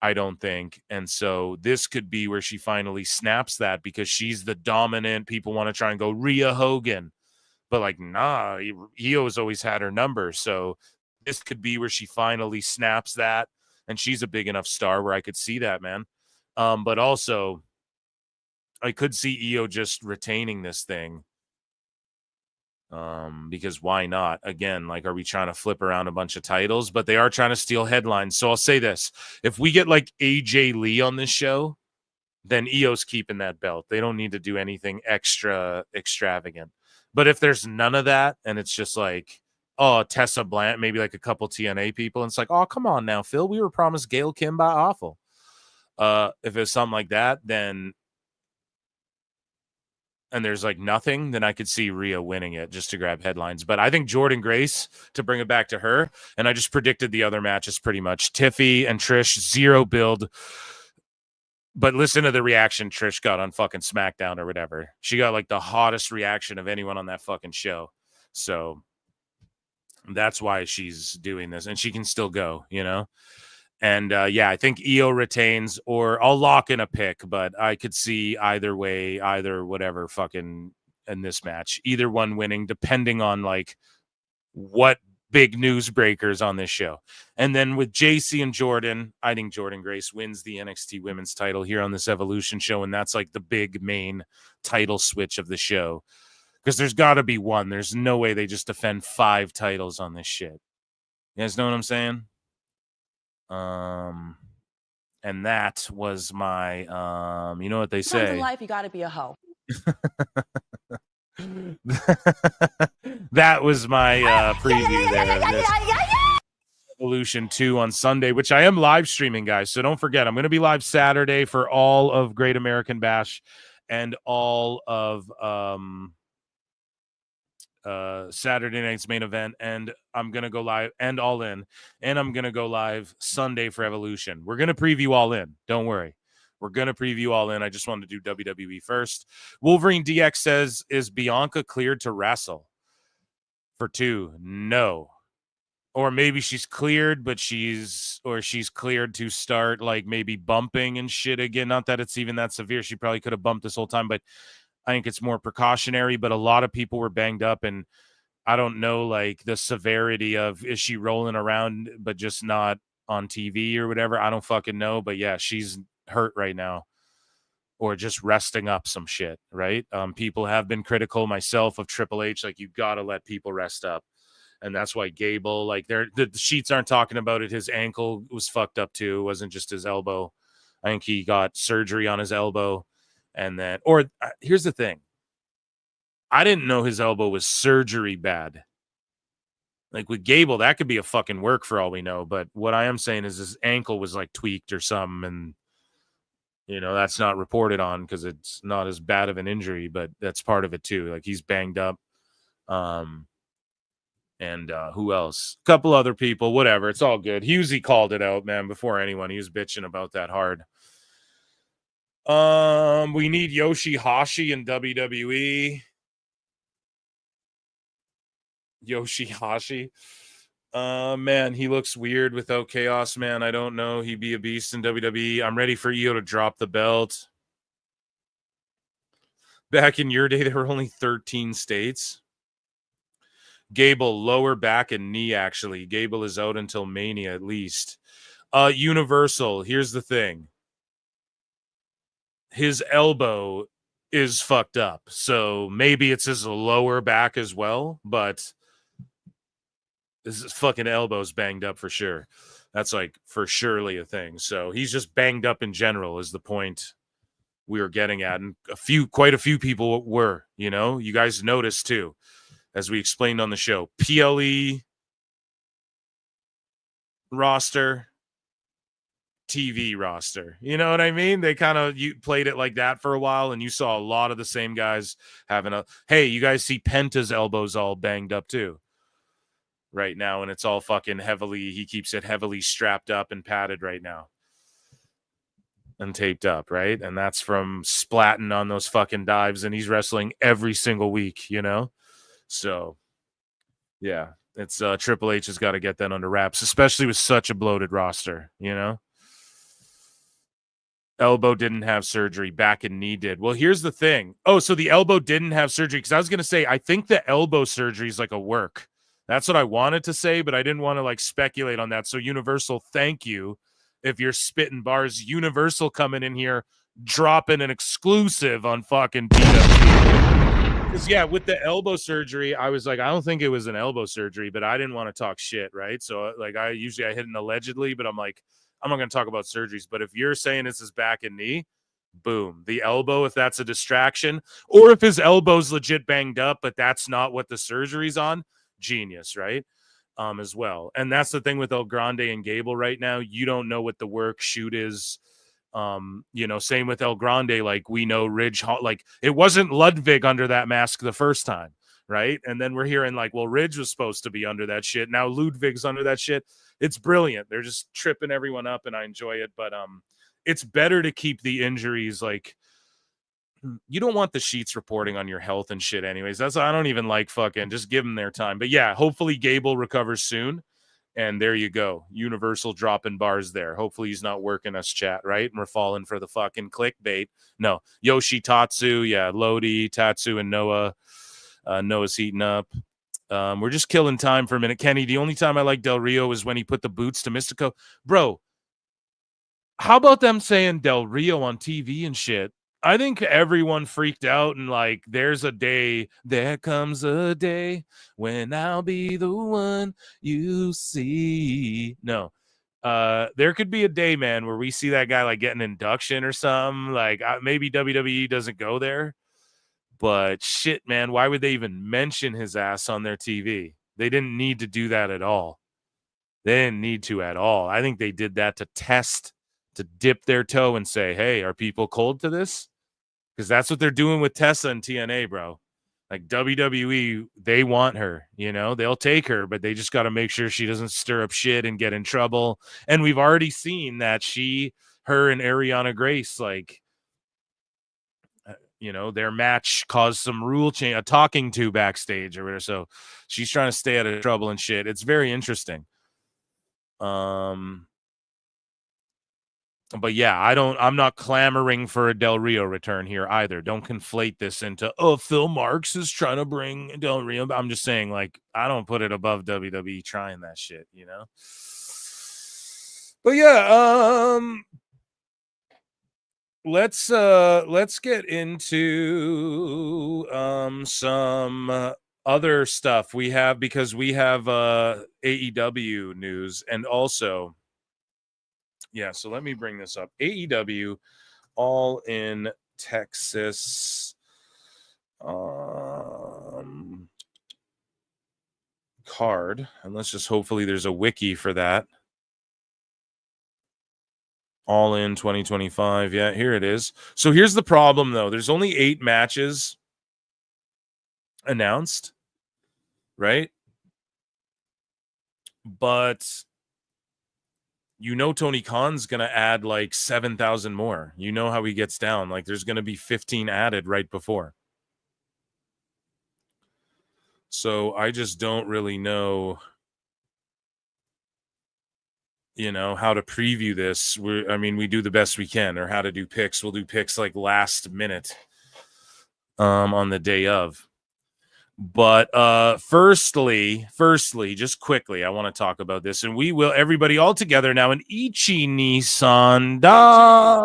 I don't think. And so this could be where she finally snaps that because she's the dominant. People want to try and go Rhea Hogan. But like, nah, Io's always had her number. So this could be where she finally snaps that. And she's a big enough star where I could see that, man. But also, I could see Io just retaining this thing. Because why not? Again, like, are we trying to flip around a bunch of titles? But they are trying to steal headlines. So I'll say this. If we get like AJ Lee on this show, then Io's keeping that belt. They don't need to do anything extra extravagant. But if there's none of that and it's just like, oh, Tessa Blanchard, maybe like a couple TNA people, and it's like, oh, come on now, Phil. We were promised Gail Kim by Awful. If it's something like that, then and there's like nothing, then I could see Rhea winning it just to grab headlines. But I think Jordynne Grace, to bring it back to her, and I just predicted the other matches pretty much. Tiffy and Trish, zero build. But listen to the reaction Trish got on fucking SmackDown or whatever. She got like the hottest reaction of anyone on that fucking show. So that's why she's doing this. And she can still go, you know? And yeah, I think Io retains, or I'll lock in a pick, but I could see either way, either whatever fucking in this match, either one winning, depending on like what big news breakers on this show. And then with JC and Jordan, I think Jordynne Grace wins the NXT women's title here on this Evolution show. And that's like the big main title switch of the show. Because there's got to be one. There's no way they just defend 5 titles on this shit. You guys know what I'm saying? And that was my you know what they say. In life, you got to be a hoe. That was my preview there. Evolution 2 on Sunday, which I am live streaming, guys. So don't forget, I'm going to be live Saturday for all of Great American Bash and all of Saturday night's main event, and I'm gonna go live and All In, and I'm gonna go live Sunday for Evolution. We're gonna preview All In, don't worry, we're gonna preview All In. I just wanted to do WWE first. Wolverine DX says, is Bianca cleared to wrestle for 2? No, or maybe she's cleared, but she's cleared to start like maybe bumping and shit again. Not that it's even that severe. She probably could have bumped this whole time, but I think it's more precautionary. But a lot of people were banged up, and I don't know like the severity of, is she rolling around but just not on TV or whatever? I don't fucking know. But yeah, she's hurt right now, or just resting up some shit, right? People have been critical, myself, of Triple H. Like, you got to let people rest up. And that's why Gable, like, the sheets aren't talking about it. His ankle was fucked up too. It wasn't just his elbow. I think he got surgery on his elbow. And then, here's the thing. I didn't know his elbow was surgery bad. Like with Gable, that could be a fucking work for all we know. But what I am saying is his ankle was like tweaked or something. And, you know, that's not reported on because it's not as bad of an injury, but that's part of it too. Like, he's banged up. And who else? A couple other people, whatever. It's all good. Husey called it out, man, before anyone. He was bitching about that hard. We need Yoshihashi in WWE. Yoshihashi. Man, he looks weird without chaos, man. I don't know. He'd be a beast in WWE. I'm ready for Io to drop the belt. Back in your day, there were only 13 states. Gable, lower back and knee, actually. Gable is out until Mania, at least. Universal, here's the thing. His elbow is fucked up. So maybe it's his lower back as well, but his fucking elbow's banged up for sure. That's like for surely a thing. So he's just banged up in general is the point we were getting at. And quite a few people were, you know, you guys noticed too, as we explained on the show. PLE roster, TV roster. You know what I mean? They kind of played it like that for a while, and you saw a lot of the same guys having hey, you guys see Penta's elbows all banged up too right now, and it's all fucking he keeps it heavily strapped up and padded right now and taped up, right? And that's from splatting on those fucking dives, and he's wrestling every single week, you know? So, yeah, it's Triple H has got to get that under wraps, especially with such a bloated roster, you know? Elbow didn't have surgery, back and knee did. Well, here's the thing. Oh, so the elbow didn't have surgery, because I was going to say, I think the elbow surgery is like a work. That's what I wanted to say, but I didn't want to like speculate on that. So Universal, thank you. If you're spitting bars, Universal coming in here, dropping an exclusive on fucking PWT. Because, yeah, with the elbow surgery, I was like, I don't think it was an elbow surgery, but I didn't want to talk shit, right? So, like, I hit an allegedly, but I'm like, I'm not going to talk about surgeries. But if you're saying it's his back and knee, boom. The elbow, if that's a distraction, or if his elbow's legit banged up, but that's not what the surgery's on, genius, right? As well. And that's the thing with El Grande and Gable right now. You don't know what the work shoot is. You know, same with El Grande. Like, we know Ridge, like, it wasn't Ludwig under that mask the first time, right? And then we're hearing like, well, Ridge was supposed to be under that shit. Now Ludwig's under that shit. It's brilliant. They're just tripping everyone up, and I enjoy it. But it's better to keep the injuries. Like, you don't want the sheets reporting on your health and shit anyways. That's, I don't even like fucking, just give them their time. But yeah, hopefully Gable recovers soon. And there you go. Universal dropping bars there. Hopefully he's not working us, chat, right? And we're falling for the fucking clickbait. No. Yoshi, Tatsu, yeah, Lodi, Tatsu, and Noah. Noah's heating up. We're just killing time for a minute. Kenny, the only time I like Del Rio was when he put the boots to Mystico. Bro, how about them saying Del Rio on TV and shit? I think everyone freaked out, and like, there comes a day when I'll be the one you see. No, there could be a day, man, where we see that guy like get an induction or something. Like, maybe WWE doesn't go there, but shit, man, why would they even mention his ass on their TV? They didn't need to do that at all. They didn't need to at all. I think they did that to test, to dip their toe and say, hey, are people cold to this? Because that's what they're doing with Tessa and TNA, bro. Like, WWE, they want her, you know, they'll take her, but they just got to make sure she doesn't stir up shit and get in trouble. And we've already seen that her and Ariana Grace, like, their match caused some rule change, a talking to backstage or whatever. So she's trying to stay out of trouble and shit. It's very interesting. But yeah, I'm not clamoring for a Del Rio return here either. Don't conflate this into, Phil Marks is trying to bring Del Rio. I'm just saying, like, I don't put it above WWE trying that shit, But yeah, let's get into some other stuff we have, because we have AEW news, and also so let me bring this up. AEW All in Texas card, and let's just hopefully there's a wiki for that. All in 2025. Yeah, here it is. So here's the problem, though. There's only 8 matches announced, right? But Tony Khan's going to add like 7,000 more. You know how he gets down. Like, there's going to be 15 added right before. So I just don't really know, how to preview this. We do the best we can, or how to do picks. We'll do picks like last minute on the day of. But firstly, just quickly, I want to talk about this, and we will, everybody all together now in Ichi Nissan Da.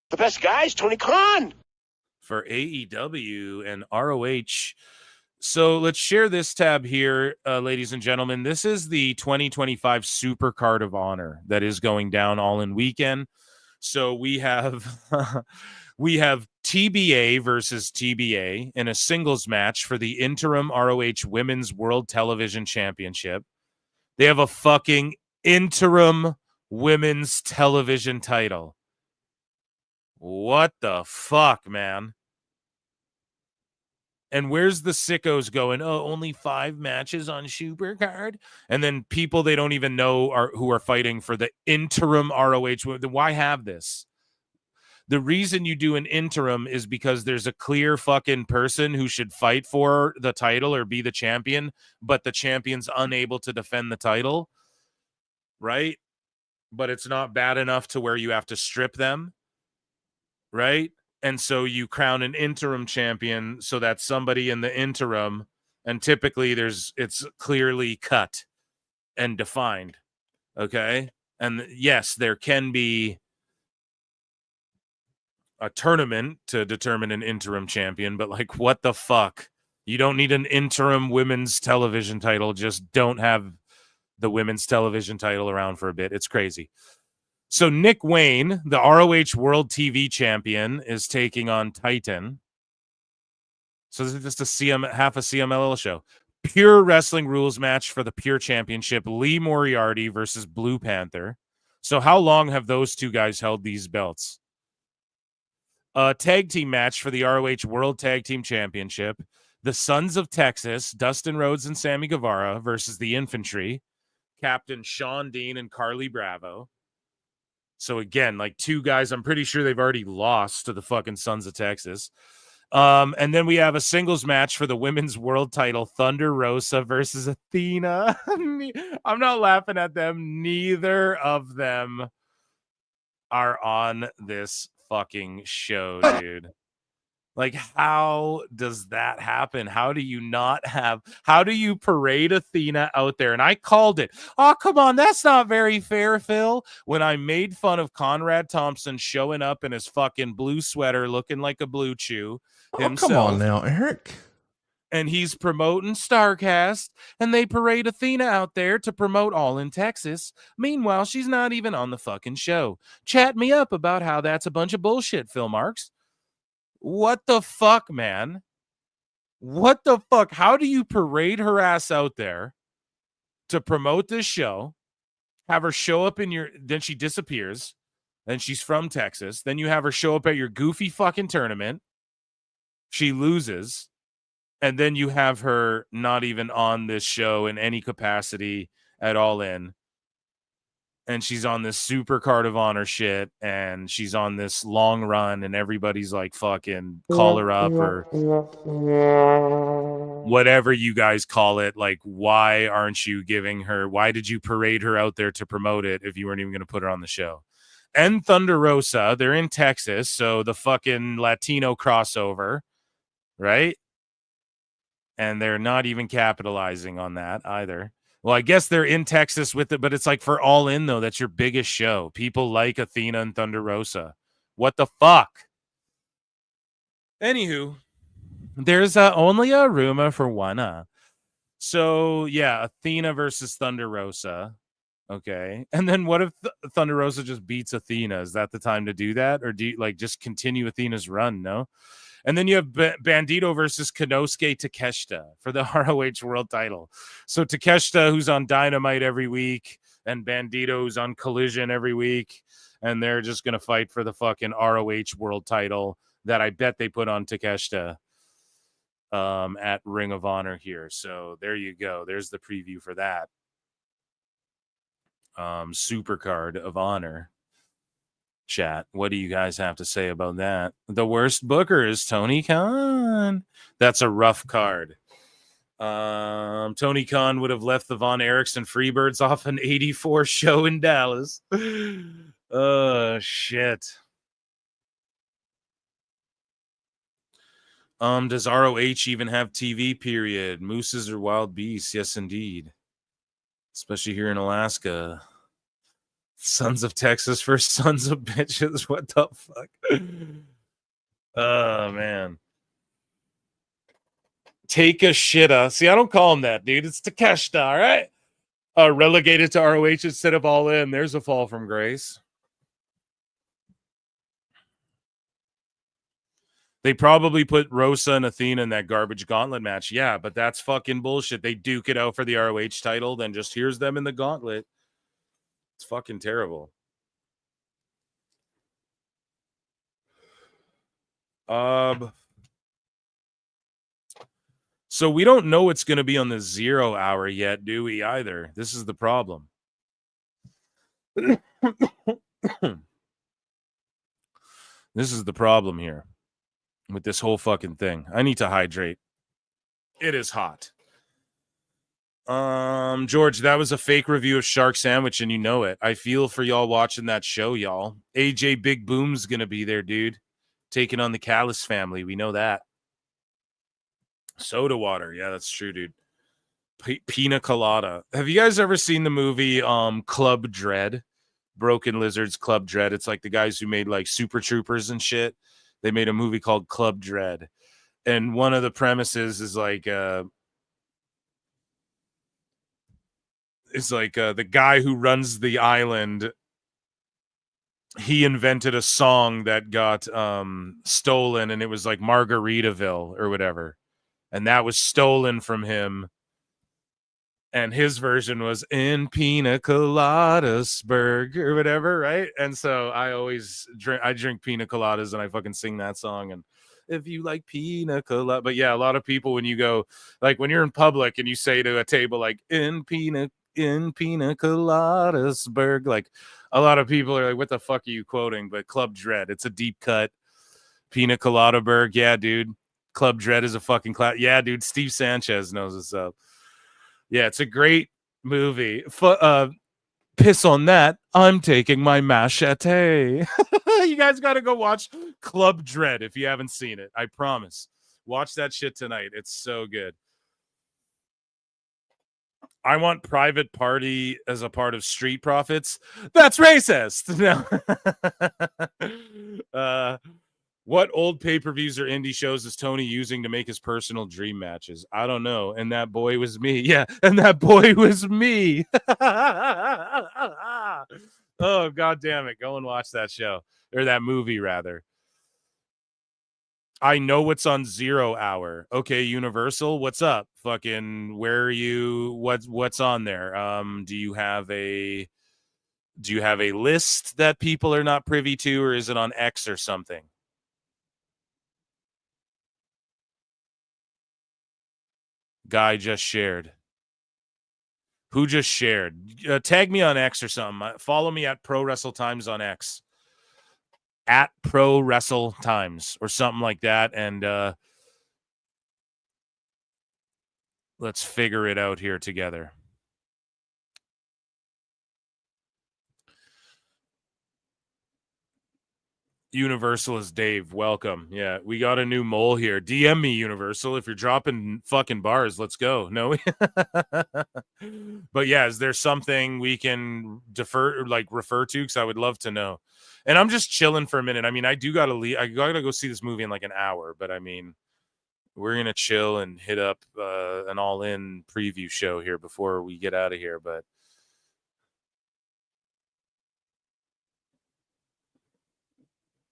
The best guys, Tony Khan. For AEW and ROH. So let's share this tab here, ladies and gentlemen. This is the 2025 Super Card of Honor that is going down all in weekend. So we have TBA versus TBA in a singles match for the interim ROH Women's World Television Championship. They have a fucking interim women's television title. What the fuck, man? And where's the sickos going? Only 5 matches on Super Card? And then people they don't even know who are fighting for the interim ROH. Why have this? The reason you do an interim is because there's a clear fucking person who should fight for the title or be the champion, but the champion's unable to defend the title, right? But it's not bad enough to where you have to strip them, right? And so you crown an interim champion so that somebody in the interim, and typically it's clearly cut and defined, okay? And yes, there can be a tournament to determine an interim champion, but like, what the fuck? You don't need an interim women's television title. Just don't have the women's television title around for a bit. It's crazy. So Nick Wayne, the ROH World TV Champion, is taking on Titan. So this is just half a CMLL show. Pure Wrestling Rules match for the Pure Championship. Lee Moriarty versus Blue Panther. So how long have those two guys held these belts? A tag team match for the ROH World Tag Team Championship. The Sons of Texas, Dustin Rhodes and Sammy Guevara versus the Infantry. Captain Sean Dean and Carly Bravo. So again, like 2 guys, I'm pretty sure they've already lost to the fucking Sons of Texas. And then we have a singles match for the women's world title, Thunder Rosa versus Athena. I'm not laughing at them. Neither of them are on this fucking show, dude. Like, how does that happen? How do you parade Athena out there? And I called it. Oh, come on. That's not very fair, Phil. When I made fun of Conrad Thompson showing up in his fucking blue sweater looking like a blue chew himself. Come on now, Eric. And he's promoting StarCast, and they parade Athena out there to promote All in Texas. Meanwhile, she's not even on the fucking show. Chat me up about how that's a bunch of bullshit, Phil Marks. What the fuck, man? What the fuck? How do you parade her ass out there to promote this show, have her show up then she disappears, then she's from Texas, then you have her show up at your goofy fucking tournament, she loses, and then you have her not even on this show in any capacity at all in. and she's on this super card of honor shit, and she's on this long run, and everybody's like fucking call her up or whatever you guys call it. Like, why aren't you giving her, why did you parade her out there to promote it if you weren't even going to put her on the show? And Thunder Rosa, they're in Texas, so the fucking Latino crossover, right? And they're not even capitalizing on that either. Well, I guess they're in Texas with it, but it's like for All In, though. That's your biggest show. People like Athena and Thunder Rosa. What the fuck? Anywho, there's only a rumor for one. So, yeah, Athena versus Thunder Rosa. Okay. And then what if Thunder Rosa just beats Athena? Is that the time to do that? Or do you like just continue Athena's run? No. And then you have Bandito versus Konosuke Takeshita for the ROH World title. So Takeshita, who's on Dynamite every week, and Bandito, who's on Collision every week, and they're just going to fight for the fucking ROH World title that I bet they put on Takeshita at Ring of Honor here. So there you go. There's the preview for that. Super card of honor. Chat, what do you guys have to say about that? The worst booker is Tony Khan. That's a rough card. Tony Khan would have left the Von Erichsen Freebirds off an 84 show in Dallas. Oh shit. Does ROH even have TV period? Mooses or wild beasts? Yes, indeed. Especially here in Alaska. Sons of Texas versus sons of bitches. What the fuck? Oh, man. Take a shitta. See, I don't call him that, dude. It's Takeshita, all right? Relegated to ROH instead of All In. There's a fall from grace. They probably put Rosa and Athena in that garbage gauntlet match. Yeah, but that's fucking bullshit. They duke it out for the ROH title, then just here's them in the gauntlet. It's fucking terrible. So we don't know what's going to be on the 0 hour yet, do we, either? This is the problem. This is the problem here with this whole fucking thing. I need to hydrate. It is hot. George, that was a fake review of Shark Sandwich, and you know it. I feel for y'all watching that show, y'all. AJ Big Boom's gonna be there, dude. Taking on the Callis family. We know that. Soda water. Yeah, that's true, dude. Pina colada. Have you guys ever seen the movie Club Dread? Broken Lizards Club Dread. It's like the guys who made like Super Troopers and shit. They made a movie called Club Dread. And one of the premises is like the guy who runs the island, he invented a song that got stolen, and it was like Margaritaville or whatever. And that was stolen from him. And his version was in Pina Coladasburg or whatever, right? And so I always drink pina coladas and I fucking sing that song. And if you like pina colada, but yeah, a lot of people, when you go, like when you're in public and you say to a table like in Pina Coladasburg, like a lot of people are like, what the fuck are you quoting? But Club Dread, it's a deep cut. Pina Coladaburg, yeah, dude. Club Dread is a fucking class. Yeah, dude. Steve Sanchez knows what's up. Yeah, it's a great movie. Piss on that. I'm taking my machete. You guys got to go watch Club Dread if you haven't seen it. I promise. Watch that shit tonight. It's so good. I want Private Party as a part of Street Profits. That's racist. No. What old pay-per-views or indie shows is Tony using to make his personal dream matches? I don't know. And that boy was me. Yeah, and that boy was me. Oh, God damn it. Go and watch that show. Or that movie, rather. I know what's on 0 hour. Okay, Universal, what's up? Fucking, where are you? What's on there? Do you have a list that people are not privy to, or is it on X or something? Guy just shared. Who just shared? Tag me on X or something. Follow me at Pro Wrestle Times on X. At Pro Wrestle Times or something like that. And let's figure it out here together. Universal is Dave. Welcome. Yeah, we got a new mole here. DM me, Universal. If you're dropping fucking bars, let's go. No. But yeah, is there something we can refer to? Because I would love to know. And I'm just chilling for a minute. I mean, I do got to leave. I got to go see this movie in like an hour. But I mean, we're going to chill and hit up an all-in preview show here before we get out of here. But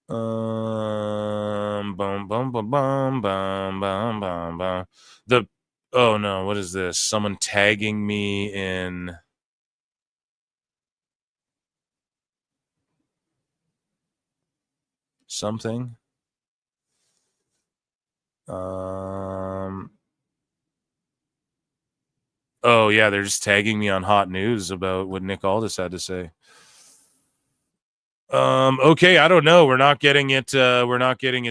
bum bum bum bum bum bum bum bum. Oh no, what is this? Someone tagging me in something. Oh yeah, they're just tagging me on hot news about what Nick Aldis had to say. Okay, I don't know. We're not getting it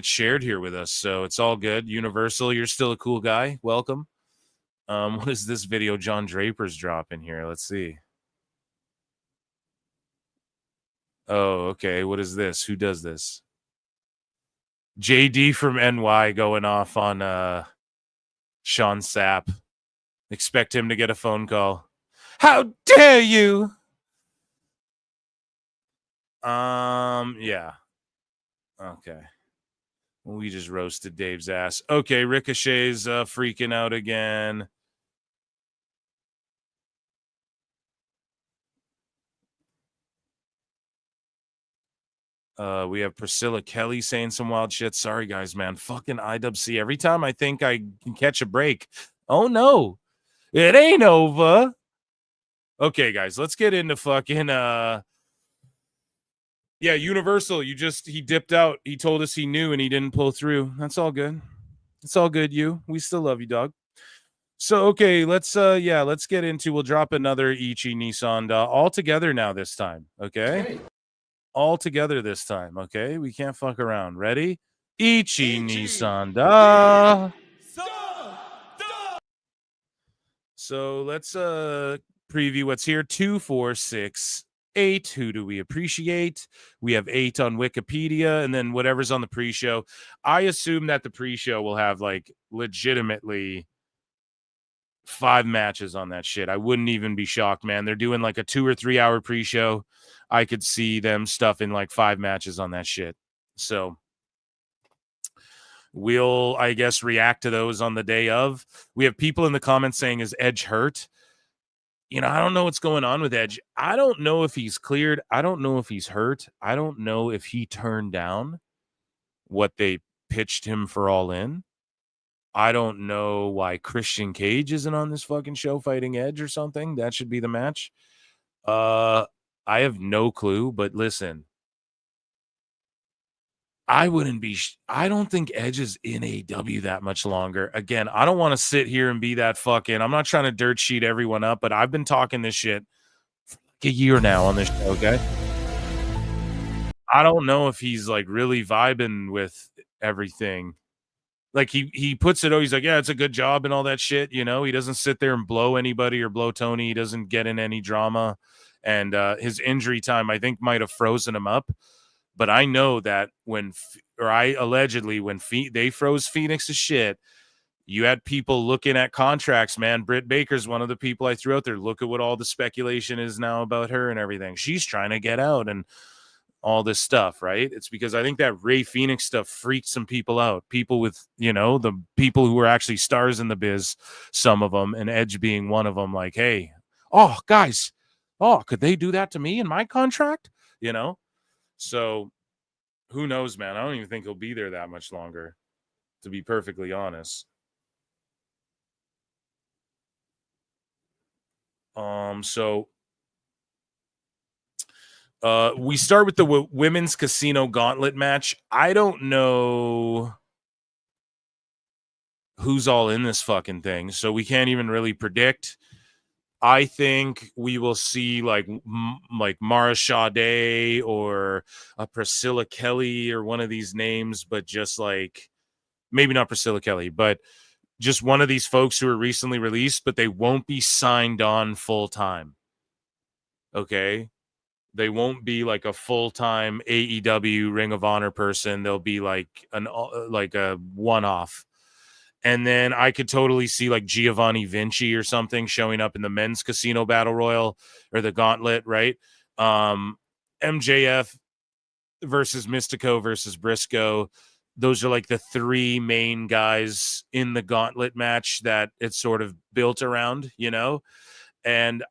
shared here with us, so it's all good. Universal, you're still a cool guy. Welcome. What is this video John Draper's dropping here? Let's see. Oh, okay. What is this? Who does this? JD from NY going off on Sean Sapp. Expect him to get a phone call. How dare you? Yeah. Okay. We just roasted Dave's ass. Okay, Ricochet's freaking out again. We have Priscilla Kelly saying some wild shit. Sorry, guys, man. Fucking IWC. Every time I think I can catch a break. Oh, no. It ain't over. Okay, guys, let's get into fucking... Yeah, Universal, he dipped out. He told us he knew and he didn't pull through. That's all good. It's all good, you. We still love you, dog. So, okay, let's get into, we'll drop another Ichi Nissan all together now this time, okay? All together this time, okay? We can't fuck around. Ready? Ichi Nissan da. So let's preview what's here. 2, 4, 6, 8. Who do we appreciate? We have 8 on Wikipedia, and then whatever's on the pre-show. I assume that the pre-show will have like legitimately 5 matches on that shit. I wouldn't even be shocked, man. They're doing like a 2 or 3 hour pre-show. I could see them stuffing like 5 matches on that shit. So we'll, I guess, react to those on the day of. We have people in the comments saying, is Edge hurt? You know, I don't know what's going on with Edge. I don't know if he's cleared. I don't know if he's hurt. I don't know if he turned down what they pitched him for All In. I don't know why Christian Cage isn't on this fucking show fighting Edge or something. That should be the match. I have no clue, but listen, I don't think Edge is in AEW that much longer. Again, I don't want to sit here and be that fucking, I'm not trying to dirt sheet everyone up, but I've been talking this shit for like a year now on this show, okay? I don't know if he's like really vibing with everything. Like he puts it, he's like, yeah, it's a good job and all that shit, you know? He doesn't sit there and blow anybody or blow Tony. He doesn't get in any drama. And his injury time, I think, might have frozen him up. But I know that when they froze Phoenix's shit, you had people looking at contracts, man. Britt Baker's one of the people I threw out there. Look at what all the speculation is now about her and everything. She's trying to get out and all this stuff, right? It's because I think that Ray Phoenix stuff freaked some people out. People with, you know, the people who were actually stars in the biz, some of them, and Edge being one of them, like, hey, oh, guys, could they do that to me in my contract? You know? So who knows, man? I don't even think he'll be there that much longer, to be perfectly honest. So we start with the women's casino gauntlet match. I don't know who's all in this fucking thing, so we can't even really predict. I think we will see like Mara Sade or a Priscilla Kelly or one of these names, but just like maybe not Priscilla Kelly, but just one of these folks who are recently released, but they won't be signed on full time. Okay. They won't be like a full-time AEW Ring of Honor person. They'll be like a one-off. And then I could totally see like Giovanni Vinci or something showing up in the men's casino battle royal or the gauntlet, right? MJF versus Mystico versus Briscoe. Those are like the three main guys in the gauntlet match that it's sort of built around, you know? And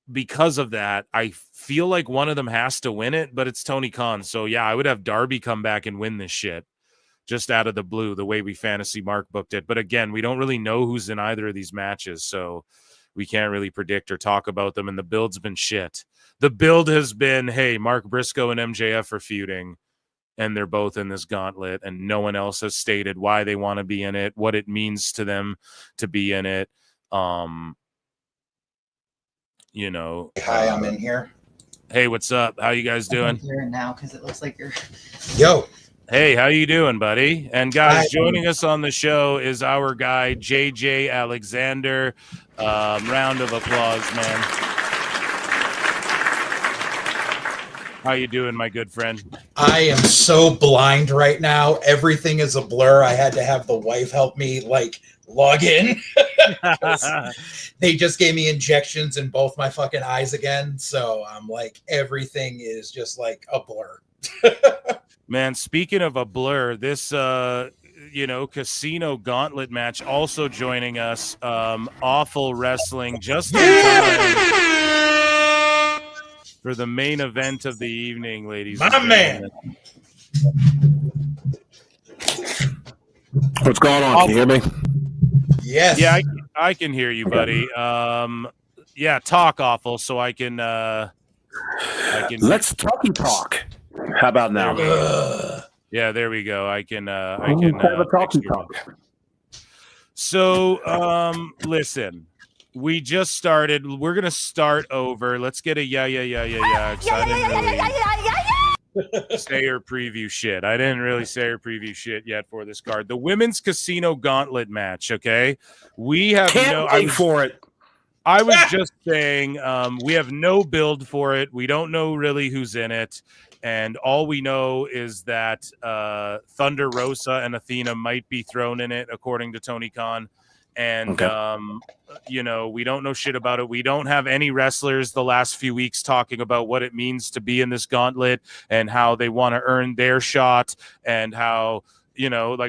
because of that, I feel like one of them has to win it, but it's Tony Khan. So yeah, I would have Darby come back and win this shit just out of the blue, the way we fantasy Mark booked it. But again, we don't really know who's in either of these matches, so we can't really predict or talk about them. And the build's been shit. The build has been, hey, Mark Briscoe and MJF are feuding, and they're both in this gauntlet, and no one else has stated why they want to be in it, what it means to them to be in it. You know, hi, I'm in here. Hey, what's up? How you guys doing? I'm here now because it looks like you're. Yo. Hey, how you doing, buddy? And guys, joining us on the show is our guy JJ Alexander. Round of applause, man. How you doing, my good friend? I am so blind right now. Everything is a blur. I had to have the wife help me like log in. They just gave me injections in both my fucking eyes again. So I'm like, everything is just like a blur. Man, speaking of a blur, this casino gauntlet match also joining us. Awful Wrestling just in time for the main event of the evening, ladies. My man. What's going on? Can you hear me? Yes. Yeah, I can hear you, buddy. Yeah, talk awful so I can Let's talk. How about now? Yeah, there we go. I can have a talkie talk. So, listen, we just started. We're gonna start over. Let's get a yeah. 'Cause I didn't really say or preview shit. I didn't really say or preview shit yet for this card. The women's casino gauntlet match. Okay, we have Can't wait for it. I was just saying, we have no build for it. We don't know really who's in it. And all we know is that Thunder Rosa and Athena might be thrown in it, according to Tony Khan. And, we don't know shit about it. We don't have any wrestlers the last few weeks talking about what it means to be in this gauntlet and how they want to earn their shot and how,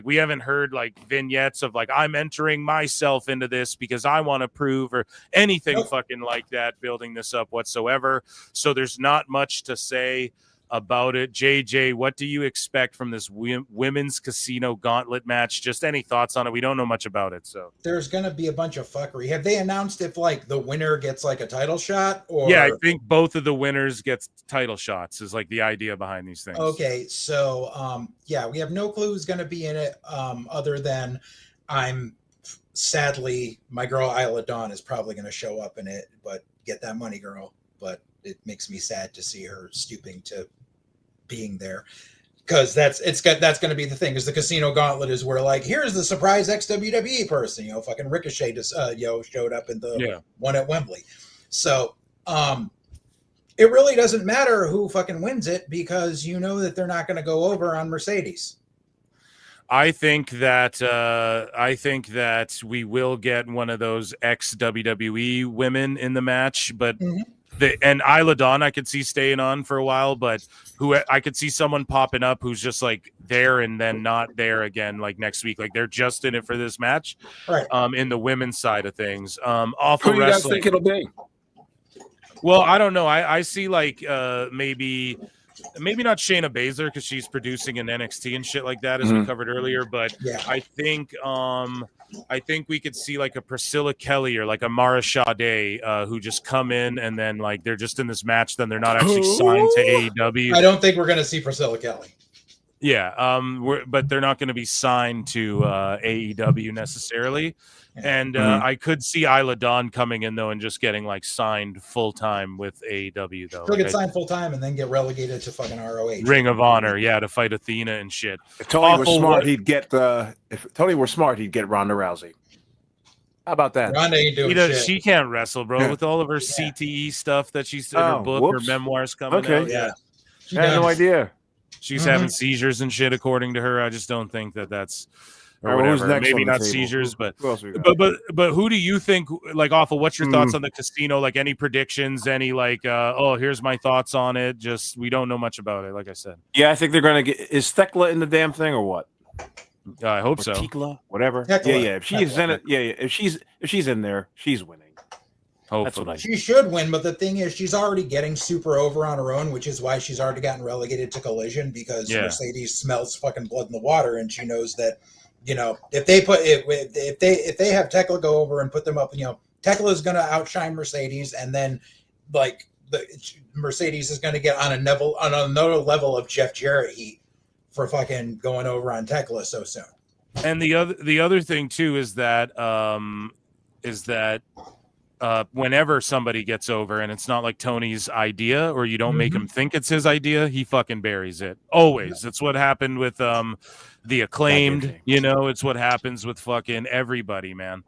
we haven't heard like vignettes of like, I'm entering myself into this because I want to prove or anything fucking like that, building this up whatsoever. So there's not much to say about it. JJ, what do you expect from this women's casino gauntlet match? Just any thoughts on it? We don't know much about it, so there's gonna be a bunch of fuckery. Have they announced if like the winner gets like a title shot? Or yeah, I think both of the winners gets title shots is like the idea behind these things. Okay, so we have no clue who's gonna be in it, other than sadly my girl Isla Dawn is probably gonna show up in it, but get that money, girl. But it makes me sad to see her stooping to being there, because that's going to be the thing. Is the casino gauntlet is where like, here's the surprise ex-WWE person, fucking Ricochet just showed up in the one at Wembley. So it really doesn't matter who fucking wins it, because that they're not going to go over on Mercedes. I think that we will get one of those ex-WWE women in the match, but and Isla Dawn I could see staying on for a while, but I could see someone popping up who's just like there and then not there again, like next week. Like they're just in it for this match, right? In the women's side of things, awful. Who do you guys think it'll be? Well, I don't know. I see like maybe not Shayna Baszler because she's producing an NXT and shit like that, as we covered earlier. But I think we could see like a Priscilla Kelly or like a Mara Sade who just come in and then like they're just in this match. Then they're not actually signed to AEW. I don't think we're going to see Priscilla Kelly. Yeah, but they're not going to be signed to AEW necessarily, and I could see Isla Dawn coming in though and just getting like signed full time with AEW though. She'll Like, get signed full time and then get relegated to fucking ROH. Ring of Honor, yeah, to fight Athena and shit. If Tony was smart, he'd get. If Tony were smart, he'd get Ronda Rousey. How about that? Ronda ain't doing shit. She can't wrestle, bro, Yeah. with all of her CTE stuff that she's in her book, her memoirs coming out. Yeah, I had no idea. She's having seizures and shit, according to her. I just don't think that's or All right, well, who's whatever. next Maybe on the not table? seizures, but Who else we got? but who do you think? Like, Awful, what's your thoughts on the casino? Like, any predictions? Any like, here's my thoughts on it. Just we don't know much about it. Like I said, Yeah, I think they're going to get. Is Thekla in the damn thing or what? I hope Or so. Tekla, whatever. Thekla. Yeah. If she's in it, yeah. If she's in there, she's winning. That's what I. She should win, but the thing is, she's already getting super over on her own, which is why she's already gotten relegated to Collision because Mercedes smells fucking blood in the water, and she knows that, if they have Tekla go over and put them up, Tekla is going to outshine Mercedes, and then like the Mercedes is going to get on another level of Jeff Jarrett heat for fucking going over on Tekla so soon. And the other thing too is that whenever somebody gets over and it's not like Tony's idea or you don't make him think it's his idea, he fucking buries it. Always. It's what happened with the Acclaimed, it's what happens with fucking everybody, man.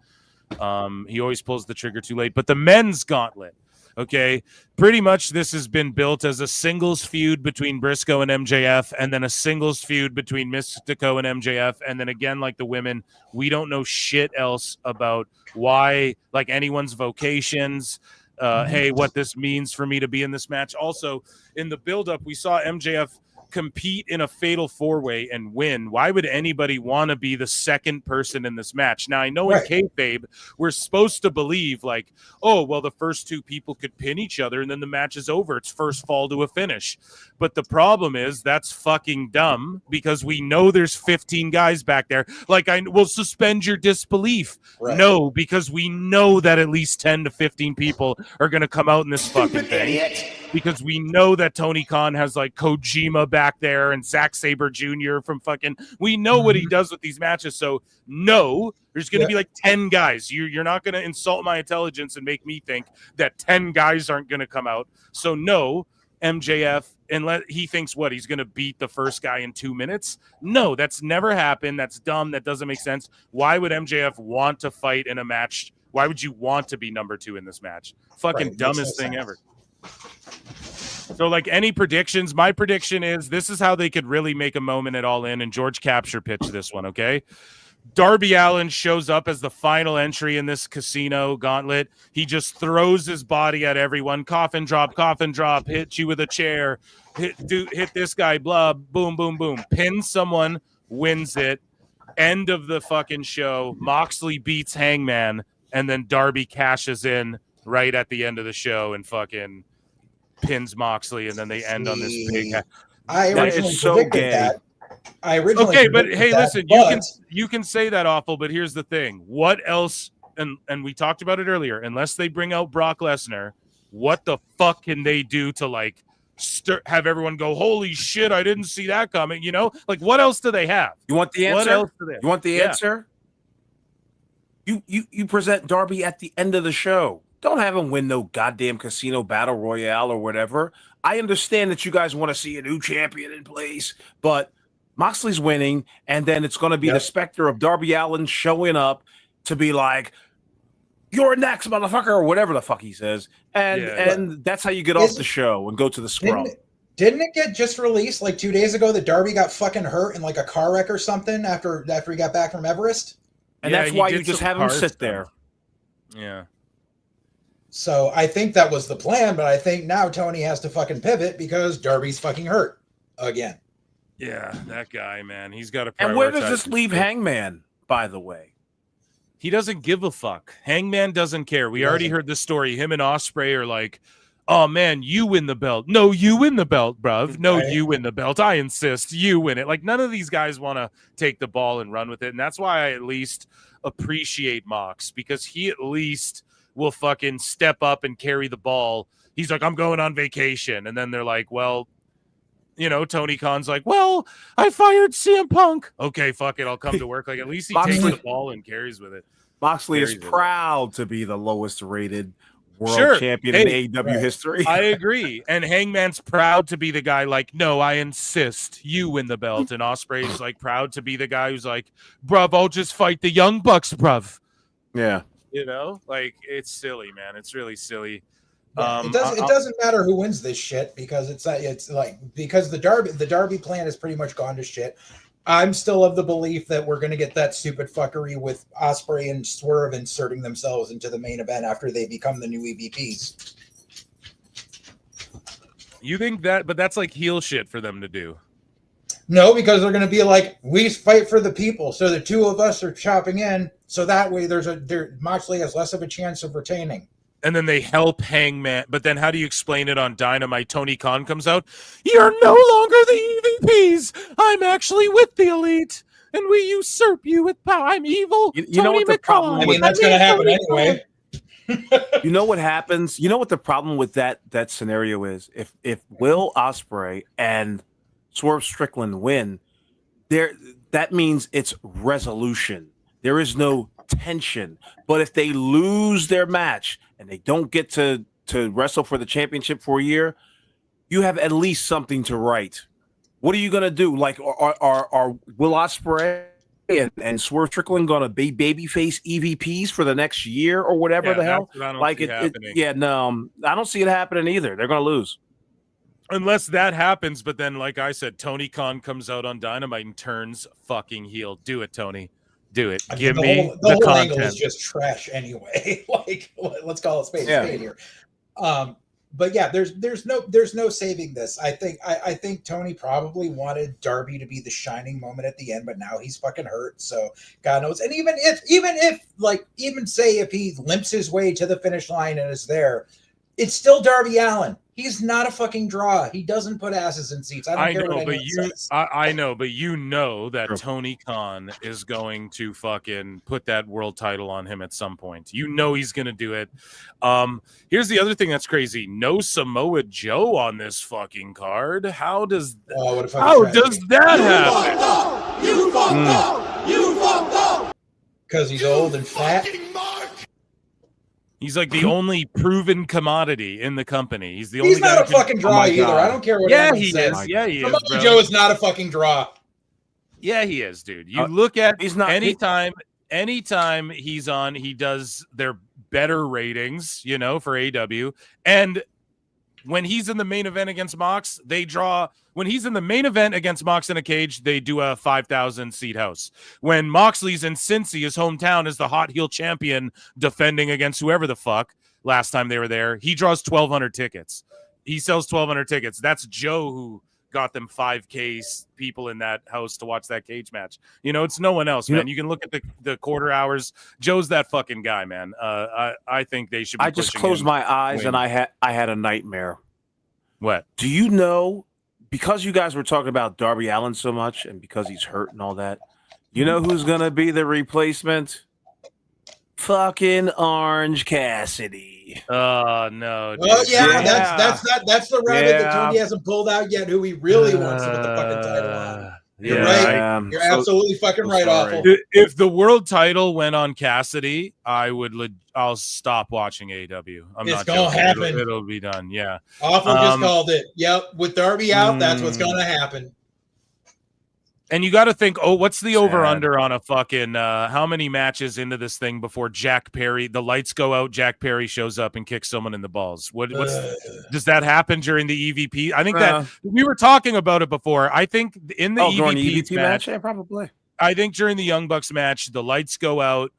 He always pulls the trigger too late. But the men's gauntlet, okay, pretty much this has been built as a singles feud between Briscoe and MJF, and then a singles feud between Mystico and MJF, and then again, like the women, we don't know shit else about why, like anyone's vocations, hey, what this means for me to be in this match. Also, in the build-up, we saw MJF compete in a fatal four-way and win. Why would anybody want to be the second person in this match? Now, I know in kayfabe, we're supposed to believe like, oh, well, the first two people could pin each other and then the match is over. It's first fall to a finish. But the problem is that's fucking dumb because we know there's 15 guys back there. Like, I will suspend your disbelief. Right. No, because we know that at least 10 to 15 people are going to come out in this fucking thing. Because we know that Tony Khan has like Kojima back there and Zack Sabre Jr. from fucking. We know what he does with these matches. So no, there's going to be like 10 guys. You're not going to insult my intelligence and make me think that 10 guys aren't going to come out. So no, MJF, unless he thinks what he's going to beat the first guy in 2 minutes. No, that's never happened. That's dumb. That doesn't make sense. Why would MJF want to fight in a match? Why would you want to be number 2 in this match? Fucking dumbest thing ever. So, like, any predictions? My prediction is this is how they could really make a moment at All In, and George Capture pitched this one, okay? Darby Allin shows up as the final entry in this casino gauntlet. He just throws his body at everyone. Coffin drop, hit you with a chair, hit this guy, blah, boom, boom, boom. Pins someone, wins it. End of the fucking show. Moxley beats Hangman, and then Darby cashes in right at the end of the show and fucking pins Moxley, and then they end on this big. I originally predicted that. But hey, listen, you can say that, Awful, but here's the thing: what else? And we talked about it earlier. Unless they bring out Brock Lesnar, what the fuck can they do to like have everyone go, "Holy shit, I didn't see that coming"? Like what else do they have? You want the answer? What else do they have? You want the answer? You present Darby at the end of the show. Don't have him win no goddamn casino battle royale or whatever. I understand that you guys want to see a new champion in place, but Moxley's winning, and then it's going to be the specter of Darby Allin showing up to be like, "You're next, motherfucker," or whatever the fuck he says, and that's how you get off the show and go to the scrum. Didn't it get just released like 2 days ago that Darby got fucking hurt in like a car wreck or something after he got back from Everest? And that's why you just have him sit there. Yeah. So I think that was the plan, but I think now Tony has to fucking pivot because Darby's fucking hurt again. Yeah, that guy, man. He's got to. And where does this leave Hangman, by the way? He doesn't give a fuck. Hangman doesn't care. We already heard this story. Him and Ospreay are like, "Oh man, you win the belt. No, you win the belt, bruv. No, you win the belt. I insist. You win it." Like none of these guys want to take the ball and run with it, and that's why I at least appreciate Mox, because he at least will fucking step up and carry the ball. He's like, "I'm going on vacation," and then they're like, "Well, Tony Khan's like, well, I fired CM Punk. Okay, fuck it, I'll come to work. Like, at least he takes the ball and carries with it. Moxley is proud to be the lowest rated world champion in AEW history. I agree. And Hangman's proud to be the guy like, no, I insist you win the belt. And Ospreay's like proud to be the guy who's like, bruv, I'll just fight the Young Bucks, bruv. Yeah. Like, it's silly, man. It's really silly. Yeah, it doesn't matter who wins this shit because because the Darby plan has pretty much gone to shit. I'm still of the belief that we're going to get that stupid fuckery with Ospreay and Swerve inserting themselves into the main event after they become the new EVPs. You think that, but that's like heel shit for them to do. No, because they're going to be like, we fight for the people, so the two of us are chopping in, so that way Moxley has less of a chance of retaining. And then they help Hangman. But then how do you explain it on Dynamite? Tony Khan comes out. You're no longer the EVPs. I'm actually with the Elite. And we usurp you with power. I'm evil. You know what the problem? I mean, that's going to happen anyway. You know what happens? You know what the problem with that scenario is? If Will Ospreay and Swerve Strickland win, that means it's resolution. There is no tension. But if they lose their match and they don't get to wrestle for the championship for a year, you have at least something to write. What are you going to do? Like, are Will Ospreay and Swerve Strickland going to be babyface EVPs for the next year or whatever the hell? I don't see happening. No, I don't see it happening either. They're going to lose. Unless that happens, but then, like I said, Tony Khan comes out on Dynamite and turns fucking heel. Do it, Tony. Do it. Give me the whole content. angle is just trash anyway. Like, let's call it spade here. But yeah, there's no saving this. I think Tony probably wanted Darby to be the shining moment at the end, but now he's fucking hurt. So God knows. And even if he limps his way to the finish line and is there, it's still Darby Allin. He's not a fucking draw. He doesn't put asses in seats. I know, but you know that Tony Khan is going to fucking put that world title on him at some point. You know he's going to do it. Here's the other thing that's crazy. No Samoa Joe on this fucking card. How does that happen? You fucked up. You fucked up. Because he's old and fat. He's like the only proven commodity in the company. He's the only. He's not a fucking draw either. I don't care what. Yeah, he is. Yeah, he is. Samoa Joe is not a fucking draw. Yeah, he is, dude. You look at anytime he's on, he does their better ratings, for AEW. And when he's in the main event against Mox, they draw. When he's in the main event against Mox in a cage, they do a 5,000 seat house. When Moxley's in Cincy, his hometown, is the hot heel champion defending against whoever the fuck last time they were there, he draws 1,200 tickets. He sells 1,200 tickets. That's Joe who got them 5K people in that house to watch that cage match. It's no one else, man. You can look at the quarter hours. Joe's that fucking guy, man. I think they should be. I just closed my eyes and I had a nightmare. What? Do you know? Because you guys were talking about Darby Allin so much and because he's hurt and all that, you know who's going to be the replacement? Fucking Orange Cassidy. Oh, no. Dude. Well, that's the rabbit that Tony hasn't pulled out yet, who he really wants to put the fucking title on. You're right. You're absolutely fucking right, Awful. If the world title went on Cassidy, I'll stop watching AEW. It's gonna happen. It'll be done. Yeah. Awful just called it. Yep. With Darby out, that's what's gonna happen. And you got to think, what's the over-under on a fucking how many matches into this thing before Jack Perry, the lights go out, Jack Perry shows up and kicks someone in the balls? Does that happen during the EVP? I think that we were talking about it before. I think in the EVP match, yeah, probably. I think during the Young Bucks match, the lights go out,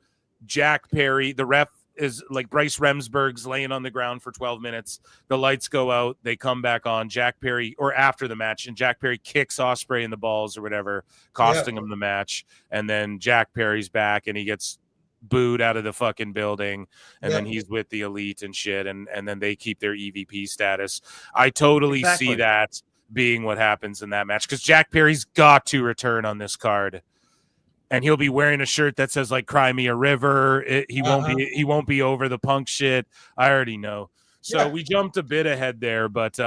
Jack Perry, the ref is like Bryce Remsburg's laying on the ground for 12 minutes. The lights go out. They come back on. Jack Perry, or after the match, and Jack Perry kicks Ospreay in the balls or whatever, costing him the match. And then Jack Perry's back and he gets booed out of the fucking building. And then he's with the Elite and shit. And then they keep their EVP status. I totally see that being what happens in that match because Jack Perry's got to return on this card. And he'll be wearing a shirt that says like "Cry Me a River." He won't be over the Punk shit. I already know. So we jumped a bit ahead there, but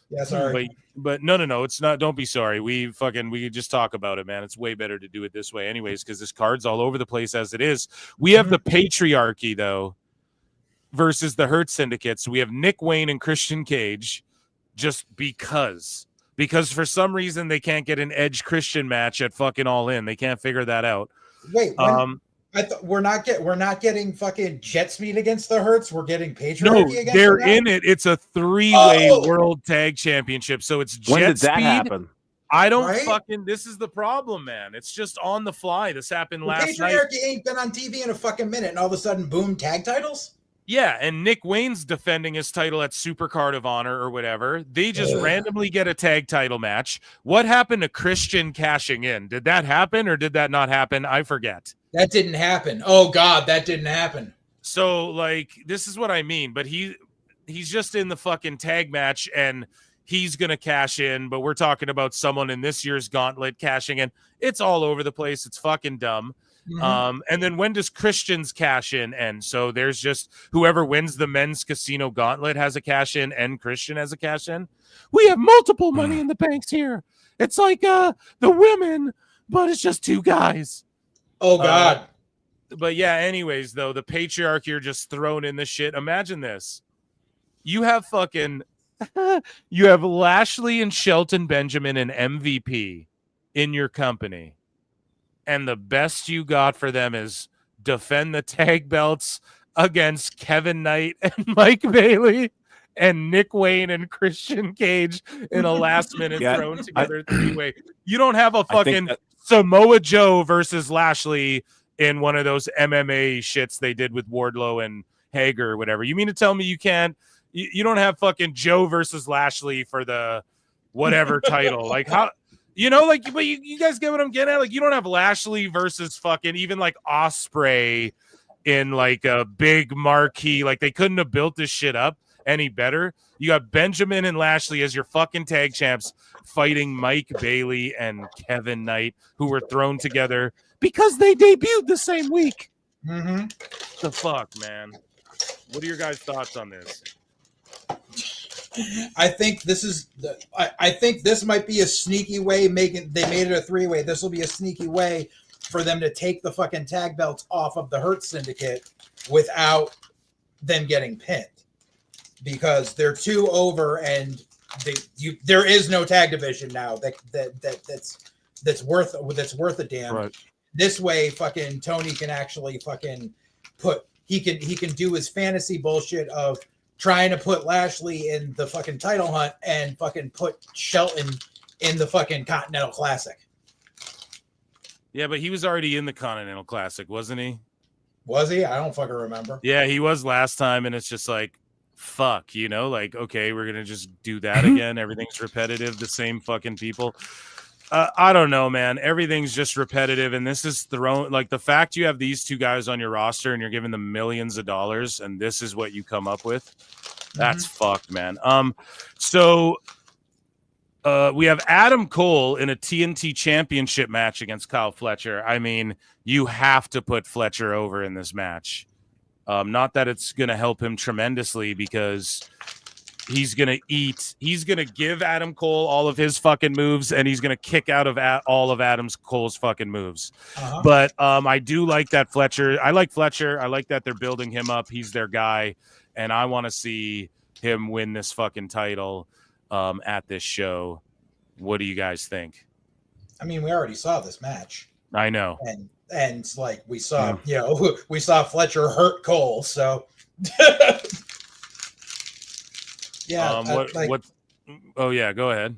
Yeah, sorry. But no, it's not. Don't be sorry. We could just talk about it, man. It's way better to do it this way, anyways, because this card's all over the place as it is. We have the patriarchy though versus the Hurt Syndicate. So we have Nick Wayne and Christian Cage, just because for some reason they can't get an Edge Christian match at fucking All In. They can't figure that out. Wait, I thought we're not getting fucking Jet Speed against the Hurts. We're getting Patriarchy against they're them? in it. It's a 3-way World Tag Championship. So it's Jet When did that Speed. happen? I don't this is the problem, man. It's just on the fly. This happened last night. Patriarchy ain't been on TV in a fucking minute, and all of a sudden, boom, tag titles? Yeah, and Nick Wayne's defending his title at Supercard of Honor or whatever. They just randomly get a tag title match. What happened to Christian cashing in? Did that happen or did that not happen? I forget. That didn't happen. Oh, God, that didn't happen. So, like, this is what I mean. But he's just in the fucking tag match, and he's going to cash in. But we're talking about someone in this year's gauntlet cashing in. It's all over the place. It's fucking dumb. Mm-hmm. And then when does Christian's cash in end? So there's just whoever wins the men's casino gauntlet has a cash in, and Christian has a cash in. We have multiple Money in the Banks here. It's like the women, but it's just two guys. Oh God. But yeah, anyways, though, the patriarchy are just thrown in the shit. Imagine this. You have fucking you have Lashley and Shelton Benjamin and MVP in your company. And the best you got for them is defend the tag belts against Kevin Knight and Mike Bailey and Nick Wayne and Christian Cage in a last minute thrown together 3-way. You don't have a fucking Samoa Joe versus Lashley in one of those MMA shits they did with Wardlow and Hager or whatever. You mean to tell me you can't? You don't have fucking Joe versus Lashley for the whatever title? Like how? You know, like, but you guys get what I'm getting at? Like, you don't have Lashley versus fucking even like Osprey in like a big marquee. Like, they couldn't have built this shit up any better. You got Benjamin and Lashley as your fucking tag champs fighting Mike Bailey and Kevin Knight, who were thrown together because they debuted the same week. Mm-hmm. The fuck, man? What are your guys' thoughts on this? I think this is. I think this might be a sneaky way. They made it a 3-way. This will be a sneaky way for them to take the fucking tag belts off of the Hurt Syndicate without them getting pinned, because they're too over, and there is no tag division now that's worth a damn. Right. This way, fucking Tony can actually fucking he can do his fantasy bullshit of trying to put Lashley in the fucking title hunt and fucking put Shelton in the fucking Continental Classic. Yeah, but he was already in the Continental Classic, wasn't he? Was he? I don't fucking remember. Yeah, he was last time, and it's just like, fuck, you know? Like, okay, we're going to just do that again. Everything's repetitive, the same fucking people. I don't know, man. Everything's just repetitive, and this is thrown. Like, the fact you have these two guys on your roster and you're giving them millions of dollars, and this is what you come up with, that's fucked, man. So we have Adam Cole in a TNT Championship match against Kyle Fletcher. I mean, you have to put Fletcher over in this match. Not that it's going to help him tremendously, because he's going to give Adam Cole all of his fucking moves, and he's going to kick out of all of Cole's fucking moves. But I do like that Fletcher. I like Fletcher. I like that they're building him up. He's their guy, and I want to see him win this fucking title at this show. What do you guys think? I mean, we already saw this match. I know. And like we saw, we saw Fletcher hurt Cole, so yeah. Oh yeah, go ahead.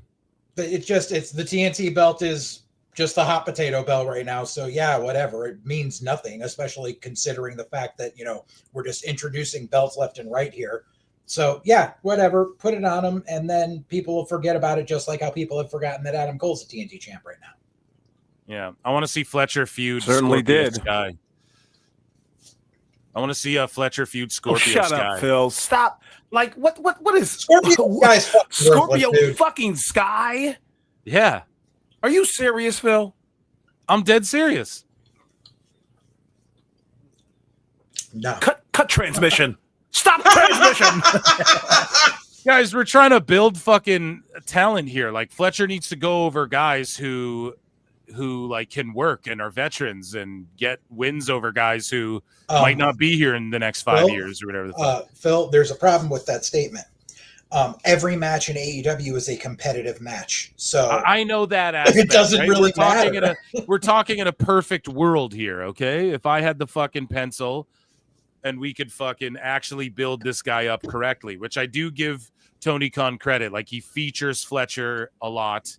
It's the TNT belt is just the hot potato belt right now. So yeah, whatever. It means nothing, especially considering the fact that, we're just introducing belts left and right here. So yeah, whatever. Put it on them, and then people will forget about it, just like how people have forgotten that Adam Cole's a TNT champ right now. Yeah, I want to see Fletcher feud. Certainly Scorpio did. Sky. I want to see a Fletcher feud Scorpio Shut Sky. up, Phil. Stop. Like, what is Scorpio Sky's Scorpio fucking Sky? Yeah. Are you serious, Phil? I'm dead serious. No. Cut transmission. Stop transmission. Guys, we're trying to build fucking talent here. Like Fletcher needs to go over guys who like can work and are veterans and get wins over guys who might not be here in the next 5 years or whatever the fuck. Phil, there's a problem with that statement. Every match in AEW is a competitive match, so I know that aspect. It doesn't really matter. We're talking in a perfect world here, okay? If I had the fucking pencil and we could fucking actually build this guy up correctly, which I do give Tony Khan credit. Like, he features Fletcher a lot,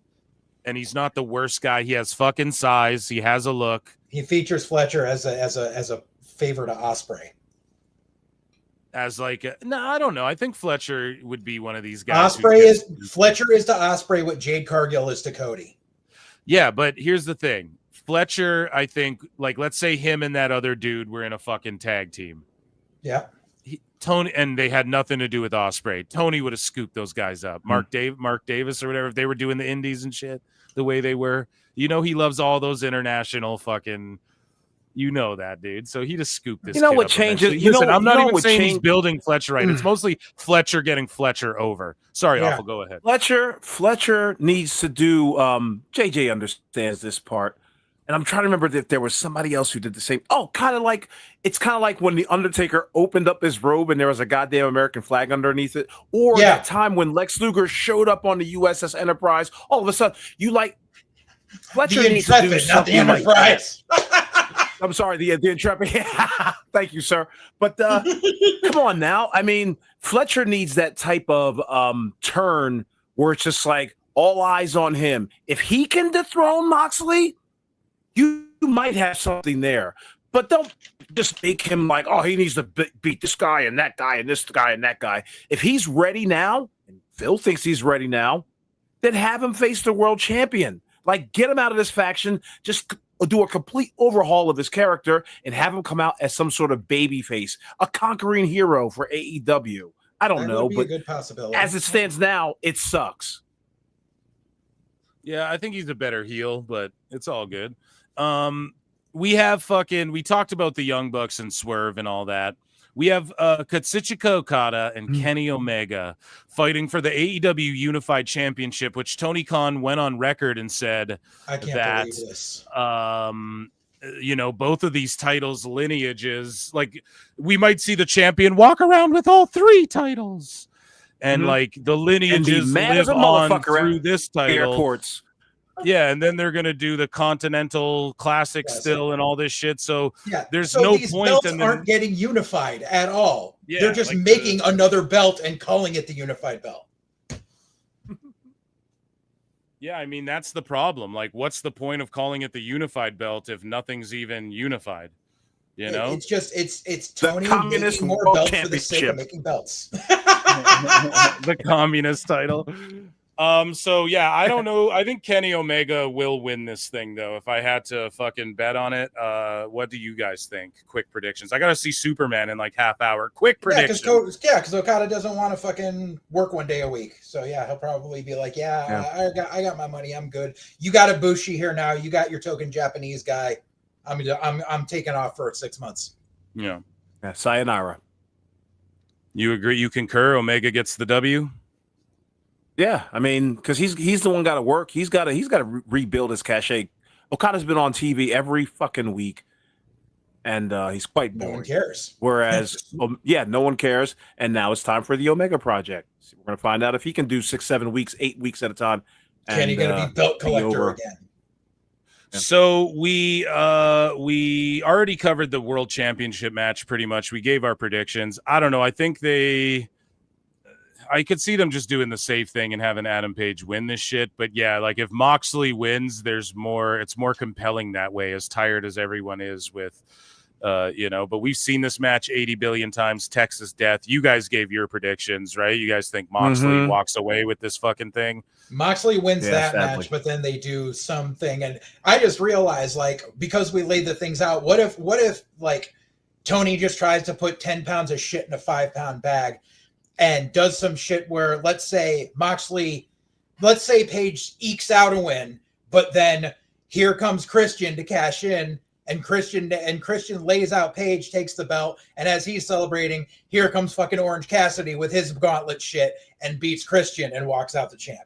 and he's not the worst guy. He has fucking size. He has a look. He features Fletcher as a favor to Ospreay. As like, no, I don't know. I think Fletcher would be one of these guys. Fletcher is to Ospreay what Jade Cargill is to Cody. Yeah, but here's the thing. Fletcher, I think, like, let's say him and that other dude were in a fucking tag team. Yeah. Tony, and they had nothing to do with Ospreay. Tony would have scooped those guys up. Mark Davis or whatever, if they were doing the indies and shit the way they were. You know, he loves all those international fucking, you know that, dude. So he just scooped this. You know kid what up changes? eventually. Listen, I'm not even saying he's change- building Fletcher right. It's mostly Fletcher getting Fletcher over. Sorry, Awful, go ahead. Fletcher needs to do. JJ understands this part, and I'm trying to remember if there was somebody else who did the same. Oh, it's kind of like when the Undertaker opened up his robe and there was a goddamn American flag underneath it, or that time when Lex Luger showed up on the USS Enterprise. All of a sudden, Fletcher needs to do something like that. I'm sorry, the Intrepid. Thank you, sir. But come on now. I mean, Fletcher needs that type of turn where it's just like all eyes on him. If he can dethrone Moxley, you might have something there. But don't just make him like, oh, he needs to beat this guy and that guy and this guy and that guy. If he's ready now, and Phil thinks he's ready now, then have him face the world champion. Like, get him out of this faction. Just do a complete overhaul of his character and have him come out as some sort of baby face, a conquering hero for AEW. I don't know, but a good possibility. As it stands now, it sucks. Yeah, I think he's a better heel, but it's all good. We talked about the Young Bucks and Swerve and all that. We have Katsuchika Okada and Kenny Omega fighting for the AEW Unified Championship, which Tony Khan went on record and said I can't that believe this. Both of these titles lineages, like, we might see the champion walk around with all three titles, and like the lineages live on through this title. Airports. Yeah, and then they're gonna do the Continental Classic still and all this shit. So there's no these point. Belts And aren't getting unified at all. Yeah, they're just like making another belt and calling it the unified belt. Yeah, I mean, that's the problem. Like, what's the point of calling it the unified belt if nothing's even unified? You know, It's just it's Tony communist making more world belts for the sake championship. of making belts. the communist title. So yeah, I don't know. I think Kenny Omega will win this thing, though. If I had to fucking bet on it, what do you guys think? Quick predictions. I gotta see Superman in like half hour. Quick predictions. Because Okada doesn't want to fucking work 1 day a week. So yeah, he'll probably be like, I got my money. I'm good. You got Ibushi here now. You got your token Japanese guy. I'm taking off for 6 months. Yeah. Sayonara. You agree? You concur? Omega gets the W. Yeah, I mean, because he's the one got to work. He's got to rebuild his cachet. Okada's been on TV every fucking week, and he's quite boring. No one cares. Whereas, no one cares. And now it's time for the Omega Project. So we're gonna find out if he can do 6, 7 weeks, 8 weeks at a time. Kenny gonna be belt collector again. So we already covered the World Championship match pretty much. We gave our predictions. I don't know. I think I could see them just doing the safe thing and having Adam Page win this shit. But yeah, like if Moxley wins, it's more compelling that way, as tired as everyone is with, but we've seen this match 80 billion times, Texas Death. You guys gave your predictions, right? You guys think Moxley walks away with this fucking thing? Moxley wins that match, but then they do something. And I just realized, like, because we laid the things out, what if like Tony just tries to put 10 pounds of shit in a 5-pound bag and does some shit where, let's say Page ekes out a win, but then here comes Christian to cash in, And Christian lays out Paige, takes the belt, and as he's celebrating, here comes fucking Orange Cassidy with his gauntlet shit and beats Christian and walks out the champ.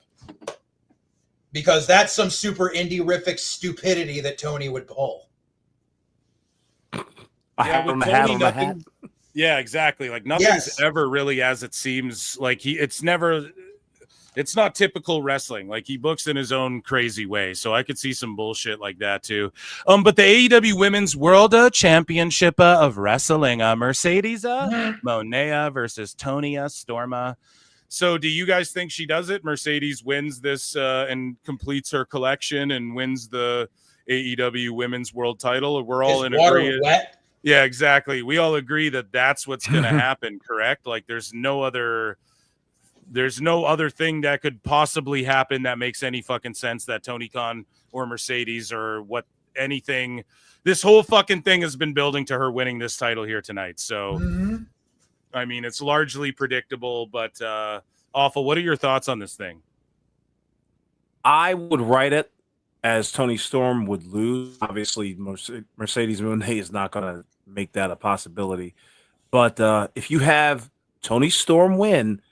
Because that's some super indie-rific stupidity that Tony would pull. Yeah, with Tony, nothing. Yeah, exactly. Like nothing's ever really as it seems. Like it's not typical wrestling. Like he books in his own crazy way. So I could see some bullshit like that too. But the AEW Women's World Championship of Wrestling, Mercedes Moné versus Tonya Storm. So do you guys think she does it? Mercedes wins this and completes her collection and wins the AEW Women's World title? We're all in agreement. Wet? Yeah, exactly. We all agree that that's what's going to happen, correct? Like there's no other thing that could possibly happen that makes any fucking sense that Tony Khan or Mercedes or what anything. This whole fucking thing has been building to her winning this title here tonight. So I mean, it's largely predictable, but Awful, what are your thoughts on this thing? I would write it as Tony Storm would lose. Obviously, Mercedes Moné is not going to make that a possibility. But if you have Tony Storm win,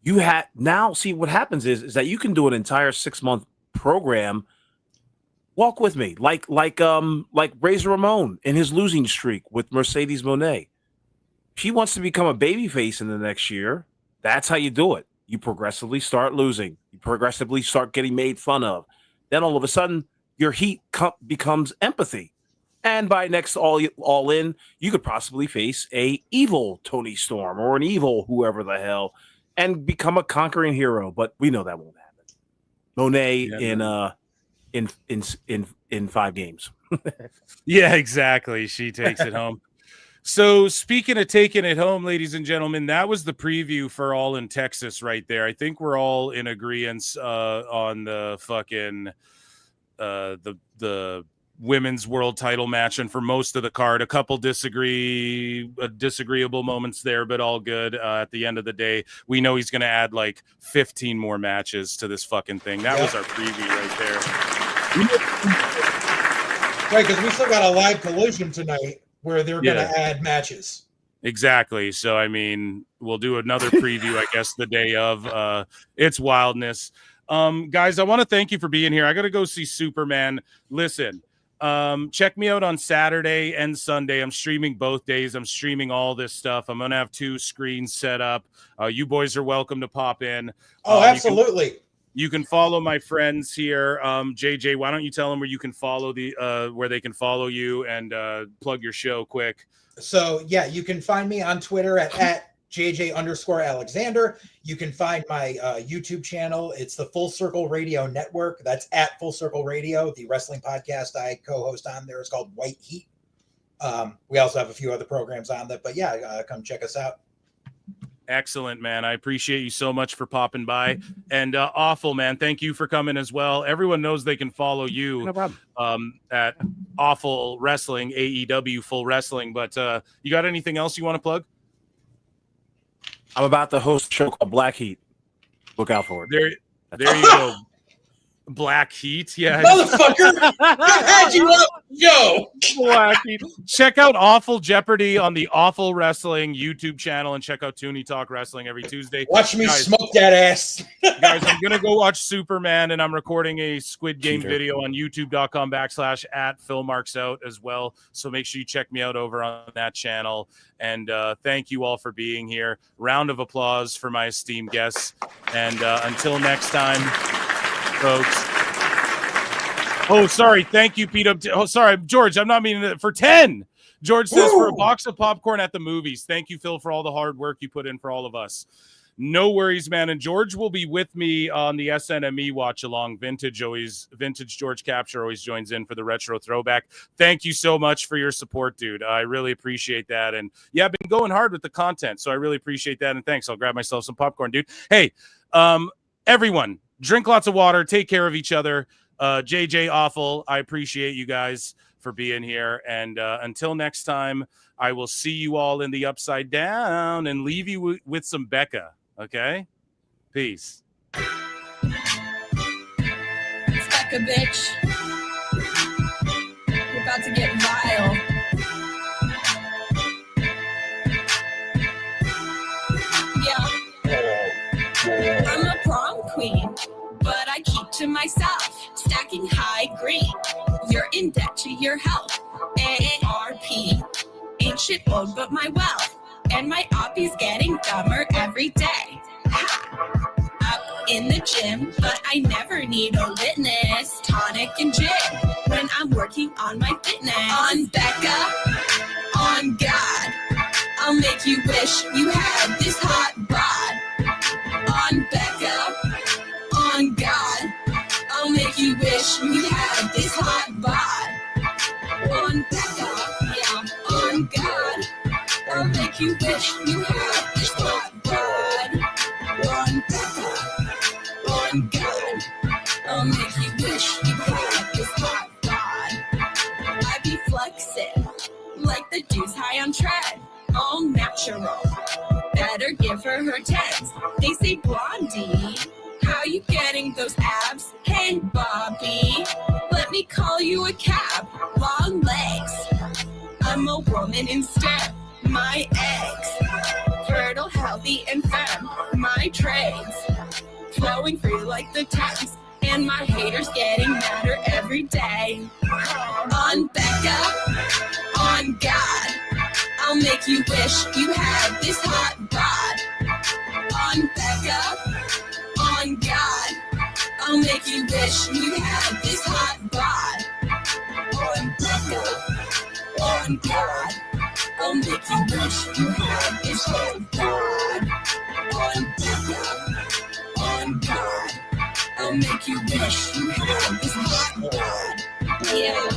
you have now see what happens is that you can do an entire 6-month program. Walk with me, like Razor Ramon in his losing streak with Mercedes Moné. She wants to become a babyface in the next year. That's how you do it. You progressively start losing. You progressively start getting made fun of. Then all of a sudden, your heat becomes empathy. And by next all in, you could possibly face a evil Tony Storm or an evil whoever the hell and become a conquering hero. But we know that won't happen. Moné in 5 games. Yeah, exactly. She takes it home. So speaking of taking it home, ladies and gentlemen, that was the preview for All in Texas right there. I think we're all in agreement on the fucking the women's world title match, and for most of the card, a couple disagreeable moments there, but all good. At the end of the day, we know he's going to add like 15 more matches to this fucking thing. That was our preview right there. Right, because we still got a live Collision tonight where they're going to add matches. Exactly. So, I mean, we'll do another preview, I guess, the day of. It's wildness. Guys, I want to thank you for being here. I got to go see Superman. Listen, check me out on Saturday and Sunday. I'm streaming both days. I'm streaming all this stuff. I'm going to have 2 screens set up. You boys are welcome to pop in. Oh, absolutely. You can follow my friends here. JJ, why don't you tell them where you can follow where they can follow you and plug your show quick. So yeah, you can find me on Twitter at JJ_Alexander. You can find my YouTube channel. It's the Full Circle Radio Network. That's at Full Circle Radio. The wrestling podcast I co-host on there is called White Heat. We also have a few other programs on that, but yeah, come check us out. Excellent, man. I appreciate you so much for popping by. And Awful, man, thank you for coming as well. Everyone knows they can follow you at Awful Wrestling, AEW Full Wrestling. But you got anything else you want to plug? I'm about to host a show called Black Heat. Look out for it. There you go. Black Heat, yeah. Motherfucker! I had you up, yo! Black Heat. Check out Awful Jeopardy on the Awful Wrestling YouTube channel, and check out Toonie Talk Wrestling every Tuesday. Watch me smoke that ass. Guys, I'm gonna go watch Superman, and I'm recording a Squid Game video on youtube.com/@PhilMarksOut as well. So make sure you check me out over on that channel. And thank you all for being here. Round of applause for my esteemed guests. And until next time, folks. Oh, sorry. Thank you, PWT. Oh, sorry, George. I'm not meaning it. For 10. George says, for a box of popcorn at the movies. Thank you, Phil, for all the hard work you put in for all of us. No worries, man. And George will be with me on the SNME watch along. Vintage George Capture always joins in for the retro throwback. Thank you so much for your support, dude. I really appreciate that. And yeah, I've been going hard with the content, so I really appreciate that. And thanks. I'll grab myself some popcorn, dude. Hey, everyone, drink lots of water. Take care of each other. JJ, Awful, I appreciate you guys for being here. And until next time, I will see you all in the Upside Down and leave you with some Becca. Okay? Peace. Becca, bitch. You're about to get vile. to myself, stacking high green. You're in debt to your health. AARP. Ain't shit old but my wealth. And my oppie's getting dumber every day. Ha! Up in the gym, but I never need a witness. Tonic and gin when I'm working on my fitness. On Becca, on God, I'll make you wish you had this hot bod. On Becca, on God, I'll make you wish you had this hot bod. On Becca, yeah, on God, I'll make you wish you had this hot bod. On Becca, on God, I'll make you wish you had this hot bod. I be flexing like the dudes high on tread, all natural. Better give her tens. They say, Blondie, how you getting those abs? Hey, Bobby, let me call you a cab. Long legs, I'm a woman instead. My eggs, fertile, healthy, and femme. My trades, flowing free like the Thames. And my haters getting madder every day. On Becca, on God, I'll make you wish you had this hot bod. On Becca, on God, I'll make you wish you had this hot bod. On Becca, on God, I'll make you wish you had this hot bod. On Becca, on God, I'll make you wish you had this hot bod. Yeah.